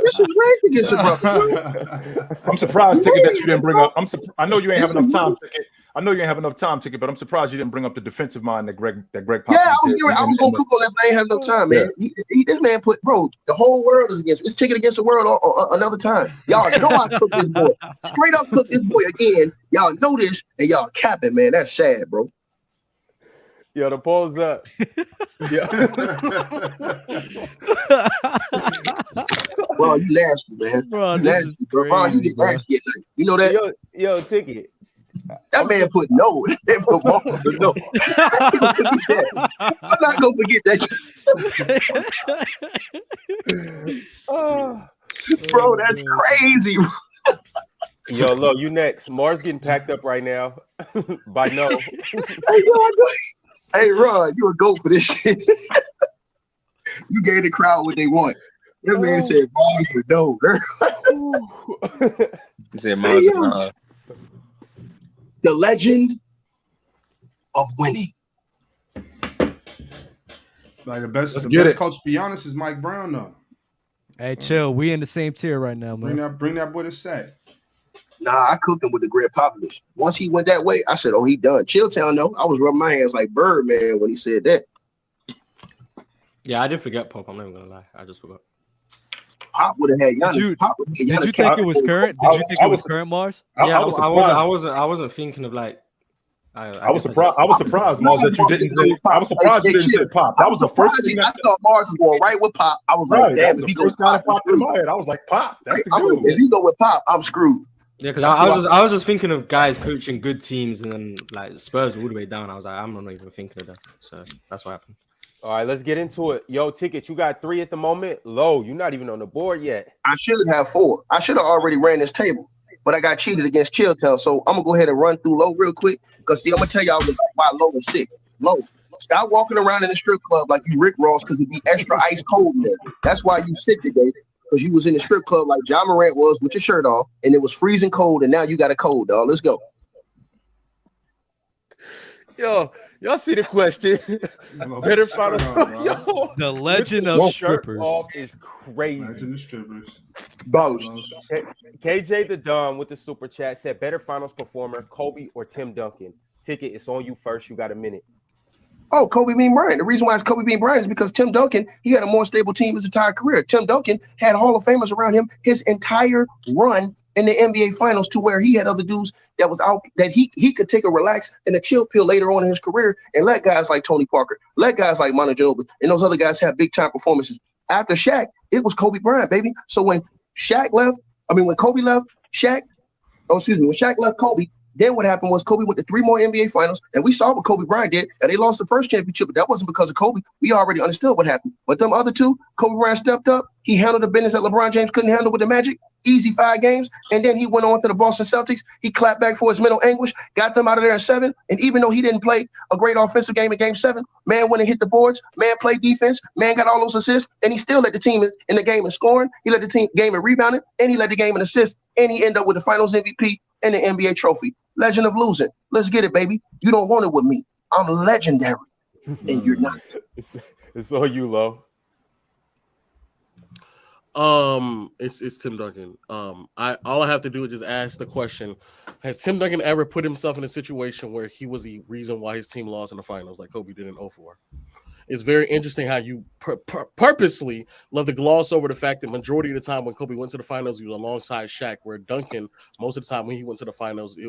This is rigged against your brother. I'm surprised, Ticket, that you didn't bring up. I know you ain't have enough time, Ticket. I know you ain't have enough time, Ticket, but I'm surprised you didn't bring up the defensive mind that Greg Popovich. Yeah, I was gonna cook on that, but I ain't have no time, man. Yeah. This man put, bro, the whole world is against. It's Ticket against the world another time. Y'all know I cooked this boy. Straight up cooked this boy again. Y'all know this, and y'all capping, man. That's sad, bro. Yo, the poll's up. Bro, you nasty, man. Bro, you nasty, bro. Bro, you get nasty at night. You know that? Yo, Ticket. That man put no. That put no. I'm not gonna forget that. Bro, that's crazy. Yo, Lo, you next. Marz getting packed up right now. By no. Hey, Ron, you a goat for this shit. You gave the crowd what they want. That man said Marz or no. He said Marz or no. The legend of winning. Like the best coach for Giannis is Mike Brown, though. Hey, chill. We in the same tier right now, man. Bring that boy to sack. Nah, I cooked him with the Greg Popovich. Once he went that way, I said, "Oh, he done." Chilltown, no, I was rubbing my hands like Birdman when he said that. Yeah, I did forget Pop. I'm not even gonna lie. I just forgot. Pop would have had Giannis. Did you think it was current? Did you think it was current, Marz? Yeah, I wasn't thinking of like. I was surprised. I was surprised, Marz, that you didn't say. I was surprised you didn't say Pop. That was the first thing. I thought Marz was going right with Pop. I was like, damn, if he goes Pop, in my head. I was like, Pop. That's the dude. If he go with Pop, I'm screwed. Yeah, because I was just thinking of guys coaching good teams and then like Spurs all the way down. I was like, I'm not even thinking of that. So that's what happened. All right, let's get into it. Yo, Ticket, you got 3 at the moment. Low, you're not even on the board yet. I should have 4. I should have already ran this table, but I got cheated against Chilltown. So I'm gonna go ahead and run through Low real quick. Cause see, I'm gonna tell y'all why Low is sick. Low, stop walking around in the strip club like you Rick Ross because it be extra ice cold in there. That's why you sick today. Because you was in the strip club like John Morant was with your shirt off, and it was freezing cold, and now you got a cold, dog. Let's go. Yo, y'all see the question? Better finals. Yo, the legend of strippers is crazy. Legend of strippers. Boast. KJ the Dom with the super chat said better finals performer, Kobe or Tim Duncan. Ticket, it's on you first. You got a minute. Oh, Kobe Bean Bryant. The reason why it's Kobe Bean Bryant is because Tim Duncan, he had a more stable team his entire career. Tim Duncan had Hall of Famers around him his entire run in the NBA Finals to where he had other dudes that was out that he could take a relax and a chill pill later on in his career and let guys like Tony Parker, let guys like Manu Ginobili and those other guys have big time performances. After Shaq, it was Kobe Bryant, baby. So when Kobe left, when Shaq left Kobe, then what happened was Kobe went to 3 more NBA Finals, and we saw what Kobe Bryant did, and they lost the first championship, but that wasn't because of Kobe. We already understood what happened. But them other 2, Kobe Bryant stepped up. He handled the business that LeBron James couldn't handle with the Magic. Easy 5 games, and then he went on to the Boston Celtics. He clapped back for his mental anguish, got them out of there in 7, and even though he didn't play a great offensive game in Game 7, man went and hit the boards, man played defense, man got all those assists, and he still led the team in the game in scoring. He led the team game in rebounding, and he led the game in assists, and he ended up with the Finals MVP and the NBA trophy. Legend of losing. Let's get it, baby. You don't want it with me. I'm legendary, and you're not. It's all you, Lo. It's Tim Duncan. All I have to do is just ask the question: has Tim Duncan ever put himself in a situation where he was the reason why his team lost in the finals, like Kobe did in 04? it's very interesting how you purposely love to gloss over the fact that majority of the time when Kobe went to the finals, he was alongside Shaq, where Duncan, most of the time when he went to the finals, he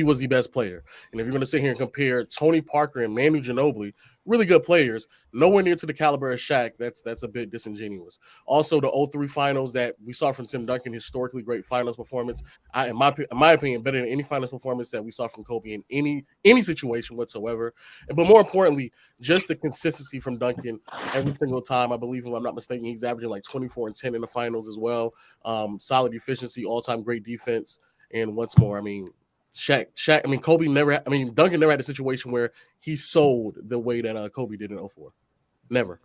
was the best player. And if you're going to sit here and compare Tony Parker and Manu Ginobili, really good players, nowhere near to the caliber of Shaq, that's a bit disingenuous. Also, the 03 finals that we saw from Tim Duncan, historically great finals performance. In my opinion, better than any finals performance that we saw from Kobe in any situation whatsoever. But more importantly, just the consistency from Duncan every single time. I believe, if I'm not mistaken, he's averaging like 24 and 10 in the finals as well. Solid efficiency, all-time great defense. And once more, I mean, Duncan never had a situation where he sold the way that Kobe did in 04. Never.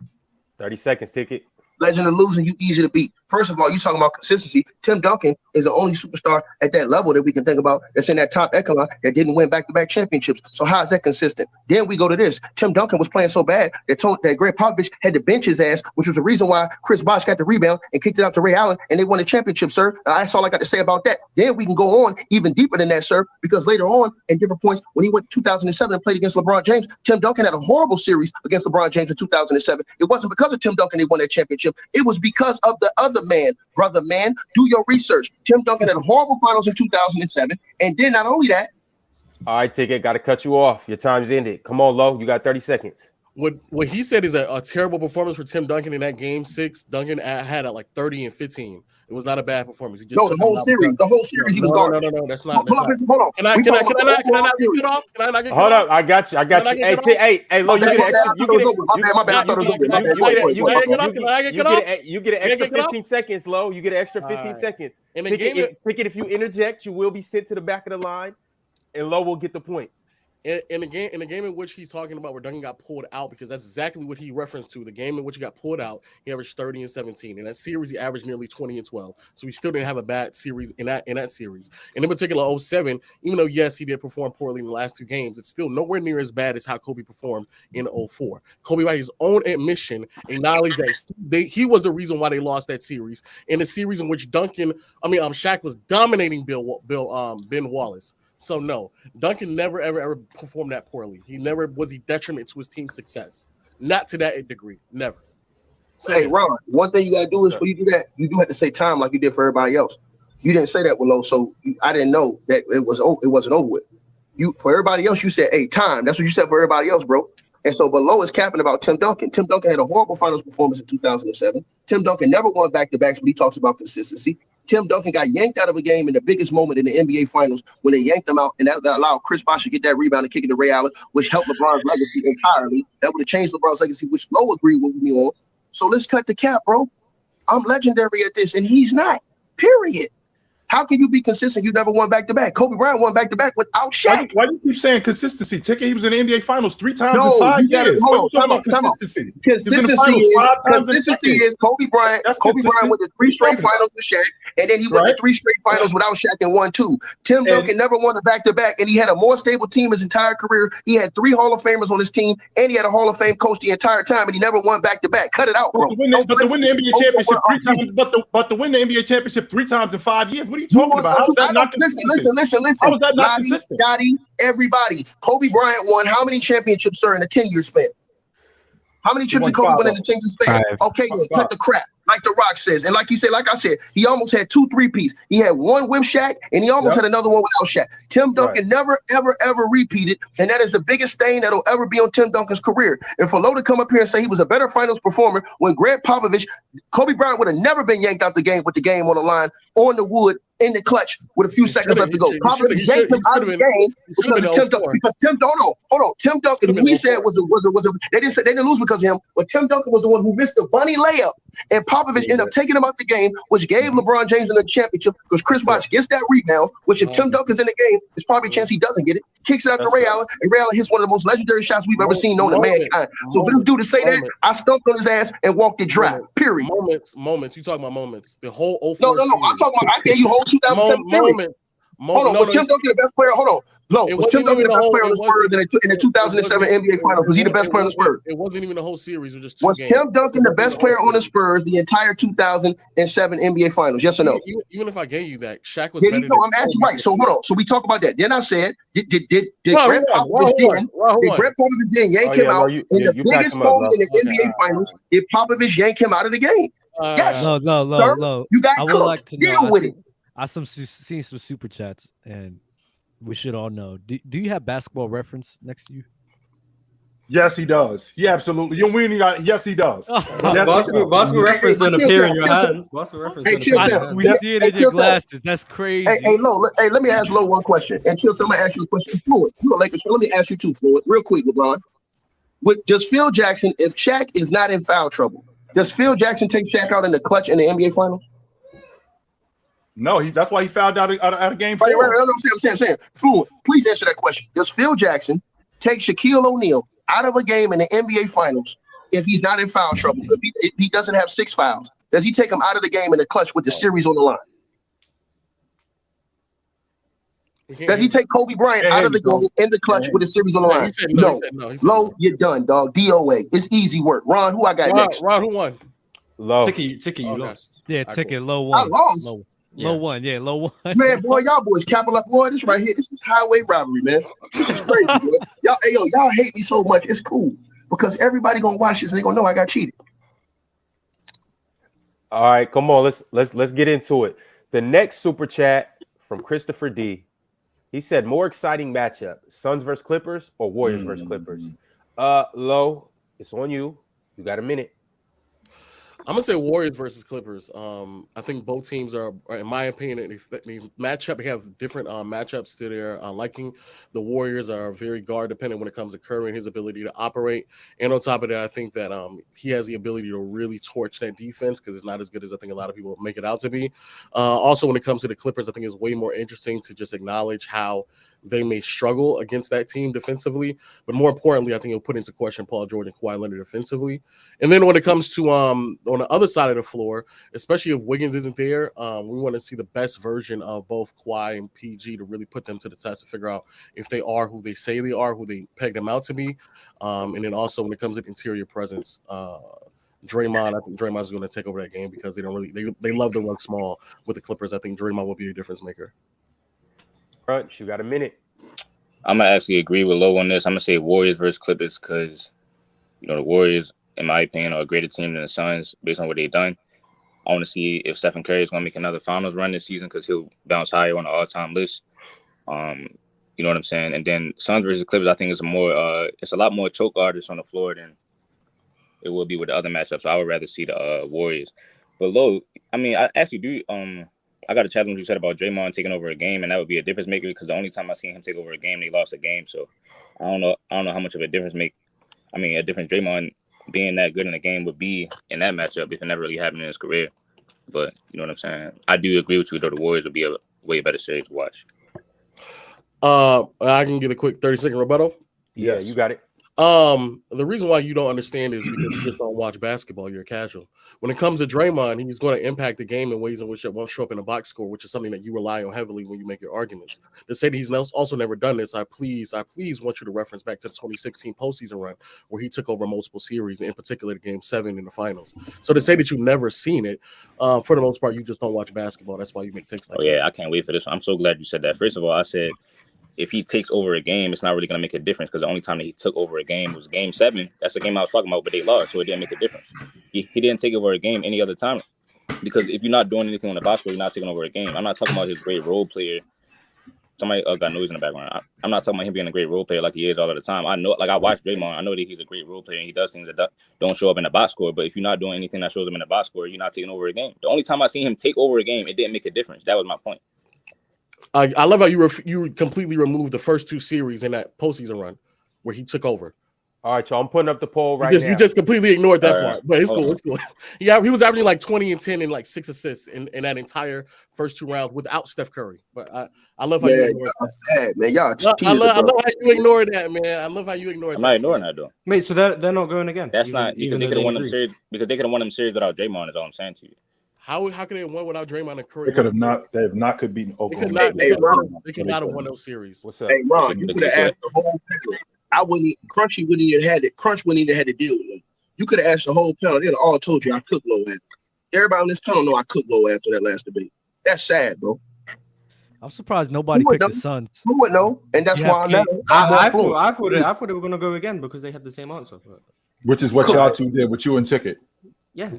30 seconds, Ticket. Legend of losing, you easy to beat. First of all, you talking about consistency. Tim Duncan is the only superstar at that level that we can think about that's in that top echelon that didn't win back-to-back championships. So how is that consistent? Then we go to this. Tim Duncan was playing so bad that Greg Popovich had to bench his ass, which was the reason why Chris Bosh got the rebound and kicked it out to Ray Allen, and they won the championship, sir. That's all I got to say about that. Then we can go on even deeper than that, sir, because later on, at different points, when he went to 2007 and played against LeBron James, Tim Duncan had a horrible series against LeBron James in 2007. It wasn't because of Tim Duncan they won that championship. It was because of the other man. Brother man, do your research. Tim Duncan had a horrible finals in 2007. And then not only that. All right, Ticket, got to cut you off. Your time's ended. Come on, Low. You got 30 seconds. What he said is a terrible performance for Tim Duncan in that game 6. Duncan had at like 30 and 15. It was not a bad performance. The whole series, he was garbage. No, that's not. Hold on. Can I not get cut off? Hold up, I got you. Hey, Low, you get an extra. You get an extra 15 seconds, Low. You get an extra 15 seconds. Ticket, if you interject, you will be sent to the back of the line, and Low will get the point. In the game in which he's talking about where Duncan got pulled out, because that's exactly what he referenced to. The game in which he got pulled out, he averaged 30 and 17. In that series, he averaged nearly 20 and 12. So he still didn't have a bad series in that series. And in particular, 07, even though, yes, he did perform poorly in the last 2 games, it's still nowhere near as bad as how Kobe performed in 04. Kobe, by his own admission, acknowledged that he was the reason why they lost that series. In a series in which Shaq was dominating Ben Wallace. So no, Duncan never, ever performed that poorly. He never was a detriment to his team's success. Not to that degree. Never. So, hey, Ron, one thing you got to do is for you to do that, you do have to say time like you did for everybody else. You didn't say that, Willow, so I didn't know that it wasn't over with. For everybody else, you said, hey, time. That's what you said for everybody else, bro. And so below is capping about Tim Duncan. Tim Duncan had a horrible finals performance in 2007. Tim Duncan never won back-to-backs, but he talks about consistency. Tim Duncan got yanked out of a game in the biggest moment in the NBA Finals when they yanked him out, and that allowed Chris Bosh to get that rebound and kick it to Ray Allen, which helped LeBron's legacy entirely. That would have changed LeBron's legacy, which Low agreed with me on. So let's cut the cap, bro. I'm legendary at this, and he's not. Period. How can you be consistent? You never won back-to-back. Kobe Bryant won back-to-back without Shaq. Why do you keep saying consistency? Ticket, he was in the NBA Finals 3 times in 5 years. Hold on, consistency. Consistency is Kobe Bryant. Kobe Bryant went to 3 straight finals with Shaq, and then he went to 3 straight finals without Shaq and won 2. Tim Duncan never won a back-to-back, and he had a more stable team his entire career. He had 3 Hall of Famers on his team, and he had a Hall of Fame coach the entire time, and he never won back-to-back. Cut it out, bro. But to win the NBA championship 3 times, but to win the NBA championship 3 times in 5 years, what are you talking about? Listen. How was that not consistent? Scotty, everybody. Kobe Bryant won how many championships, sir, in a 10-year span? How many trips did Kobe win in a 10-year span? Okay, then cut the crap. Like The Rock says. And like I said, he almost had 2 3-peats. He had one with Shaq, and he almost had another one without Shaq. Tim Duncan never, ever repeated, and that is the biggest stain that'll ever be on Tim Duncan's career. And for Low to come up here and say he was a better finals performer when Greg Popovich, Kobe Bryant would have never been yanked out the game with the game on the line, on the wood, in the clutch with a few seconds left to go. Popovich yanked him out of the game because of Tim Duncan. Because Tim Duncan, who he said was a they didn't lose because of him, but Tim Duncan was the one who missed the bunny layup, and Popovich ended up taking him out the game, which gave LeBron James the championship because Chris Bosh gets that rebound, which if Tim Duncan's in the game, there's probably a chance he doesn't get it. Kicks it out to Ray Allen, and Ray Allen hits one of the most legendary shots we've ever seen known to mankind. So for this dude to say that, I stumped on his ass and walked it dry. Period. Moments. You talking about moments? The whole 04 No. I'm talking about. I gave you whole 2007 series. Hold on. Was Tim Duncan the best player? Hold on. Low, was Tim Duncan the best player on the Spurs in the 2007 NBA Finals? Was he the best player on the Spurs? It wasn't even the whole series. It was just 2 Was games. Tim Duncan the best player on the Spurs the entire 2007 NBA Finals? Yes or no? Even if I gave you that, Shaq was. Yeah, you know, I'm asking right. So hold on. So we talk about that. Then I said, did Grant Popovich then yank him out in the biggest moment in the NBA Finals? Did Popovich yank him out of the game? Yes. No, sir. You got cooked. Like to Deal with it. I seen some super chats, and we should all know. Do you have Basketball Reference next to you? Yes, he does. He absolutely. Yes, he does. Basketball Reference don't appear in your hands. Basketball Reference. We see it in your glasses. That's crazy. Hey, Lo. Hey, let me ask Lo one question. And Chilltown, I'm gonna ask you a question. Fluent, you a Lakers fan. Let me ask you too, Fluent, real quick, LeBron. Does Phil Jackson, if Shaq is not in foul trouble, does Phil Jackson take Shaq out in the clutch in the NBA Finals? No, that's why he fouled out of game 4. Right. I'm saying. Fluent, please answer that question. Does Phil Jackson take Shaquille O'Neal out of a game in the NBA Finals if he's not in foul trouble? If he doesn't have 6 fouls, does he take him out of the game in the clutch with the series on the line? Does he take Kobe Bryant out of the game in the clutch with the series on the line? No. Low, you're done, dog. DOA. It's easy work. Ron, who I got next? Ron, who won? Low. Ticket, you lost. Yeah, Ticket, Low won. I lost. Low one. Man, boy, y'all boys capital up. Boy, this right here, this is highway robbery, man. This is crazy, boy. Y'all hate me so much. It's cool because everybody gonna watch this and they gonna know I got cheated. All right, come on. Let's get into it. The next super chat from Christopher D. He said, more exciting matchup: Suns versus Clippers or Warriors versus Clippers? Low, it's on you. You got a minute. I'm gonna say Warriors versus Clippers. I think both teams are in my opinion, they match up. They have different matchups to their liking. The Warriors are very guard dependent when it comes to Curry and his ability to operate. And on top of that, I think that he has the ability to really torch that defense because it's not as good as I think a lot of people make it out to be. Also, when it comes to the Clippers, I think it's way more interesting to just acknowledge how they may struggle against that team defensively, but more importantly, I think it'll put into question Paul George and Kawhi Leonard defensively. And then when it comes to on the other side of the floor, especially if Wiggins isn't there, we want to see the best version of both Kawhi and PG to really put them to the test to figure out if they are who they say they are, who they peg them out to be. And then also when it comes to interior presence, Draymond, I think Draymond is going to take over that game because they love to run small with the Clippers. I think Draymond will be a difference maker. Crunch, you got a minute. I'm gonna actually agree with Low on this. I'm gonna say Warriors versus Clippers because the Warriors, in my opinion, are a greater team than the Suns based on what they've done. I want to see if Steph Curry is gonna make another finals run this season because he'll bounce higher on the all-time list. You know what I'm saying? And then Suns versus Clippers, I think it's a lot more choke artists on the floor than it will be with the other matchups. So I would rather see the Warriors. But Low, I mean, I actually do. I got a challenge you said about Draymond taking over a game, and that would be a difference maker because the only time I seen him take over a game, they lost a game. So I don't know how much of a difference a difference Draymond being that good in the game would be in that matchup if it never really happened in his career. But you know what I'm saying? I do agree with you though. The Warriors would be a way better series to watch. I can get a quick 30-second rebuttal. Yeah, you got it. The reason why you don't understand is because you just don't watch basketball. You're a casual. When it comes to Draymond, he's going to impact the game in ways in which it won't show up in the box score, which is something that you rely on heavily when you make your arguments. To say that he's also never done this, I please want you to reference back to the 2016 postseason run where he took over multiple series, in particular the Game 7 in the finals. So to say that you've never seen it, for the most part, you just don't watch basketball. That's why you make takes like that. Yeah, I can't wait for this. I'm so glad you said that. First of all, I said if he takes over a game, it's not really going to make a difference because the only time that he took over a game was Game 7. That's the game I was talking about, but they lost, so it didn't make a difference. He didn't take over a game any other time because if you're not doing anything on the basketball, you're not taking over a game. I'm not talking about his great role player. Somebody got noise in the background. I'm not talking about him being a great role player like he is all of the time. I know, like I watch Draymond. I know that he's a great role player and he does things that don't show up in the box score. But if you're not doing anything that shows up in the box score, you're not taking over a game. The only time I seen him take over a game, it didn't make a difference. That was my point. I love how you completely removed the first 2 series in that postseason run where he took over. All right, y'all. I'm putting up the poll now. You just completely ignored that part, but it's cool. It's cool. Yeah, he was averaging like 20 and 10 and like 6 assists in that entire first 2 rounds without Steph Curry. But I love how you ignored that. Sad, man. Y'all I love how you ignored that, man. I love how you ignored that. I'm not ignoring that though. Wait, so they're not going again? That's not because they could have won them series because they could have won them series without Draymond. Is all I'm saying to you. How could they have won without Draymond and Curry? They could have not. They have not could beat Oklahoma. They could not have won those series. What's up? Hey, Ron, you could have asked the whole panel. Crunchy wouldn't even had it. Crunch wouldn't even had to deal with them. You could have asked the whole panel. They'd have all told you I cooked low ass. Everybody on this panel know I cooked low after that last debate. That's sad, bro. I'm surprised nobody picked the Suns. Who would know? And that's why I'm I thought they were gonna go again because they had the same answer. Which is what y'all two did with you and Ticket. Yeah.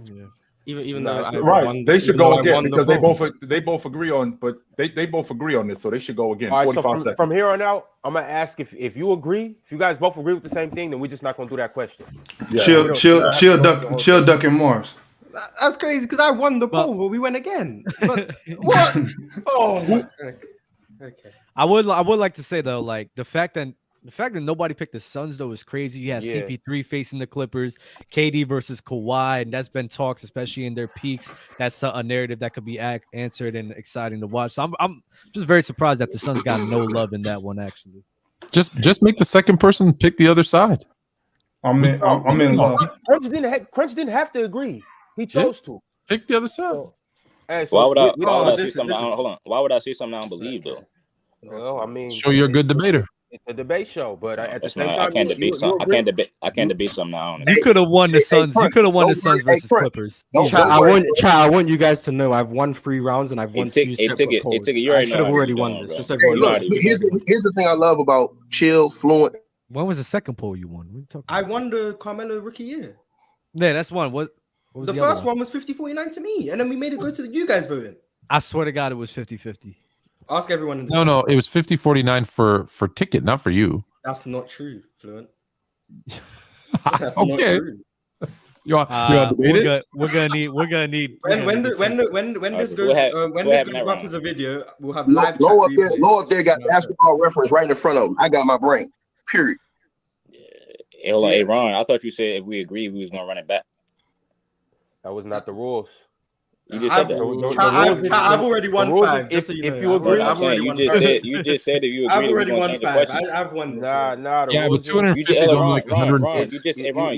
Even though they should go again because they both agree on, but they both agree on this, so they should go again. All right, 45 so seconds. from here on out, I'm gonna ask if you agree. If you guys both agree with the same thing, then we're just not gonna do that question. Yeah. Chill, Duck, and Marz. That's crazy because I won the poll, but we went again. But, what? Oh, okay. I would like to say though, like the fact that nobody picked the Suns though is crazy. You had CP3 facing the Clippers, KD versus Kawhi, and that's been talks, especially in their peaks. That's a narrative that could be answered and exciting to watch. So I'm just very surprised that the Suns got no love in that one. Actually, just make the second person pick the other side. I'm in love. Crunch didn't have to agree. He chose to pick the other side. Why would I say something? Hold on. Why would I say something I don't believe though? Well, I mean, show you're a good debater. It's a debate show, but at the same time, I can't debate something. I can't debate something now. You could have won the Suns. You could have won the Suns versus Clippers. I want you guys to know I've won 3 rounds and I've won 2 separate polls. I should have already won this. Just everyone here's the thing I love about Chill, Fluent. When was the second poll you won? What are you talking about? I won the Carmelo rookie year. Yeah, that's one. What was the first one was 50-49 to me, and then we made it go to you guys voting. I swear to God, it was 50-50. Ask everyone. No, it was 50-49 for Ticket, not for you. That's not true, Fluent. That's okay. Not true. You want to debate it? We're gonna need. When this goes up as a video, we'll have live. Low up there got basketball reference right in front of him. I got my brain. Period. Hey, Ron, I thought you said if we agreed, we was gonna run it back. That was not the rules. You just said that. I've already won 5. If you agree, you just said if you agree, I've already won 5. I've won. Nah. Yeah, but 250 is only like 100. You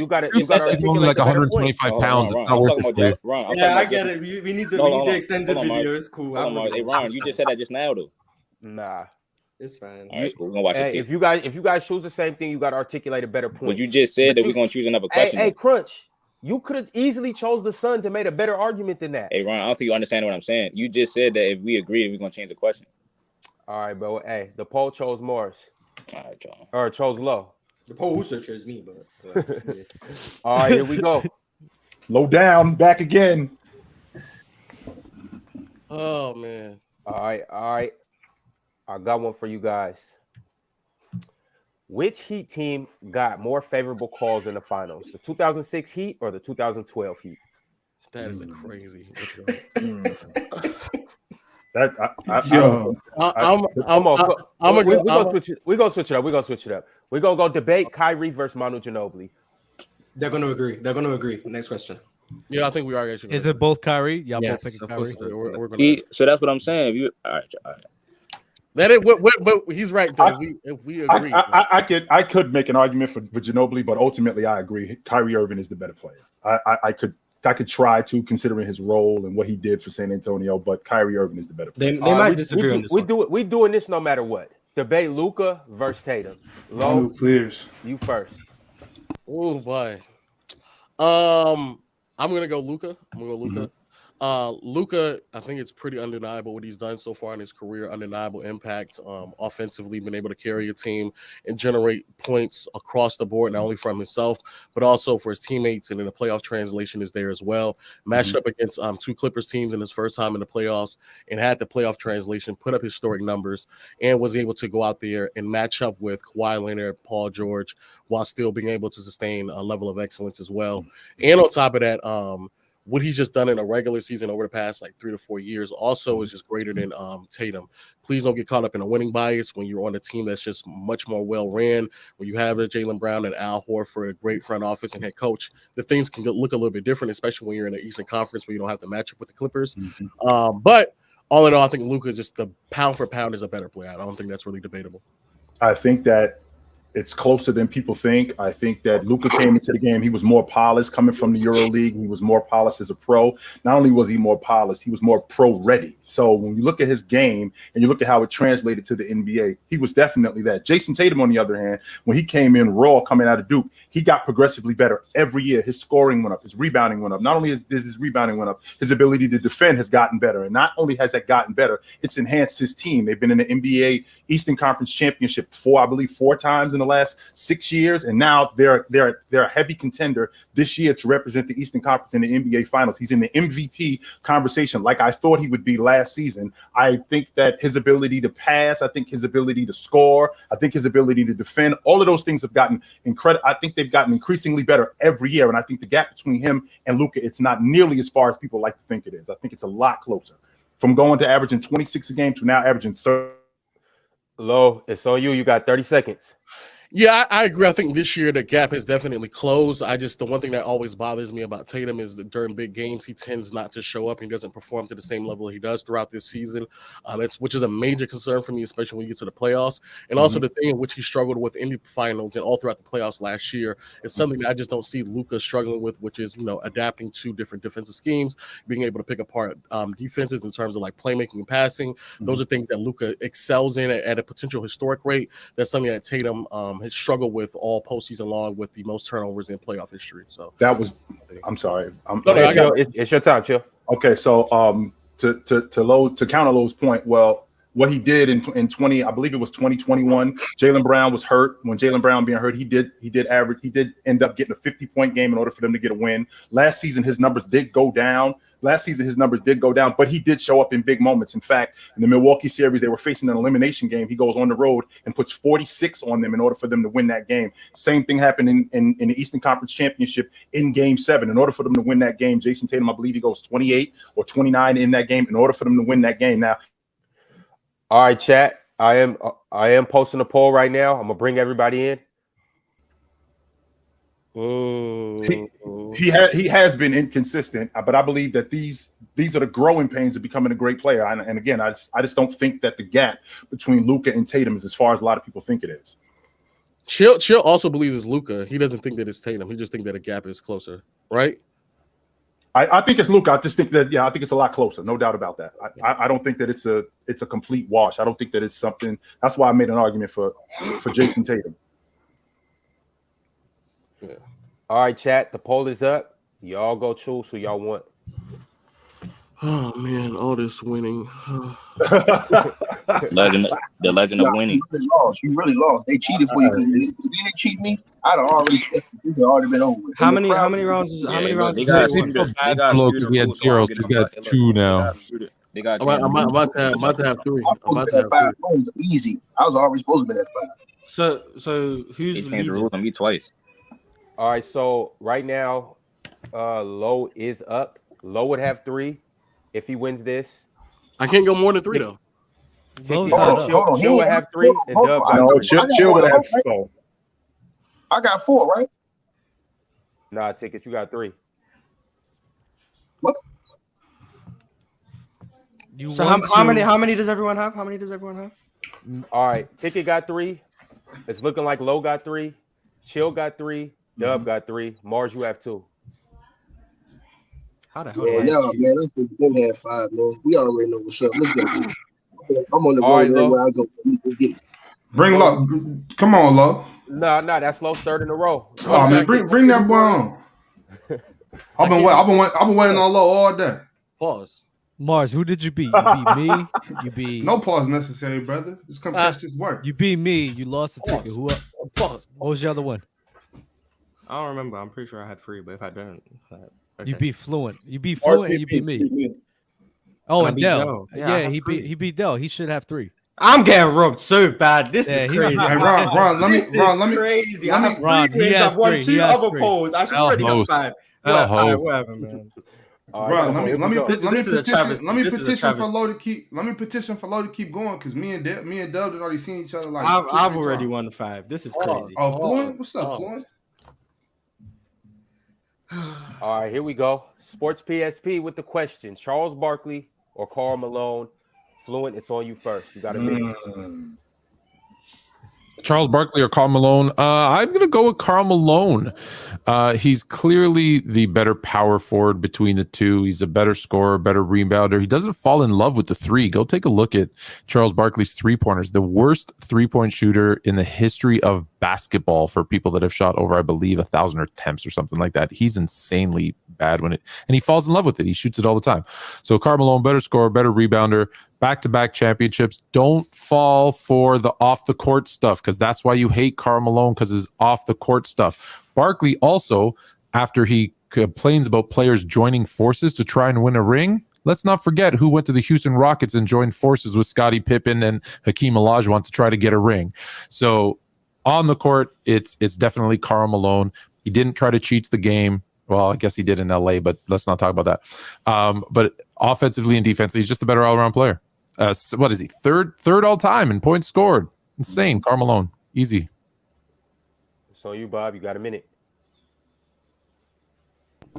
got it. It's only like 125 pounds. It's not worth it for you. Yeah, I get it. We need the extended video. It's cool. Hey, Ron, you just said that just now, though. Nah. It's fine. All right, cool. We're gonna watch it. If you guys choose the same thing, you got to articulate a better point. But you just said that we're gonna choose another question. Hey, Crunch. You could have easily chose the Suns and made a better argument than that. Hey, Ron, I don't think you understand what I'm saying. You just said that if we agree, we're going to change the question. All right, bro. Hey, the poll chose Marz. All right, John. Or chose Low. The poll also chose me, but... Yeah. All right, here we go. Low down, back again. Oh, man. All right. I got one for you guys. Which Heat team got more favorable calls in the finals? The 2006 Heat or the 2012 Heat? That is a crazy. We're gonna switch it up. We're gonna go debate Kyrie versus Manu Ginobili. They're gonna agree. Next question. Yeah, I think we are. Is it both Kyrie? Y'all both picking Kyrie? So that's what I'm saying. All right. Let it. But he's right though. If we agree, I could make an argument for Ginobili, but ultimately I agree. Kyrie Irving is the better player. I could try to, considering his role and what he did for San Antonio, but Kyrie Irving is the better player. They might disagree on this. We doing this no matter what. Debate Luka versus Tatum. Low clears. You first. Oh boy. I'm gonna go Luka. Mm-hmm. Luka, I think it's pretty undeniable what he's done so far in his career. Undeniable impact, offensively, been able to carry a team and generate points across the board, not only from himself, but also for his teammates. And then the playoff translation is there as well. Matched up against 2 Clippers teams in his first time in the playoffs and had the playoff translation, put up historic numbers, and was able to go out there and match up with Kawhi Leonard, Paul George, while still being able to sustain a level of excellence as well. And on top of that, what he's just done in a regular season over the past 3 to 4 years also is just greater than Tatum. Please don't get caught up in a winning bias when you're on a team that's just much more well ran. When you have a Jaylen Brown and Al Horford, a great front office and head coach, the things can look a little bit different, especially when you're in the Eastern Conference where you don't have to match up with the Clippers. But all in all, I think Luka is just the pound for pound is a better player. I don't think that's really debatable. I think that it's closer than people think. I think that Luka came into the game. He was more polished coming from the EuroLeague. He was more polished as a pro. Not only was he more polished, he was more pro ready. So when you look at his game and you look at how it translated to the NBA, he was definitely that. Jason Tatum, on the other hand, when he came in raw coming out of Duke, he got progressively better every year. His scoring went up. His rebounding went up. Not only is his rebounding went up, his ability to defend has gotten better. And not only has that gotten better, it's enhanced his team. They've been in the NBA Eastern Conference Championship four times in the last 6 years, and now they're a heavy contender this year to represent the Eastern Conference in the NBA Finals. He's in the MVP conversation like I thought he would be last season. I think that his ability to pass, I think his ability to score, I think his ability to defend, all of those things have gotten incredible. I think they've gotten increasingly better every year, and I think the gap between him and Luka, it's not nearly as far as people like to think it is. I think it's a lot closer. From going to averaging 26 a game to now averaging 30. Low, it's on you. You got 30 seconds. Yeah, I agree. I think this year the gap has definitely closed. The one thing that always bothers me about Tatum is that during big games, he tends not to show up. He doesn't perform to the same level he does throughout this season, which is a major concern for me, especially when you get to the playoffs. And also the thing in which he struggled with in the finals and all throughout the playoffs last year is something that I just don't see Luka struggling with, which is, adapting to different defensive schemes, being able to pick apart defenses in terms of like playmaking and passing. Those are things that Luka excels in at a potential historic rate. That's something that Tatum has struggled with all postseason long, with the most turnovers in playoff history. So I'm sorry. It's your time, Chill. Okay, so to counter Low's point, well, what he did in 20, I believe it was 2021, Jaylen Brown was hurt. When Jaylen Brown being hurt, he did end up getting a 50-point game in order for them to get a win. Last season, his numbers did go down. But he did show up in big moments. In fact, in the Milwaukee series, they were facing an elimination game. He goes on the road and puts 46 on them in order for them to win that game. Same thing happened in the Eastern Conference Championship in Game 7. In order for them to win that game, Jason Tatum, I believe he goes 28 or 29 in that game in order for them to win that game. Now, all right, chat. I am posting a poll right now. I'm gonna bring everybody in. He has been inconsistent, but I believe that these are the growing pains of becoming a great player. And again, I just don't think that the gap between Luka and Tatum is as far as a lot of people think it is. Chill also believes it's Luka. He doesn't think that it's Tatum. He just thinks that a gap is closer, right? I think it's Luka. I just think that I think it's a lot closer, no doubt about that. I don't think that it's a complete wash. I don't think that it's something. That's why I made an argument for Jason Tatum. Yeah. All right, chat. The poll is up. Y'all go choose who y'all want. Oh man, all this winning. The legend of winning. You really lost. They cheated for you, because if they didn't cheat me, I'd have already said this had already been over with. How many rounds? They got because he had zeros. He's got 2 now. They got. I'm about to have 3. I'm about to have 5 points. Easy. I was already supposed to be at 5. So who's They changed the rules on me twice. All right, so right now, Low is up. Low would have 3 if he wins this. I can't go more than 3 though. Hold on. Chill would have 3, and Dub got 3. Chill would have 4. I got 4, right? Nah, Ticket, you got 3. What? So how many does everyone have? All right, Ticket got 3. It's looking like Low got 3. Chill got 3. Dub got 3. Marz, you have 2. How the hell? Man, let's just have 5, man. We already know what's up. Let's go. I'm on the All road right, where I go. Let's get it. Bring Low. Come on, Low. Nah, that's Low's 3rd in a row. Oh man, bring that boy on. I've been waiting on Low all day. Pause. Marz, who did you beat? You beat me. You beat. No pause necessary, brother. Just come catch this work. You beat me. You lost the ticket. Who? Pause. What was the other one? I don't remember. I'm pretty sure I had 3, but if I don't, okay. You beat Fluent. You beat Fluent, and you beat me. Oh, and Dell. Yeah, he beat Dell. He should have 3. I'm getting robbed so bad. This is crazy. Hey, Ron, let me crazy. I have 3 wins. I've won 2 other polls. I should already have 5. Whatever, man. Ron, let me petition for Low to keep going, because me and Dub had already seen each other like. I've already won 5. This is crazy. Oh, Fluent, what's up, Fluent? All right, here we go. Sports PSP with the question: Charles Barkley or Karl Malone? Fluent, it's on you first. You got to pick. Charles Barkley or Karl Malone? I'm going to go with Karl Malone. He's clearly the better power forward between the two. He's a better scorer, better rebounder. He doesn't fall in love with the three. Go take a look at Charles Barkley's three-pointers. The worst three-point shooter in the history of basketball for people that have shot over, I believe, 1,000 attempts or something like that. He's insanely bad and he falls in love with it. He shoots it all the time. So Karl Malone, better scorer, better rebounder, back-to-back championships. Don't fall for the off-the-court stuff, because that's why you hate Karl Malone, because his off-the-court stuff. Barkley also, after he complains about players joining forces to try and win a ring, let's not forget who went to the Houston Rockets and joined forces with Scottie Pippen and Hakeem Olajuwon to try to get a ring. So on the court, it's definitely Karl Malone. He didn't try to cheat the game. Well, I guess he did in LA, but let's not talk about that. But offensively and defensively, he's just a better all-around player. What is he? Third all time in points scored. Insane. Karl Malone. Easy. So you, Bob, you got a minute.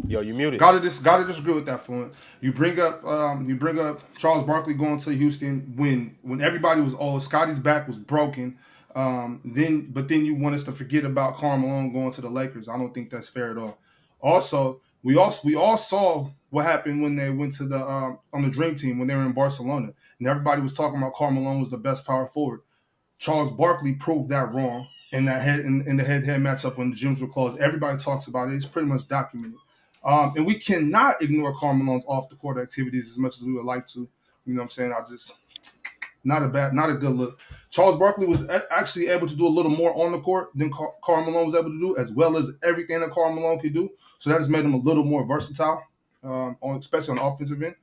Yo, you muted. Gotta disagree with that, Fluent. You bring up Charles Barkley going to Houston when everybody was Scotty's back was broken. Then you want us to forget about Karl Malone going to the Lakers. I don't think that's fair at all. Also, we all saw what happened when they went to the on the Dream Team when they were in Barcelona, and everybody was talking about Karl Malone was the best power forward. Charles Barkley proved that wrong in that in the head-to-head matchup when the gyms were closed. Everybody talks about it. It's pretty much documented. And we cannot ignore Karl Malone's off-the-court activities as much as we would like to. You know what I'm saying? Not a good look. Charles Barkley was actually able to do a little more on the court than Karl Malone was able to do, as well as everything that Karl Malone could do. So that has made him a little more versatile, especially on the offensive end.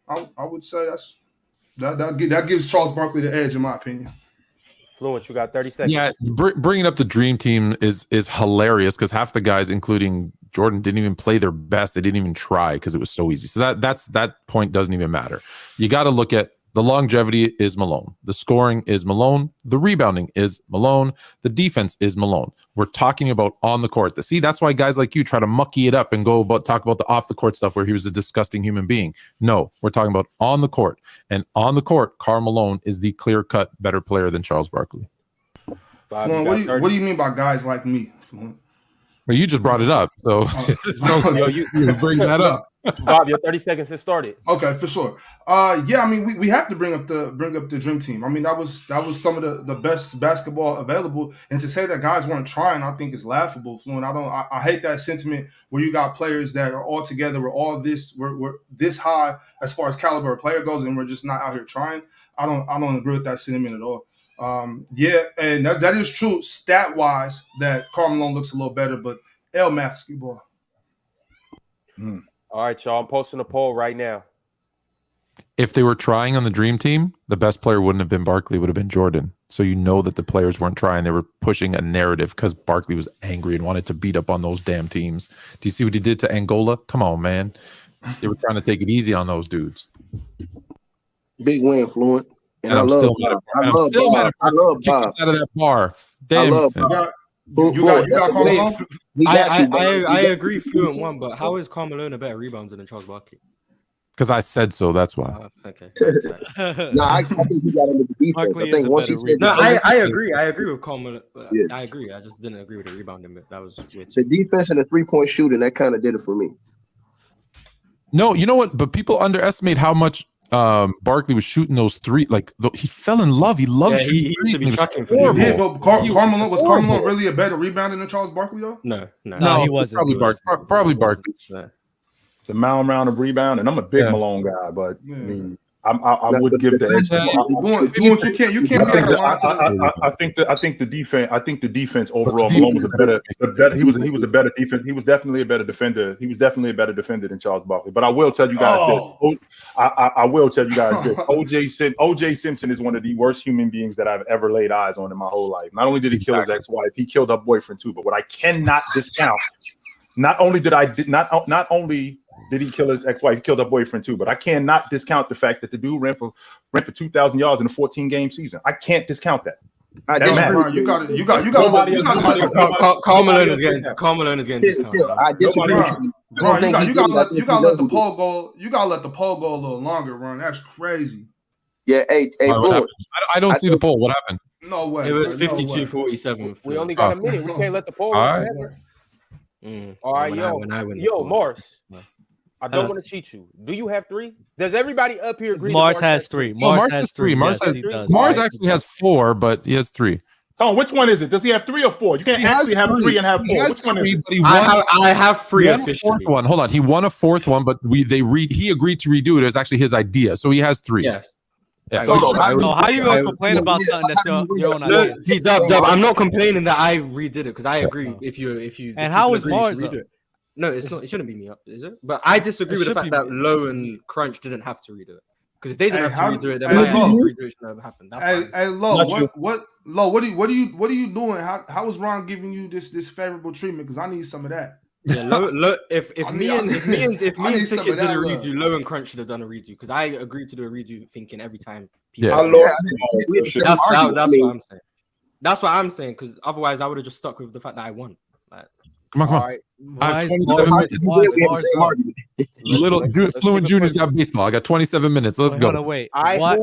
I would say that gives Charles Barkley the edge, in my opinion. Fluent, you got 30 seconds. Yeah, bringing up the Dream Team is hilarious, because half the guys, including Jordan, didn't even play their best. They didn't even try because it was so easy. So that point doesn't even matter. You got to look at the longevity is Malone. The scoring is Malone. The rebounding is Malone. The defense is Malone. We're talking about on the court. See, that's why guys like you try to mucky it up and talk about the off the court stuff where he was a disgusting human being. No, we're talking about on the court. And on the court, Karl Malone is the clear-cut better player than Charles Barkley. Fluent, what do you mean by guys like me, Fluent? Well, you just brought it up, so you bring that up. Bob, your 30 seconds has started. Okay, for sure. Yeah, I mean, we have to bring up the Dream Team. I mean, that was some of the best basketball available, and to say that guys weren't trying, I think is laughable. Fluent. I hate that sentiment where you got players that are all together, we're this high as far as caliber of player goes, and we're just not out here trying. I don't agree with that sentiment at all. Yeah, and that is true stat wise that Karl Malone looks a little better, but L basketball. All right, y'all. I'm posting a poll right now. If they were trying on the Dream Team, the best player wouldn't have been Barkley, would have been Jordan. So you know that the players weren't trying. They were pushing a narrative because Barkley was angry and wanted to beat up on those damn teams. Do you see what he did to Angola? Come on, man. They were trying to take it easy on those dudes. Big win, Fluent. And I'm still mad at I love Bob. Out of that bar. Damn. I love Bob. I agree, Fluent one, but how is Karl Malone a better rebounder than Charles Barkley? Because I said so. That's why. Okay. No, I think he got into the defense. I think once he said, I agree. I agree with Karl Malone. Yeah. I agree. I just didn't agree with the rebounding bit. That was weird. The defense and the 3-point shooting, that kind of did it for me. No, you know what? But people underestimate how much Barkley was shooting those three. Like he fell in love. He loved shooting. He used to be chucking for was Karl Malone really a better rebounder than Charles Barkley though? No, he wasn't. Probably Barkley. The mound round of rebound, and I'm a big Malone guy, but I mean, I would give the edge. I think the defense overall, Malone was he was a better defense. He was definitely a better defender. He was definitely a better defender than Charles Barkley. But I will tell you guys this. I will tell you guys this. O.J. Simpson is one of the worst human beings that I've ever laid eyes on in my whole life. Not only did he kill his ex-wife, he killed her boyfriend too. But what I cannot discount, not only did he kill his ex-wife, he killed her boyfriend too. But I cannot discount the fact that the dude ran for 2,000 yards in a 14-game season. I can't discount that. You got Karl Malone is getting discounted. I disagree with you. You gotta let the poll go. You gotta let the poll go a little longer, Ron. That's crazy. Yeah, hey, Fluent. I don't see the poll. What happened? No way. It was bro, no way. 52-47. We only got a minute. We can't let the poll All run right. forever. Mm. All right, When I win, yo, of course. Marz. I don't want to cheat you. Do you have 3? Does everybody up here agree? Marz has 3. No, Marz has 3. Yes, Marz he does. Marz actually has 4, but he has 3. Tone, which one is it? Does he have 3 or 4? You can't actually have 3 and have 4. Which one is it? But he won, I have 3 he won a officially. 4th one. Hold on, he won a 4th one, but he agreed to redo it. It was actually his idea, so he has 3. Yes. Yeah. So how you gonna complain about something that's your own idea? No, see, Dub, I'm not complaining that I redid it because I agree. If you and how is Marz? No, it's not. It shouldn't be me up, is it? But I disagree with the fact that Low and Crunch didn't have to redo it. Because if they didn't have to redo it, then my redo it should have happened. Hey, Low, what are you doing? How is Ron giving you this favorable treatment? Because I need some of that. Yeah, Low, if me and Ticket did a redo, Low and Crunch should have done a redo because I agreed to do a redo thinking every time. Yeah, that's what I'm saying. That's what I'm saying because otherwise I would have just stuck with the fact that I won. Like, come on. All right. I have 27 minutes. Fluent Junior's got baseball. I got 27 minutes. Let's go. Wait. Why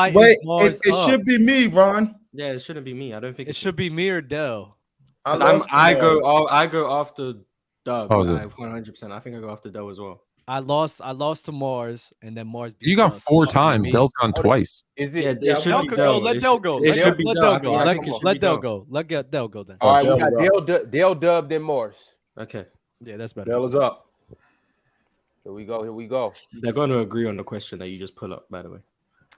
is Marz it should be me, Ron. yeah, it shouldn't be me. I don't think It should be me or Dell. I go after Dub. How is it? 100%. I think I go after Dell as well. I lost to Marz, and then Marz. You got 4 times. Dell's gone twice. Is Yeah, it? it should be Dell. Let Dell go. It should be Let Dell. Dell go. Let Dell go. Let Dell go then. All right, we got Dell Dub, then Marz. Okay. Yeah, that's better. Dell is up. Here we go. They're going to agree on the question that you just pull up, by the way.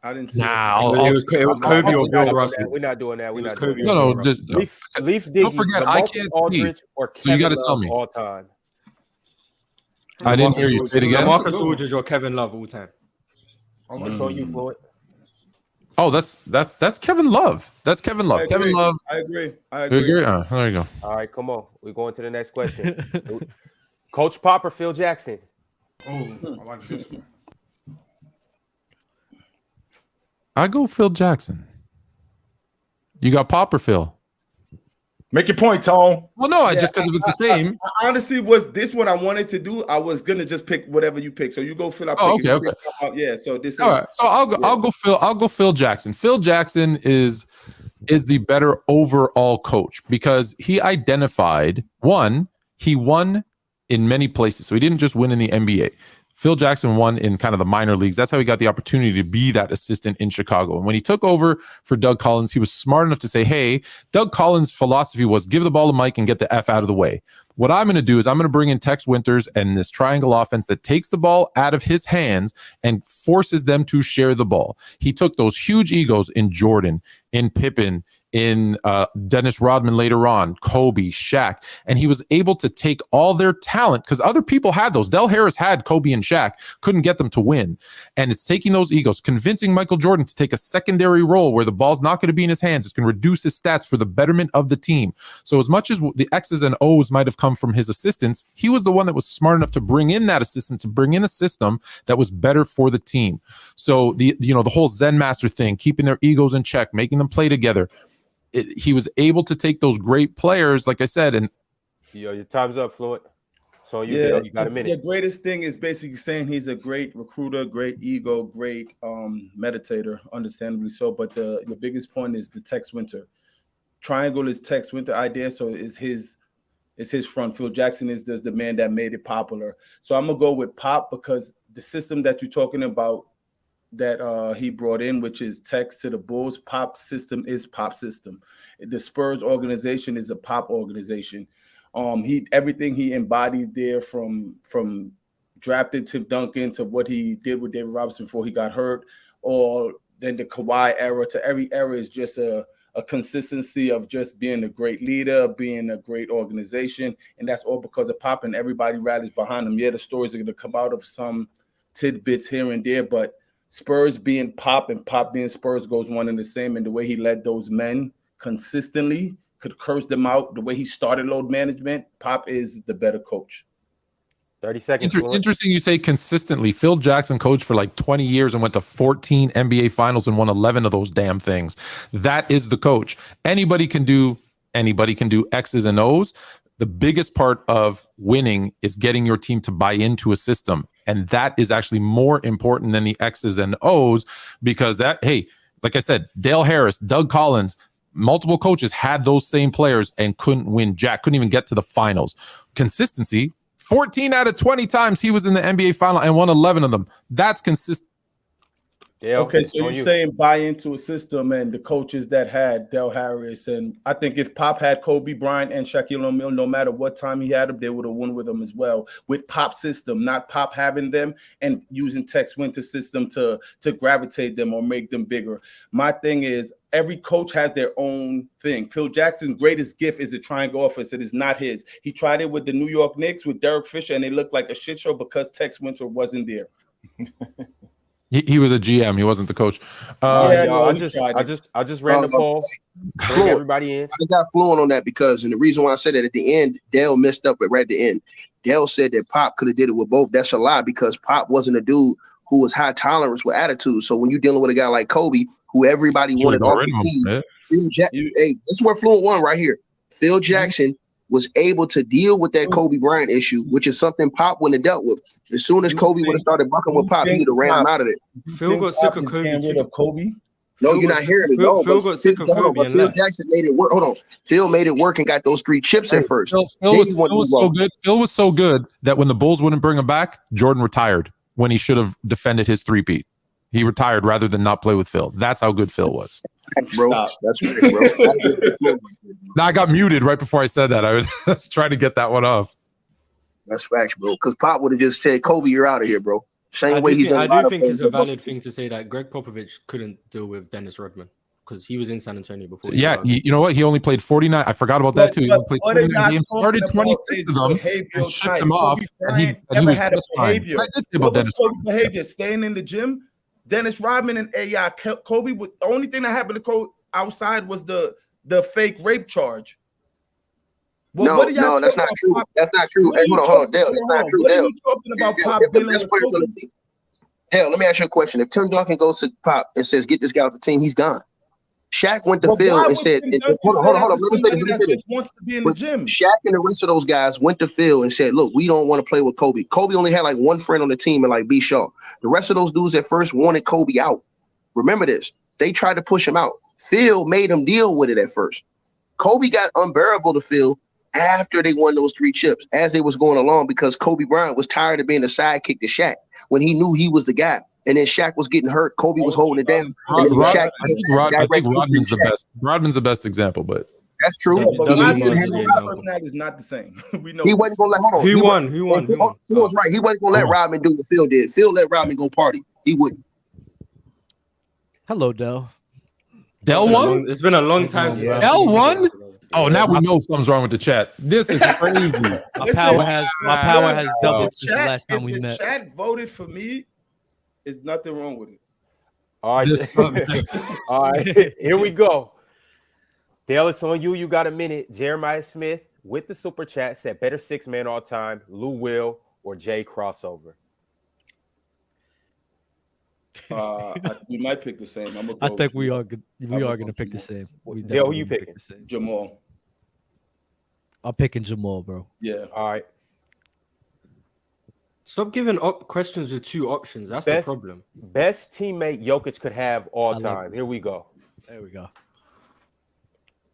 I didn't see It was Kobe or Bill Russell. We're not doing that. We're not Kobe doing or that. No, just Leaf don't forget, I can't see. So you got to tell me. All time. I didn't hear you say it again. Marcus Aldridge or Kevin Love all time. It's on you, Fluent. Oh, that's Kevin Love. That's Kevin Love. Kevin Love. I agree. You agree? There you go. All right, come on. We're going to the next question. Coach Pop or Phil Jackson? Oh, I like this one. I go Phil Jackson. You got Pop or Phil? Make your point, Tone. Well, no, just because if it's the same. I honestly was this what I wanted to do. I was gonna just pick whatever you pick. So you go Phil. Okay. Yeah. So this. All right. So I'll go Phil. I'll go Phil Jackson. Phil Jackson is the better overall coach because he identified he won in many places. So he didn't just win in the NBA. Phil Jackson won in kind of the minor leagues. That's how he got the opportunity to be that assistant in Chicago. And when he took over for Doug Collins, he was smart enough to say, hey, Doug Collins' philosophy was give the ball to Mike and get the F out of the way. What I'm going to do is I'm going to bring in Tex Winters and this triangle offense that takes the ball out of his hands and forces them to share the ball. He took those huge egos in Jordan, in Pippen, in Dennis Rodman later on, Kobe, Shaq, and he was able to take all their talent because other people had those. Del Harris had Kobe and Shaq, couldn't get them to win. And it's taking those egos, convincing Michael Jordan to take a secondary role where the ball's not going to be in his hands. It's going to reduce his stats for the betterment of the team. So as much as the X's and O's might have come from his assistants, he was the one that was smart enough to bring in that assistant, to bring in a system that was better for the team. So the whole Zen master thing, keeping their egos in check, making them play together. He was able to take those great players, like I said, and your time's up, Fluent. So you got a minute. The greatest thing is basically saying he's a great recruiter, great ego, great meditator, understandably so. But the biggest point is the Tex Winter. Triangle is Tex Winter idea, so it's his front. Phil Jackson is the man that made it popular. So I'm gonna go with Pop because the system that you're talking about that he brought in, which is Tex to the Bulls, Pop system is Pop system. The Spurs organization is a Pop organization. Everything he embodied there from drafted Tim Duncan to what he did with David Robertson before he got hurt, or then the Kawhi era to every era is just a consistency of just being a great leader, being a great organization, and that's all because of Pop, and everybody rallies behind him. Yeah, the stories are going to come out of some tidbits here and there, but Spurs being Pop and Pop being Spurs goes one and the same, and the way he led those men consistently, could curse them out, the way he started load management, Pop is the better coach. 30 seconds. Interesting you say consistently. Phil Jackson coached for like 20 years and went to 14 NBA finals and won 11 of those damn things. That is the coach. Anybody can do X's and O's. The biggest part of winning is getting your team to buy into a system. And that is actually more important than the X's and O's because like I said, Dale Harris, Doug Collins, multiple coaches had those same players and couldn't win jack, couldn't even get to the finals. Consistency, 14 out of 20 times he was in the NBA final and won 11 of them. That's consistent. Okay, so you're saying buy into a system, and the coaches that had Del Harris, and I think if Pop had Kobe Bryant and Shaquille O'Neal, no matter what time he had them, they would have won with them as well. With Pop's system, not Pop having them and using Tex Winter's system to gravitate them or make them bigger. My thing is, every coach has their own thing. Phil Jackson's greatest gift is a triangle offense. It is not his. He tried it with the New York Knicks with Derek Fisher, and it looked like a shit show because Tex Winter wasn't there. He was a GM. He wasn't the coach. I just ran the poll. Bring everybody in. I got Fluent on that because, and the reason why I said that at the end, Dale messed up right at the end. Dale said that Pop could have did it with both. That's a lie because Pop wasn't a dude who was high tolerance with attitude. So when you're dealing with a guy like Kobe, who everybody wanted off the team, Phil Jackson, hey, this is where Fluent won right here. Phil Jackson was able to deal with that Kobe Bryant issue, which is something Pop wouldn't have dealt with. As soon as Kobe would have started bucking with Pop, he would have ran him out of it. Phil got sick of Kobe. No, you're not hearing me. Phil got sick of Kobe. Phil Jackson made it work. Hold on. Phil made it work and got those 3 chips at first. Phil was so good. Phil was so good that when the Bulls wouldn't bring him back, Jordan retired when he should have defended his three-peat. He retired rather than not play with Phil. That's how good Phil was. Bro, that's right, bro. Now I got muted right before I said that. I was trying to get that one off. That's facts, bro. Because Pop would have just said, "Kobe, you're out of here, bro." Same way he's done. I do think it's a valid thing to say that Greg Popovich couldn't deal with Dennis Rodman because he was in San Antonio before. Yeah, you know what? He only played 49. I forgot about that too. He only played 49 games, started 26 of them, and shipped him off. And he was just fine. I did say about Dennis Kobe behavior, staying in the gym. Dennis Rodman and Kobe. The only thing that happened to Kobe outside was the fake rape charge. Well, no, that's not true. That's not true. Hey, hold on, Dale. That's not true, Dale. Talking about Pop dealing with Kobe. Hell, let me ask you a question. If Tim Duncan goes to Pop and says, "Get this guy off the team," he's gone. Shaq went to Phil and said, "Hold on. Let me say this. Wants to be in the gym." Shaq and the rest of those guys went to Phil and said, "Look, we don't want to play with Kobe." Kobe only had like one friend on the team, and like B. Shaw. The rest of those dudes at first wanted Kobe out. Remember this. They tried to push him out. Phil made him deal with it at first. Kobe got unbearable to Phil after they won those 3 chips, as they was going along, because Kobe Bryant was tired of being the sidekick to Shaq when he knew he was the guy. And then Shaq was getting hurt. Kobe was holding it down. I think Rodman's the best. Rodman's the best example, but that's true. That is not the same. We know he wasn't gonna let. Hold on. Who won? Phil was right. He wasn't gonna let Rodman do what Phil did. Phil let Rodman go party. He wouldn't. Hello, Del. Del won? It's been a long time since Del won? Oh, now we know something's wrong with the chat. This is crazy. My power has doubled since the last time we met. If the chat voted for me, there's nothing wrong with it. All right. All right. Here we go. Dale, it's on you. You got a minute. Jeremiah Smith with the super chat said better 6-man all time, Lou Will or Jay crossover. We might pick the same. I think we are going to pick the same. Dale, who you picking? Jamal. I'm picking Jamal, bro. Yeah. All right. Stop giving up questions with 2 options. That's the problem. Best teammate Jokic could have all time. Here we go. There we go.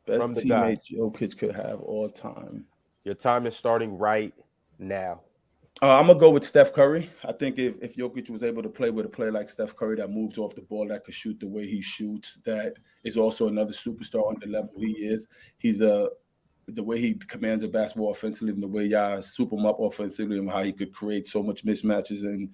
Best teammate Jokic could have all time. Your time is starting right now. I'm going to go with Steph Curry. I think if Jokic was able to play with a player like Steph Curry that moves off the ball, that could shoot the way he shoots, that is also another superstar on the level he is. He's the way he commands a basketball offensively and the way y'all soup him up offensively and how he could create so much mismatches and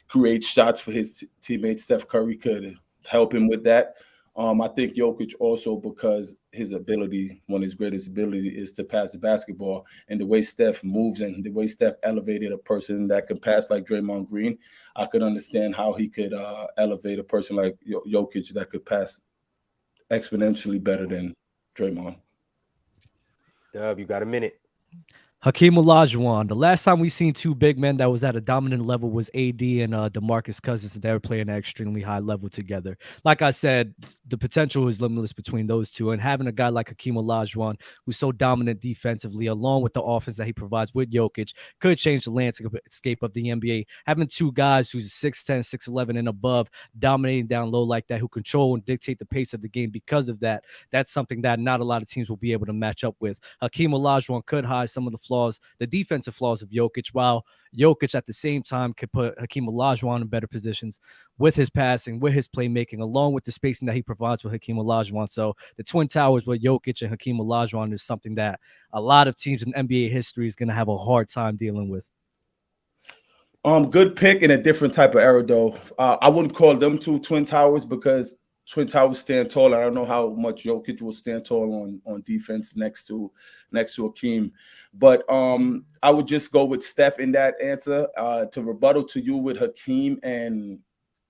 create shots for his teammate Steph Curry could help him with that. I think Jokic also, because his ability, one of his greatest ability is to pass the basketball, and the way Steph moves and the way Steph elevated a person that can pass like Draymond Green, I could understand how he could elevate a person like Jokic that could pass exponentially better than Draymond. Dub, you got a minute. Hakeem Olajuwon. The last time we seen two big men that was at a dominant level was AD and DeMarcus Cousins. They were playing at extremely high level together. Like I said, the potential is limitless between those two. And having a guy like Hakeem Olajuwon, who's so dominant defensively, along with the offense that he provides with Jokic, could change the landscape of the NBA. Having two guys who's 6'10", 6'11", and above, dominating down low like that, who control and dictate the pace of the game because of that, that's something that not a lot of teams will be able to match up with. Hakeem Olajuwon could hide some of the defensive flaws of Jokic, while Jokic at the same time could put Hakeem Olajuwon in better positions with his passing, with his playmaking, along with the spacing that he provides with Hakeem Olajuwon. So the Twin Towers with Jokic and Hakeem Olajuwon is something that a lot of teams in NBA history is going to have a hard time dealing with. Good pick in a different type of era, though. I wouldn't call them two Twin Towers because Twin Towers stand tall. I don't know how much Jokic will stand tall on defense next to Hakeem. But I would just go with Steph in that answer. To rebuttal to you with Hakeem and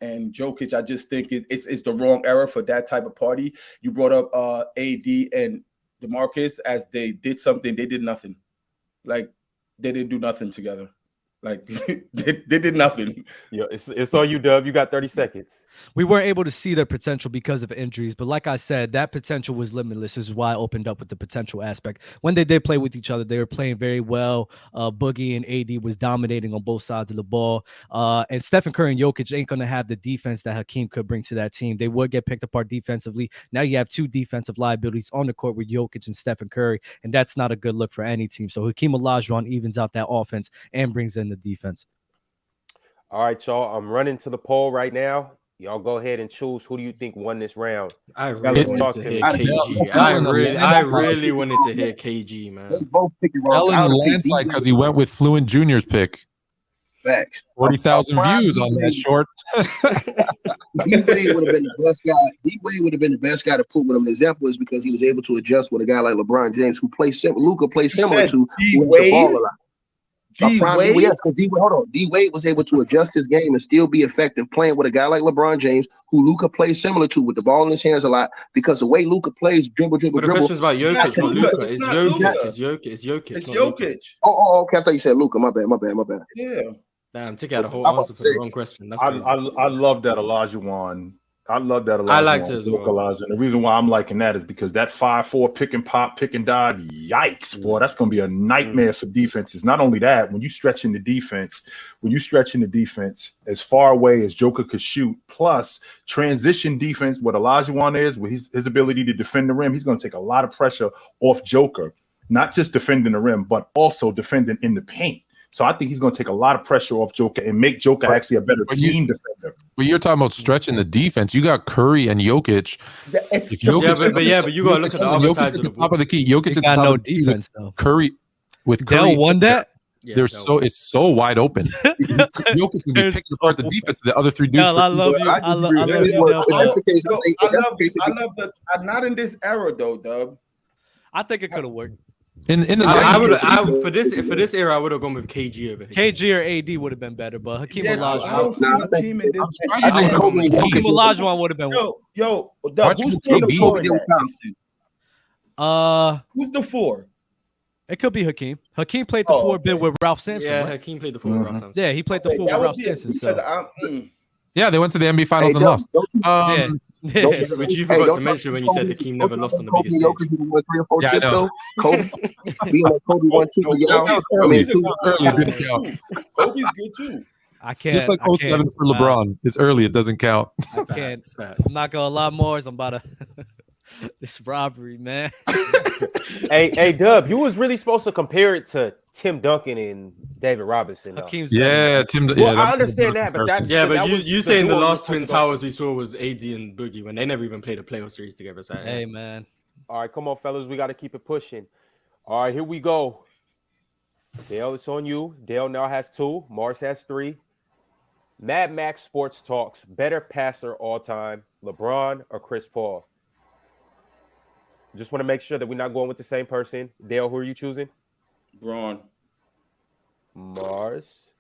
Jokic, I just think it's the wrong era for that type of party. You brought up AD and DeMarcus as they did something. They did nothing. Like, they didn't do nothing together. Like, they did nothing. Yeah, it's on you, Dub. You got 30 seconds. We weren't able to see their potential because of injuries, but like I said, that potential was limitless. This is why I opened up with the potential aspect. When they did play with each other, they were playing very well. Boogie and AD was dominating on both sides of the ball. And Stephen Curry and Jokic ain't going to have the defense that Hakeem could bring to that team. They would get picked apart defensively. Now you have two defensive liabilities on the court with Jokic and Stephen Curry, and that's not a good look for any team. So Hakeem Olajuwon evens out that offense and brings in the defense. All right, y'all. I'm running to the poll right now. Y'all go ahead and choose. Who do you think won this round? I really wanted to hear KG. I really wanted to hear KG, man. They both pick it wrong. Ellen landslide because he went with Fluent Junior's pick. Facts. 40,000 views on that short. D-Wade would have been the best guy. D-Wade would have been the best guy to put with him. The example is because he was able to adjust with a guy like LeBron James, who plays Luka plays similar to D-Wade. D-Wade? Yes, because D-Wade was able to adjust his game and still be effective playing with a guy like LeBron James, who Luka plays similar to, with the ball in his hands a lot, because the way Luka plays, dribble. The question's about Jokic, not Luka. It's Jokic. Oh, okay. I thought you said Luka. My bad. Yeah. Damn, Ticket had a whole answer for the wrong question. That's crazy. I love that Olajuwon. I liked it as well. And the reason why I'm liking that is because that 5-4 pick and pop, pick and dive, yikes, boy, that's going to be a nightmare for defenses. Not only that, when you stretch in the defense as far away as Joker could shoot, plus transition defense, what Olajuwon is, with his ability to defend the rim, he's going to take a lot of pressure off Joker, not just defending the rim, but also defending in the paint. So I think he's going to take a lot of pressure off Joker and make Joker actually a better team defender. But you're talking about stretching the defense. You got Curry and Jokic. But you got to look at the other side of the top of the key. Jokic at the top no of the defense, though. Curry with Dell Curry won that. It's so wide open. Jokic can be picking apart the defense. The other three dudes. I love you. I love that. Not in this era though, Dub. I think it could have worked. For this era, I would have gone with KG over here. KG or AD would have been better, but Hakeem Olajuwon. I don't see a team in this. Hakeem Olajuwon would have been. Yo, Dub, who's the four in that instance? Who's the four? It could be Hakeem. Hakeem played the 4 bit with Ralph Sampson. Yeah, right? Hakeem played the 4 with Ralph Sampson. Yeah, he played the 4 with Ralph Sampson. So. Yeah, they went to the NBA Finals and lost. Which you forgot to mention when you said Hakeem never lost on the biggest stage. Won 3 or 4 chips though. Kobe, being like Kobe won 2 for y'all. Kobe's good too. I can't. Just like 07 for LeBron. It's early. It doesn't count. I can't. I'm not gonna lie, Marz. I'm about to. This robbery, man. Hey, Dub, you was really supposed to compare it to Tim Duncan and David Robinson. Yeah, Tim. Well, I understand that, but that's but you saying the last Twin Towers we saw was AD and Boogie when they never even played a playoff series together. So, hey, man. All right, come on, fellas. We got to keep it pushing. All right, here we go. Dale, it's on you. Dale now has 2. Marz has 3. Mad Max Sports Talks. Better passer all time, LeBron or Chris Paul? Just want to make sure that we're not going with the same person. Dale, who are you choosing? Braun. Marz.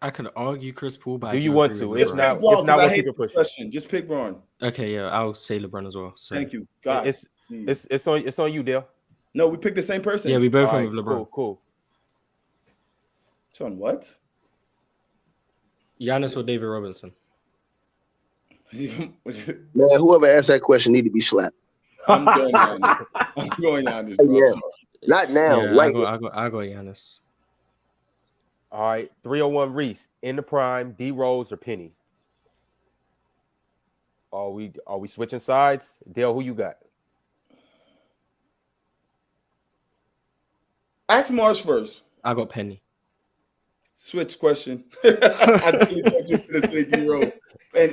I can argue Chris Paul, but do you want to? If not, we'll keep it pushing. Just pick Braun. Okay, yeah, I'll say LeBron as well. So. Thank you. It's on you, Dale. No, we picked the same person. Yeah, we both All went right, with LeBron. cool. Son, what? Giannis or David Robinson? Man, whoever asked that question need to be slapped. I'm going Giannis. I'm going Giannis, bro. Yeah. Not now, Yeah, right? I go Giannis. All right, 301 Reese in the prime, D Rose or Penny? Are we switching sides? Dale, who you got? Ask Mars first. I got Penny. Switch question. I really thought you were going to say D Rose.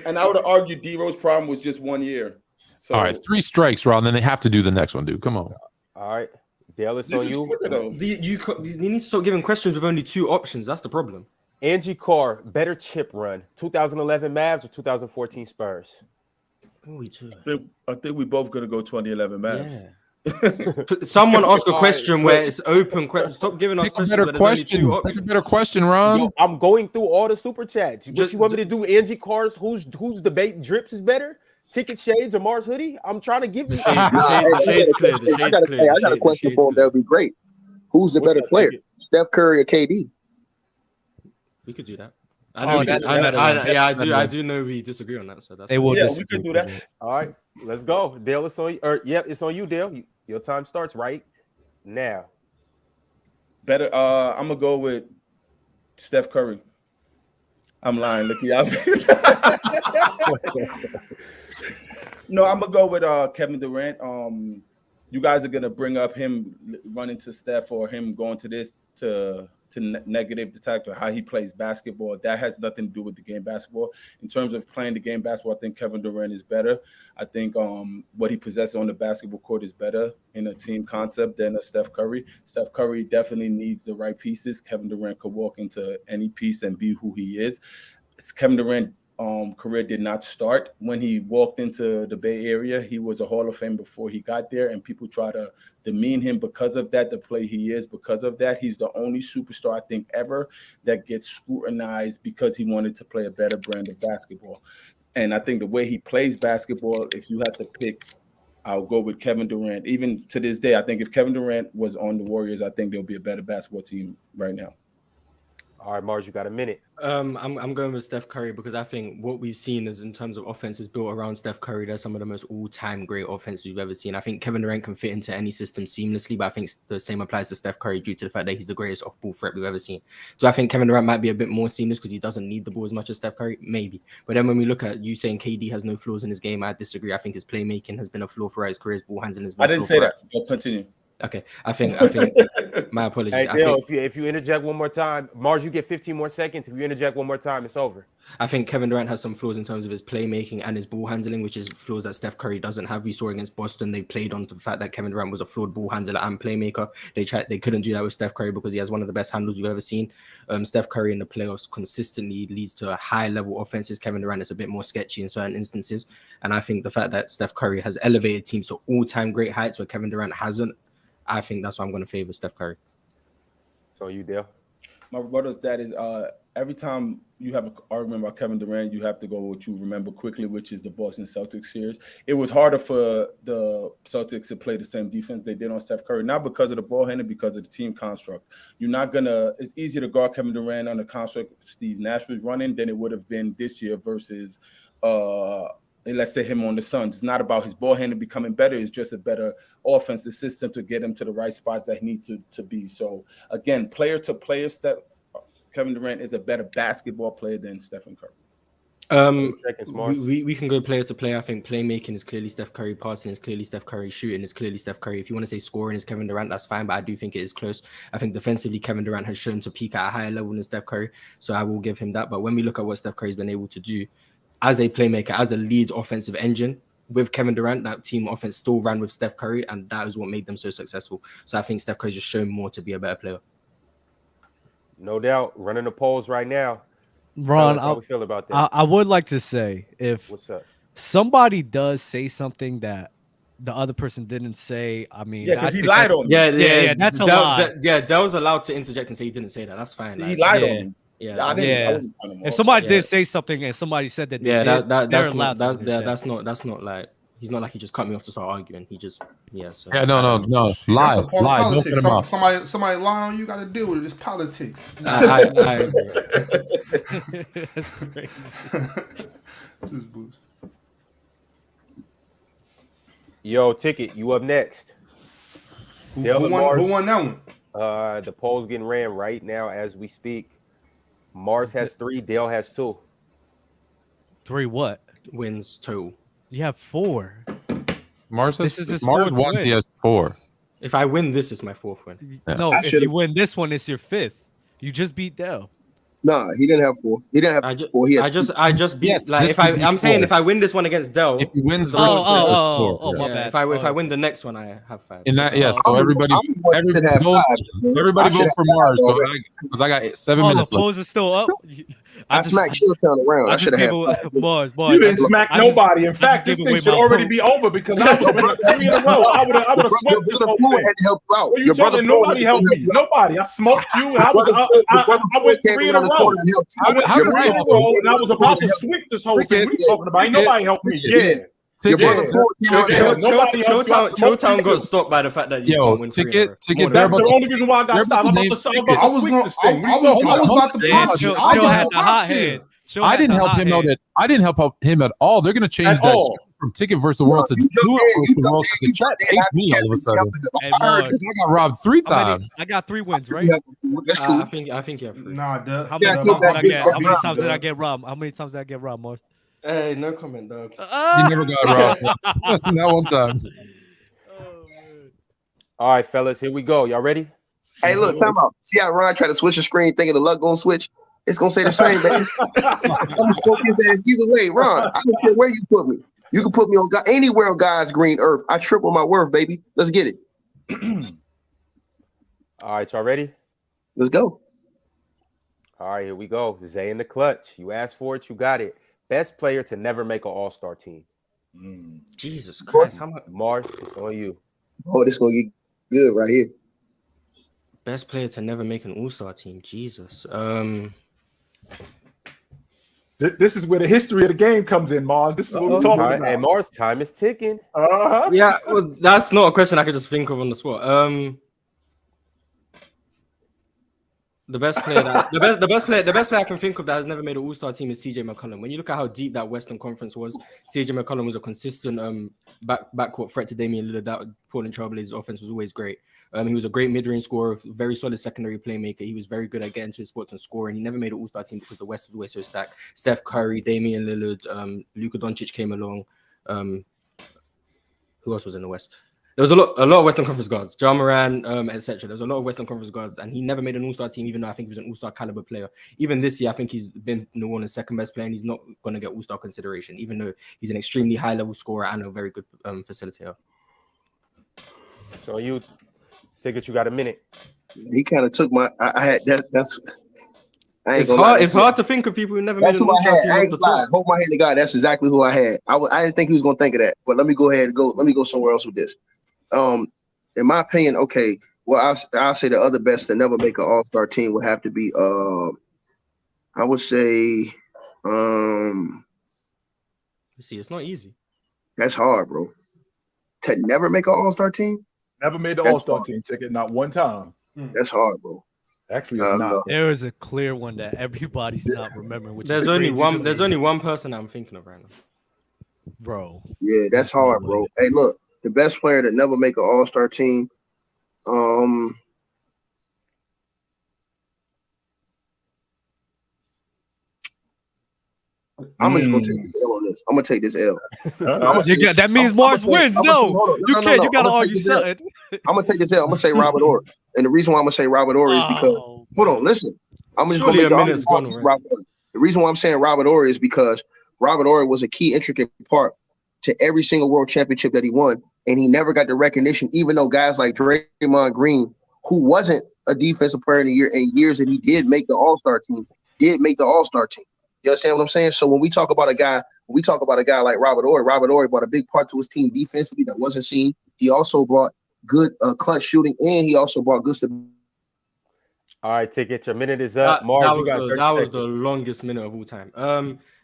And I would have argued D Rose prime was just 1 year. So All right, 3 strikes, Ron. Then they have to do the next one, dude. Come on. All right, Dale, it's this on is you. quicker, though. You need to stop giving questions with only 2 options. That's the problem. Angie Carr, better chip run, 2011 Mavs or 2014 Spurs? I think we both going to go 2011 Mavs. Yeah. Someone ask a question where it's open question. Stop giving us Pick a questions better where there's only 2 question. options. Pick a better question, Ron. Yo, I'm going through all the super chats. What Just- you want me to do? Angie Carr's whose debate drips is better? Ticket Shades or Mars Hoodie? I'm trying to give you. The shade's clear. The I shade's clear. got a question for him that would be great. Who's the What's better that? player, Steph Curry or KD? We could do that. I do know we disagree on that. So that's They will Yeah, we disagree. could do that. All right, let's go. Dale, it's on you. It's on you, Dale. Your time starts right now. Better. I'm going to go with Steph Curry. I'm lying. Look the obvious. No, I'm going to go with Kevin Durant. You guys are going to bring up him running to Steph or him going to this to negative detect or how he plays basketball. That has nothing to do with the game basketball. In terms of playing the game basketball, I think Kevin Durant is better. I think what he possesses on the basketball court is better in a team concept than a Steph Curry. Steph Curry definitely needs the right pieces. Kevin Durant could walk into any piece and be who he is. Kevin Durant career did not start when he walked into the Bay Area. He was a Hall of Fame before he got there, and people try to demean him because of that, the play he is because of that. He's the only superstar, I think, ever that gets scrutinized because he wanted to play a better brand of basketball. And I think the way he plays basketball, if you have to pick, I'll go with Kevin Durant. Even to this day, I think if Kevin Durant was on the Warriors, I think there'll be a better basketball team right now. All right, Mars, you got a minute. I'm going with Steph Curry because I think what we've seen is in terms of offense is built around Steph Curry. They're some of the most all-time great offenses we've ever seen. I think Kevin Durant can fit into any system seamlessly, but I think the same applies to Steph Curry due to the fact that he's the greatest off-ball threat we've ever seen. So I think Kevin Durant might be a bit more seamless because he doesn't need the ball as much as Steph Curry, maybe. But then when we look at you saying KD has no flaws in his game, I disagree. I think his playmaking has been a flaw throughout his career. His ball handling has been I didn't say that, but continue. Okay, I think my apologies. Hey, I Dale, think, if you interject one more time, Mars, you get 15 more seconds. If you interject one more time, it's over. I think Kevin Durant has some flaws in terms of his playmaking and his ball handling, which is flaws that Steph Curry doesn't have. We saw against Boston, they played on the fact that Kevin Durant was a flawed ball handler and playmaker. They couldn't do that with Steph Curry because he has one of the best handles we've ever seen. Steph Curry in the playoffs consistently leads to a high level offenses. Kevin Durant is a bit more sketchy in certain instances. And I think the fact that Steph Curry has elevated teams to all-time great heights where Kevin Durant hasn't, I think that's why I'm going to favor Steph Curry. So you, Dale? My rebuttal to that is every time you have an argument about Kevin Durant, you have to go with what you remember quickly, which is the Boston Celtics series. It was harder for the Celtics to play the same defense they did on Steph Curry, not because of the ball handling, because of the team construct. It's easier to guard Kevin Durant on the construct Steve Nash was running than it would have been this year versus let's say him on the Suns. It's not about his ball handling becoming better. It's just a better offensive system to get him to the right spots that he needs to be. So again, player to player, Kevin Durant is a better basketball player than Stephen Curry. We can go player to player. I think playmaking is clearly Steph Curry, passing is clearly Steph Curry, shooting is clearly Steph Curry. If you want to say scoring is Kevin Durant, that's fine, but I do think it is close. I think defensively, Kevin Durant has shown to peak at a higher level than Steph Curry, so I will give him that. But when we look at what Steph Curry's been able to do as a playmaker, as a lead offensive engine with Kevin Durant, that team offense still ran with Steph Curry, and that is what made them so successful. So I think Steph Curry's just shown more to be a better player. No doubt. Running the polls right now. Ron, how we feel about that? I would like to say, if What's up? somebody does say something that the other person didn't say, I mean, Yeah, because he lied on me. Yeah, that's a lie. Del's allowed to interject and say he didn't say that. That's fine. He lied on me. Yeah, if somebody did say something and somebody said that, that's allowed not like he's not like he just cut me off to start arguing. He just So Yeah, no. Lie. That's a part of Don't politics. cut him off. Somebody lie on you, got to deal with it. It's politics. I agree. That's crazy. Just boost. Yo, Ticket, you up next. Who won that one? The poll's getting ran right now as we speak. Marz has 3, Dale has 2. 3 what? Wins total. You have 4. Marz This is his Marz fourth once win. he has 4. If I win, this is my 4th win. Yeah. No, if you win this one, it's your 5th. You just beat Dell. Nah, he didn't have 4. He didn't have 4. He had I just beat. Yes, like this if I, would be I'm saying 4. if I win this one against Dell, If he wins the versus first Dell, one, it's 4. my Yeah. bad. if I win the next one, I have 5. In that, yes. So I'm everybody the one that should have vote, 5. everybody I should vote have for 5 Marz, already. because I got 7 Oh, minutes the left. polls is still up. I smacked Chilltown around. I should have had 5. Mars. You didn't smack nobody. In fact, just this gave away thing should my already vote. be over because I would have been 3 in a row. I would have Your smoked this brother whole Fluent thing. had to help you out. What are you Your brother talking? Fluent Nobody had to helped help me. you out. Nobody. I smoked you, and Your brother I went came 3 in a around the row. corner and helped you. How I did went I 3 in a row, and I was about to sweep this whole thing. What are you talking about? Ain't nobody helped me. Yeah. Your brother Fluent came around and helped you. Nobody helped you. I smoked Chilltown you got too. stopped by the fact that you can't win 3 in a row. Ticket. That's the only reason why I got stopped. I'm about to sweep this thing. I was about to pop shit. I was Chill about had to the pop hot shit. head. Chill I had didn't the help hot him out. head. I didn't help him at all. They're gonna change At that all. from Ticket versus the World to You Fluent versus the World. you Chat jumped in. hates me all of a sudden. Hey, I heard Mars, Because I got robbed 3 how many- times. I got 3 wins, right? That's cool. I think you have 3. Nah, duh. How Yeah, many so times did I that get? big How many round, times did I dog. get robbed? How many times did I get robbed, Mars? Hey, no comment, dog. You never got robbed. Not one time. All right, fellas, here we go. Y'all ready? Hey, look, time out. See how Ron tried to switch the screen thinking the luck gonna switch? It's gonna say the same, baby. I'm gonna smoke his ass either way. Ron, I don't care where you put me. You can put me on anywhere on God's green earth. I triple my worth, baby. Let's get it. All right, y'all ready? Let's go. All right, here we go. Zay in the clutch. You asked for it, you got it. Best player to never make an all-star team. Jesus Christ, how much? Marz, it's on you. Oh, this gonna get good right here. Best player to never make an all-star team. Jesus. This is where the history of the game comes in, Marz. This is what we're talking about. Hey, Marz, time is ticking. Yeah, well, that's not a question I could just think of on the spot. The best player I can think of that has never made an all-star team is CJ McCollum. When you look at how deep that Western Conference was, CJ McCollum was a consistent backcourt threat to Damian Lillard. That Portland Trailblazers offense was always great. He was a great mid-range scorer, very solid secondary playmaker. He was very good at getting to his spots and scoring. He never made an all-star team because the West was always so stacked. Steph Curry, Damian Lillard, Luka Doncic came along. Who else was in the West? There was a lot of Western Conference guards, Ja Morant, etc. There was a lot of Western Conference guards, and he never made an all-star team, even though I think he was an all-star caliber player. Even this year, I think he's been New Orleans' second best player, and he's not going to get all-star consideration, even though he's an extremely high-level scorer and a very good facilitator. So you Ticket, you got a minute. He kind of took my. I had that. That's. I ain't It's hard to think of people who never made an all-star team. I ain't lying. Hold my hand to God. That's exactly who I had. I didn't think he was gonna think of that, but let me go ahead and go. Let me go somewhere else with this. In my opinion, okay. Well, I'll say the other best to never make an all-star team would have to be. I would say. See, it's not easy. That's hard, bro. To never make an all-star team. Never made the all-star team, Ticket, not one time. That's hard, bro. Actually, it's not. There is a clear one that everybody's not remembering. Which There's is only crazy one. to me. There's only one person I'm thinking of right now, bro. Yeah, that's hard, bro. Hey, look, the best player to never make an all-star team. I'm just gonna take this L on this. I'm gonna take this L. That means Marz wins. No, you can't. You gotta argue something. I'm gonna take this L. I'm gonna say Robert Horry, and the reason why I'm gonna say Robert Horry is because hold on, listen. I'm just Surely gonna a make minute's gone already. Robert Horry. The reason why I'm saying Robert Horry is because Robert Horry was a key, intricate part to every single world championship that he won, and he never got the recognition, even though guys like Draymond Green, who wasn't a defensive player in the year in years that he did make the All-Star team, did make the All-Star team. You understand what I'm saying? So when we talk about a guy like Robert Horry brought a big part to his team defensively that wasn't seen. He also brought good clutch shooting, and he also brought good stability. All right, Ticket, your minute is up. Marz, you got 30 that was seconds. the longest minute of all time.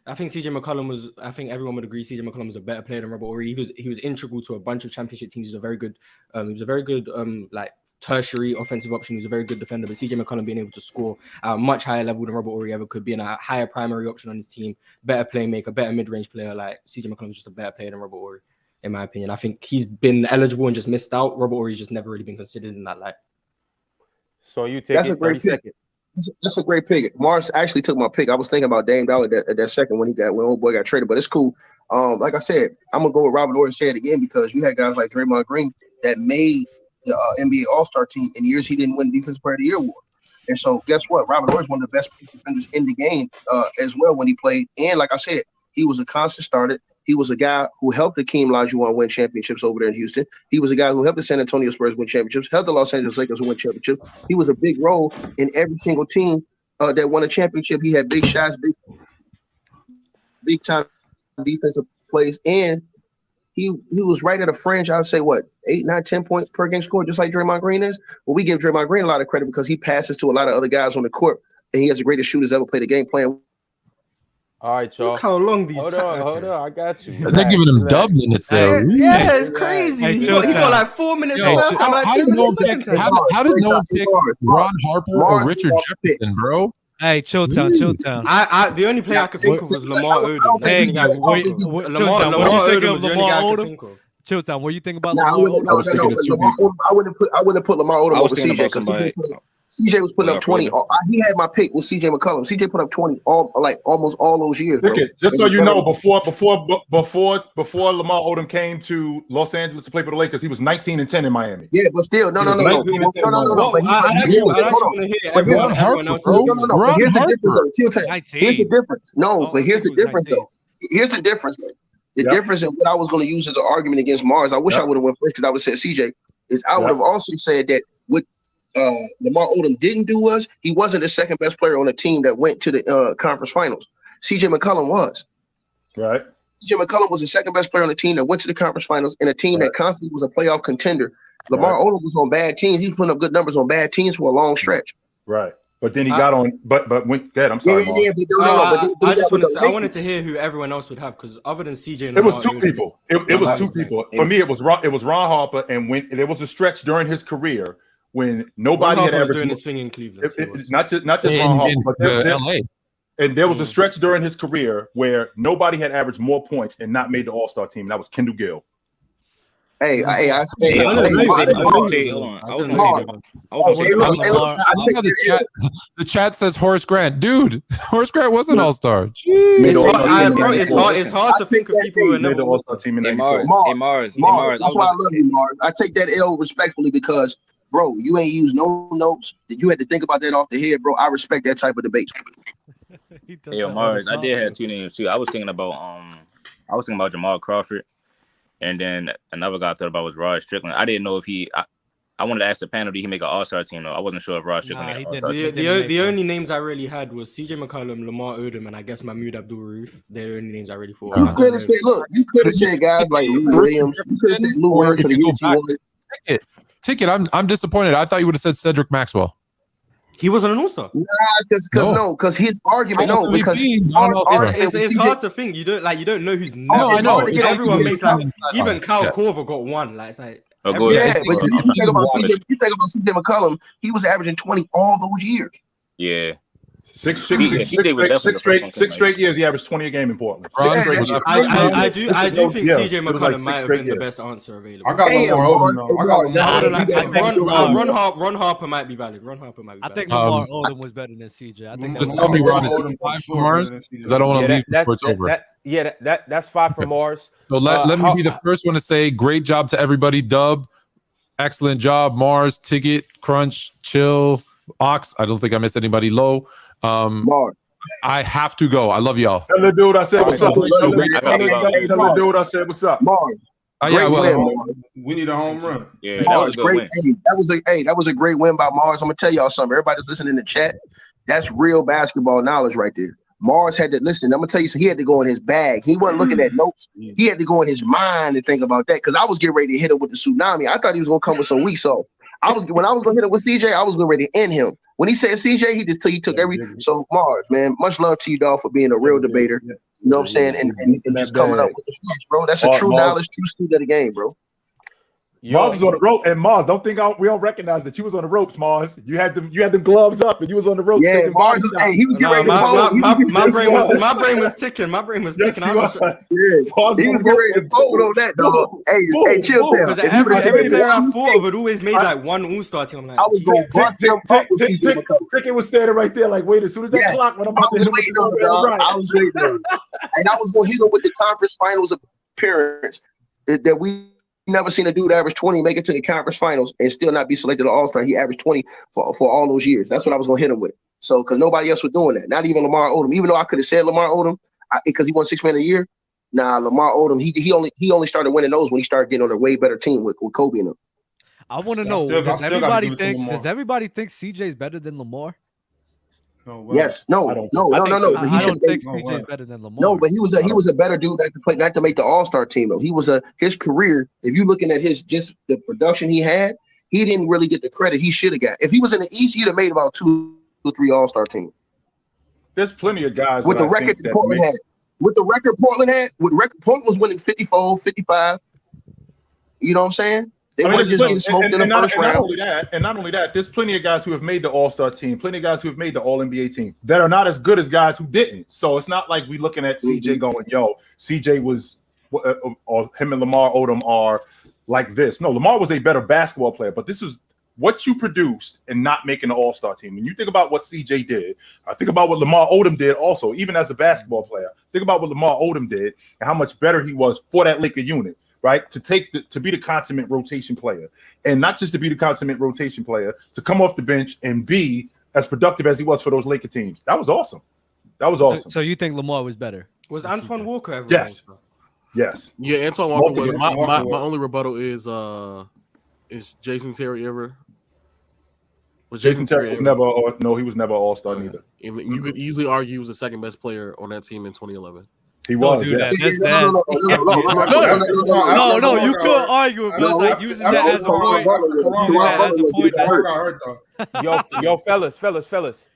I think CJ McCollum was. I think everyone would agree CJ McCollum was a better player than Robert Horry. He was integral to a bunch of championship teams. He was a very good. Like tertiary offensive option. He was a very good defender. But CJ McCollum being able to score at a much higher level than Robert Horry ever could, being a higher primary option on his team, better playmaker, better mid-range player. Like CJ McCollum is just a better player than Robert Horry, in my opinion. I think he's been eligible and just missed out. Robert Horry's just never really been considered in that light. So you take That's a great 30 pick. seconds. That's a great pick. Marz actually took my pick. I was thinking about Dame Dollar at that second when old boy got traded, but it's cool. Like I said, I'm gonna go with Robert Horry. Say it again because you had guys like Draymond Green that made the NBA All-Star team in years he didn't win Defensive Player of the Year award. And so guess what? Robert Horry is one of the best defenders in the game as well when he played. And like I said, he was a constant starter. He was a guy who helped Hakeem Olajuwon win championships over there in Houston. He was a guy who helped the San Antonio Spurs win championships, helped the Los Angeles Lakers win championships. He was a big role in every single team that won a championship. He had big shots, big time defensive plays, and he was right at a fringe. I would say 8, 9, 10 points per game score, just like Draymond Green is. Well, we give Draymond Green a lot of credit because he passes to a lot of other guys on the court, and he has the greatest shooters ever played the game playing. All right, y'all. Look how long these Hold on. I got you. They're giving him dub minutes there. Yeah, it's crazy. He got like 4 minutes left. I'm like 2 minutes second time. How did no one pick Ron Harper or Richard Jefferson, bro? Hey, Chilltown. The only player I could think of was Lamar Odom. Hey, Lamar Odom was the only guy I could think of. Chilltown, what do you think about I wouldn't have put Lamar Odom over CJ because CJ was putting up 20. He had my pick with CJ McCollum. CJ put up 20 almost all those years. Bro. Just so you know, before Lamar Odom came to Los Angeles to play for the Lakers, he was 19-10 in Miami. Yeah, but still, no. But here's the difference. No, but here's the difference though. Here's the difference. The difference in what I was going to use as an argument against Marz, I wish I would have went first because I would have said CJ, is I would have also said that what Lamar Odom didn't do was he wasn't the second best player on the team that went to the conference finals. CJ McCollum was. Right. CJ McCollum was the second best player on the team that went to the conference finals and a team that constantly was a playoff contender. Lamar Odom was on bad teams. He was putting up good numbers on bad teams for a long stretch. Right. But then he got on. But when I'm sorry. I wanted to hear who everyone else would have because other than CJ, and it was two people. It was two people. For me, it was Ron Harper, and when there was a stretch during his career when nobody had averaged doing this thing in Cleveland. Not just Ron Harper, but LA. And there was a stretch during his career where nobody had averaged more points and not made the All-Star team. That was Kendall Gill. The chat says Horace Grant. Dude, Horace Grant was an All-Star. It's hard to think of people who made the All-Star team in '94. Marz, that's why I love you, Marz. I take that L respectfully because, bro, you ain't used no notes. You had to think about that off the head, bro. I respect that type of debate. Hey, Marz, I did have two names too. I was thinking about Jamal Crawford. And then another guy I thought about was Rod Strickland. I didn't know if I wanted to ask the panel, did he make an All-Star team though? I wasn't sure if Rod Strickland made an All-Star team. The only names I really had was CJ McCollum, Lamar Odom, and I guess Mahmoud Abdul-Rauf. They're the only names I really thought. You could have said guys like Lou Williams. You could have said Lou Williams for the years he won. Ticket, I'm disappointed. I thought you would have said Cedric Maxwell. He wasn't an All-Star. Because his argument, it's hard to think. You don't know who's next. I know. Everyone makes even Kyle Korver got one. Like it's like. But you think about CJ McCollum, he was averaging 20 all those years. Yeah. Six straight years he averaged 20 a game in Portland. I do think CJ McCollum might have been the best answer available. I got Ron Harper might be valid. I think Lamar Odom was better than CJ. I think just tell me Ron is 5 for Marz because I don't want to leave before it's over. That's 5 for Marz. So let me be the first one to say great job to everybody. Dub, excellent job. Marz, Ticket, Crunch, Chill, Ox. I don't think I missed anybody. Low. I have to go. I love y'all. Tell the dude I said what's up. Tell the dude I said what's up. Marz. We need a home run. Yeah, that was a great win. That was a great win by Marz. I'm gonna tell y'all something. Everybody's listening in the chat. That's real basketball knowledge right there. Marz had to listen. I'm gonna tell you, so he had to go in his bag. He wasn't looking at notes. He had to go in his mind and think about that. Because I was getting ready to hit him with the tsunami. I thought he was gonna come with some weak sauce. When I was gonna hit him with CJ, I was getting ready to end him. When he said CJ, he took every. So Marz, man, much love to you, dog, for being a real debater. You know what I'm saying? And just coming up with the facts, bro. That's a true knowledge, true student of the game, bro. Marz was on the rope, and Marz, don't think we don't recognize that you was on the ropes, Marz. You had them gloves up, and you was on the ropes. Yeah, Marz, he was getting ready to fold. My brain was ticking. My brain was ticking. He was getting ready to fold on that, dog. Hey, Chilltown. Every player I fought would always made like one All-Star team. I'm like, I was going to bust him up with CJ McCollum. Ticket was standing right there, like, wait, as soon as that clock went, I was waiting on it, dog. I was waiting on it. And I was going to hit him with the conference finals appearance that we never seen a dude average 20, make it to the conference finals, and still not be selected to All-Star. He averaged 20 for all those years. That's what I was going to hit him with. So, because nobody else was doing that. Not even Lamar Odom. Even though I could have said Lamar Odom, because he won 6 man a year. Nah, Lamar Odom, he only started winning those when he started getting on a way better team with Kobe and them. I want to know, does everybody think CJ's better than Lamar? No. Yes. No. But he should think CJ's better than Lamar. No, but he was a better dude that could play, not to make the All-Star team though. He was his career. If you're looking at just the production he had, he didn't really get the credit he should have got. If he was in the East, he'd have made about 2 or 3 All-Star teams. There's plenty of guys with the record that Portland had. With the record Portland had, Portland was winning 54, 55. You know what I'm saying? They weren't just getting smoked in the first round. Not only that, there's plenty of guys who have made the All-Star team, plenty of guys who have made the All-NBA team that are not as good as guys who didn't. So it's not like we looking at CJ going, yo, CJ was, or him and Lamar Odom are like this. No, Lamar was a better basketball player, but this was what you produced and not making the All-Star team. When you think about what CJ did, I think about what Lamar Odom did also, even as a basketball player. Think about what Lamar Odom did and how much better he was for that Laker unit. Right, to be the consummate rotation player, and not just to be the consummate rotation player, to come off the bench and be as productive as he was for those Laker teams. That was awesome. So you think Lamar was better? Was Antoine Walker ever? Yes. Yeah, Antoine Walker was. My only rebuttal is Jason Terry ever? Was Jason Terry was never? No, he was never All-Star neither. You could easily argue he was the second best player on that team in 2011. He was. No, you could argue it, but like using that as a point. Yo, fellas.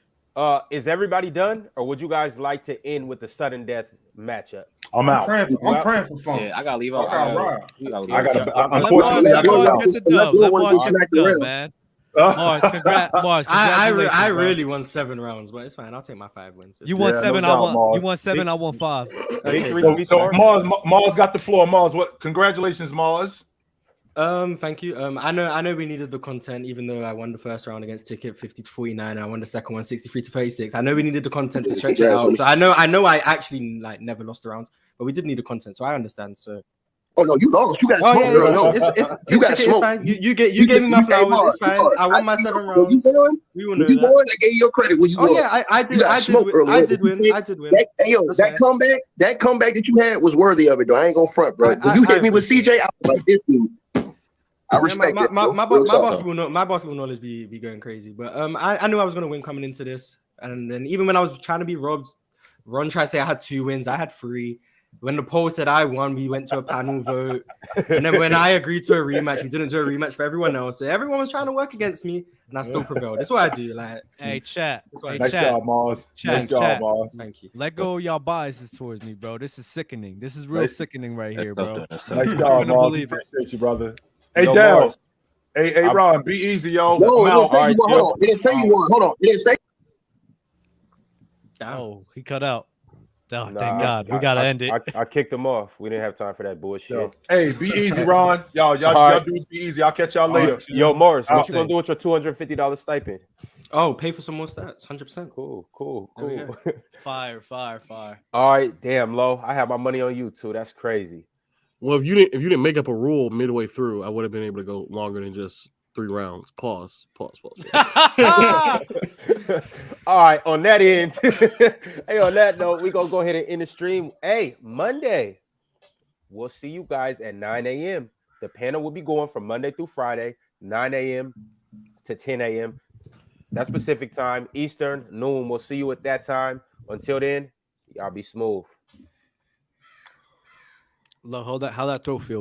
Is everybody done, or would you guys like to end with the sudden death matchup? I'm out. I'm praying for fun. Yeah, I gotta leave out. Man. Marz, congrats. I really won 7 rounds, but it's fine. I'll take my 5 wins. You won 7. I won 5. Okay. So Marz got the floor. Marz, what? Congratulations, Marz. Thank you. I know we needed the content, even though I won the first round against Ticket 50-49. I won the second one 63-36. I know we needed the content to stretch it out. So I know I actually like never lost a round, but we did need the content, so I understand. So. Oh no, you lost. You got smoked. You got smoked. Fine. You gave me my flowers. It's fine. I won my 7 rounds. We will know that. I gave you your credit when you won. Yeah, I did win. That comeback that you had was worthy of it, though. I ain't gonna front, bro. When you hit me with CJ, I was like this dude. I respect it. My basketball knowledge be going crazy, but I knew I was gonna win coming into this, and then even when I was trying to be robbed, Ron tried to say I had 2 wins. I had 3. When the poll said I won, we went to a panel vote. And then when I agreed to a rematch, we didn't do a rematch for everyone else. So everyone was trying to work against me, and I still prevailed. That's what I do. Like, hey, chat. Nice job, Marz. Nice job, Marz. Thank you. Let go of y'all biases towards me, bro. This is sickening. This is real sickening right here, bro. Nice job, Marz. Appreciate you, brother. Hey, Dale. Hey, Ron, be easy, yo. No, it didn't say you won. Hold on. It didn't say you won. Hold on. It didn't say. Oh, he cut out. Oh, thank God. We gotta end it. I kicked him off. We didn't have time for that bullshit. Yo. Hey, be easy, Ron. Y'all dudes be easy. I'll catch y'all later. Yo, Marz, what you gonna do with your $250 stipend? Oh, pay for some more stats. 100%. Cool. Fire. All right, damn, Low. I have my money on you too. That's crazy. Well, if you didn't make up a rule midway through, I would have been able to go longer than just 3 rounds. Pause. All right, on that end. Hey, on that note, we're gonna go ahead and end the stream. Hey, Monday, we'll see you guys at 9 a.m. The panel will be going from Monday through Friday, 9 a.m. to 10 a.m. That's Pacific time, Eastern, noon. We'll see you at that time. Until then, y'all be smooth. Look, how that throw feel?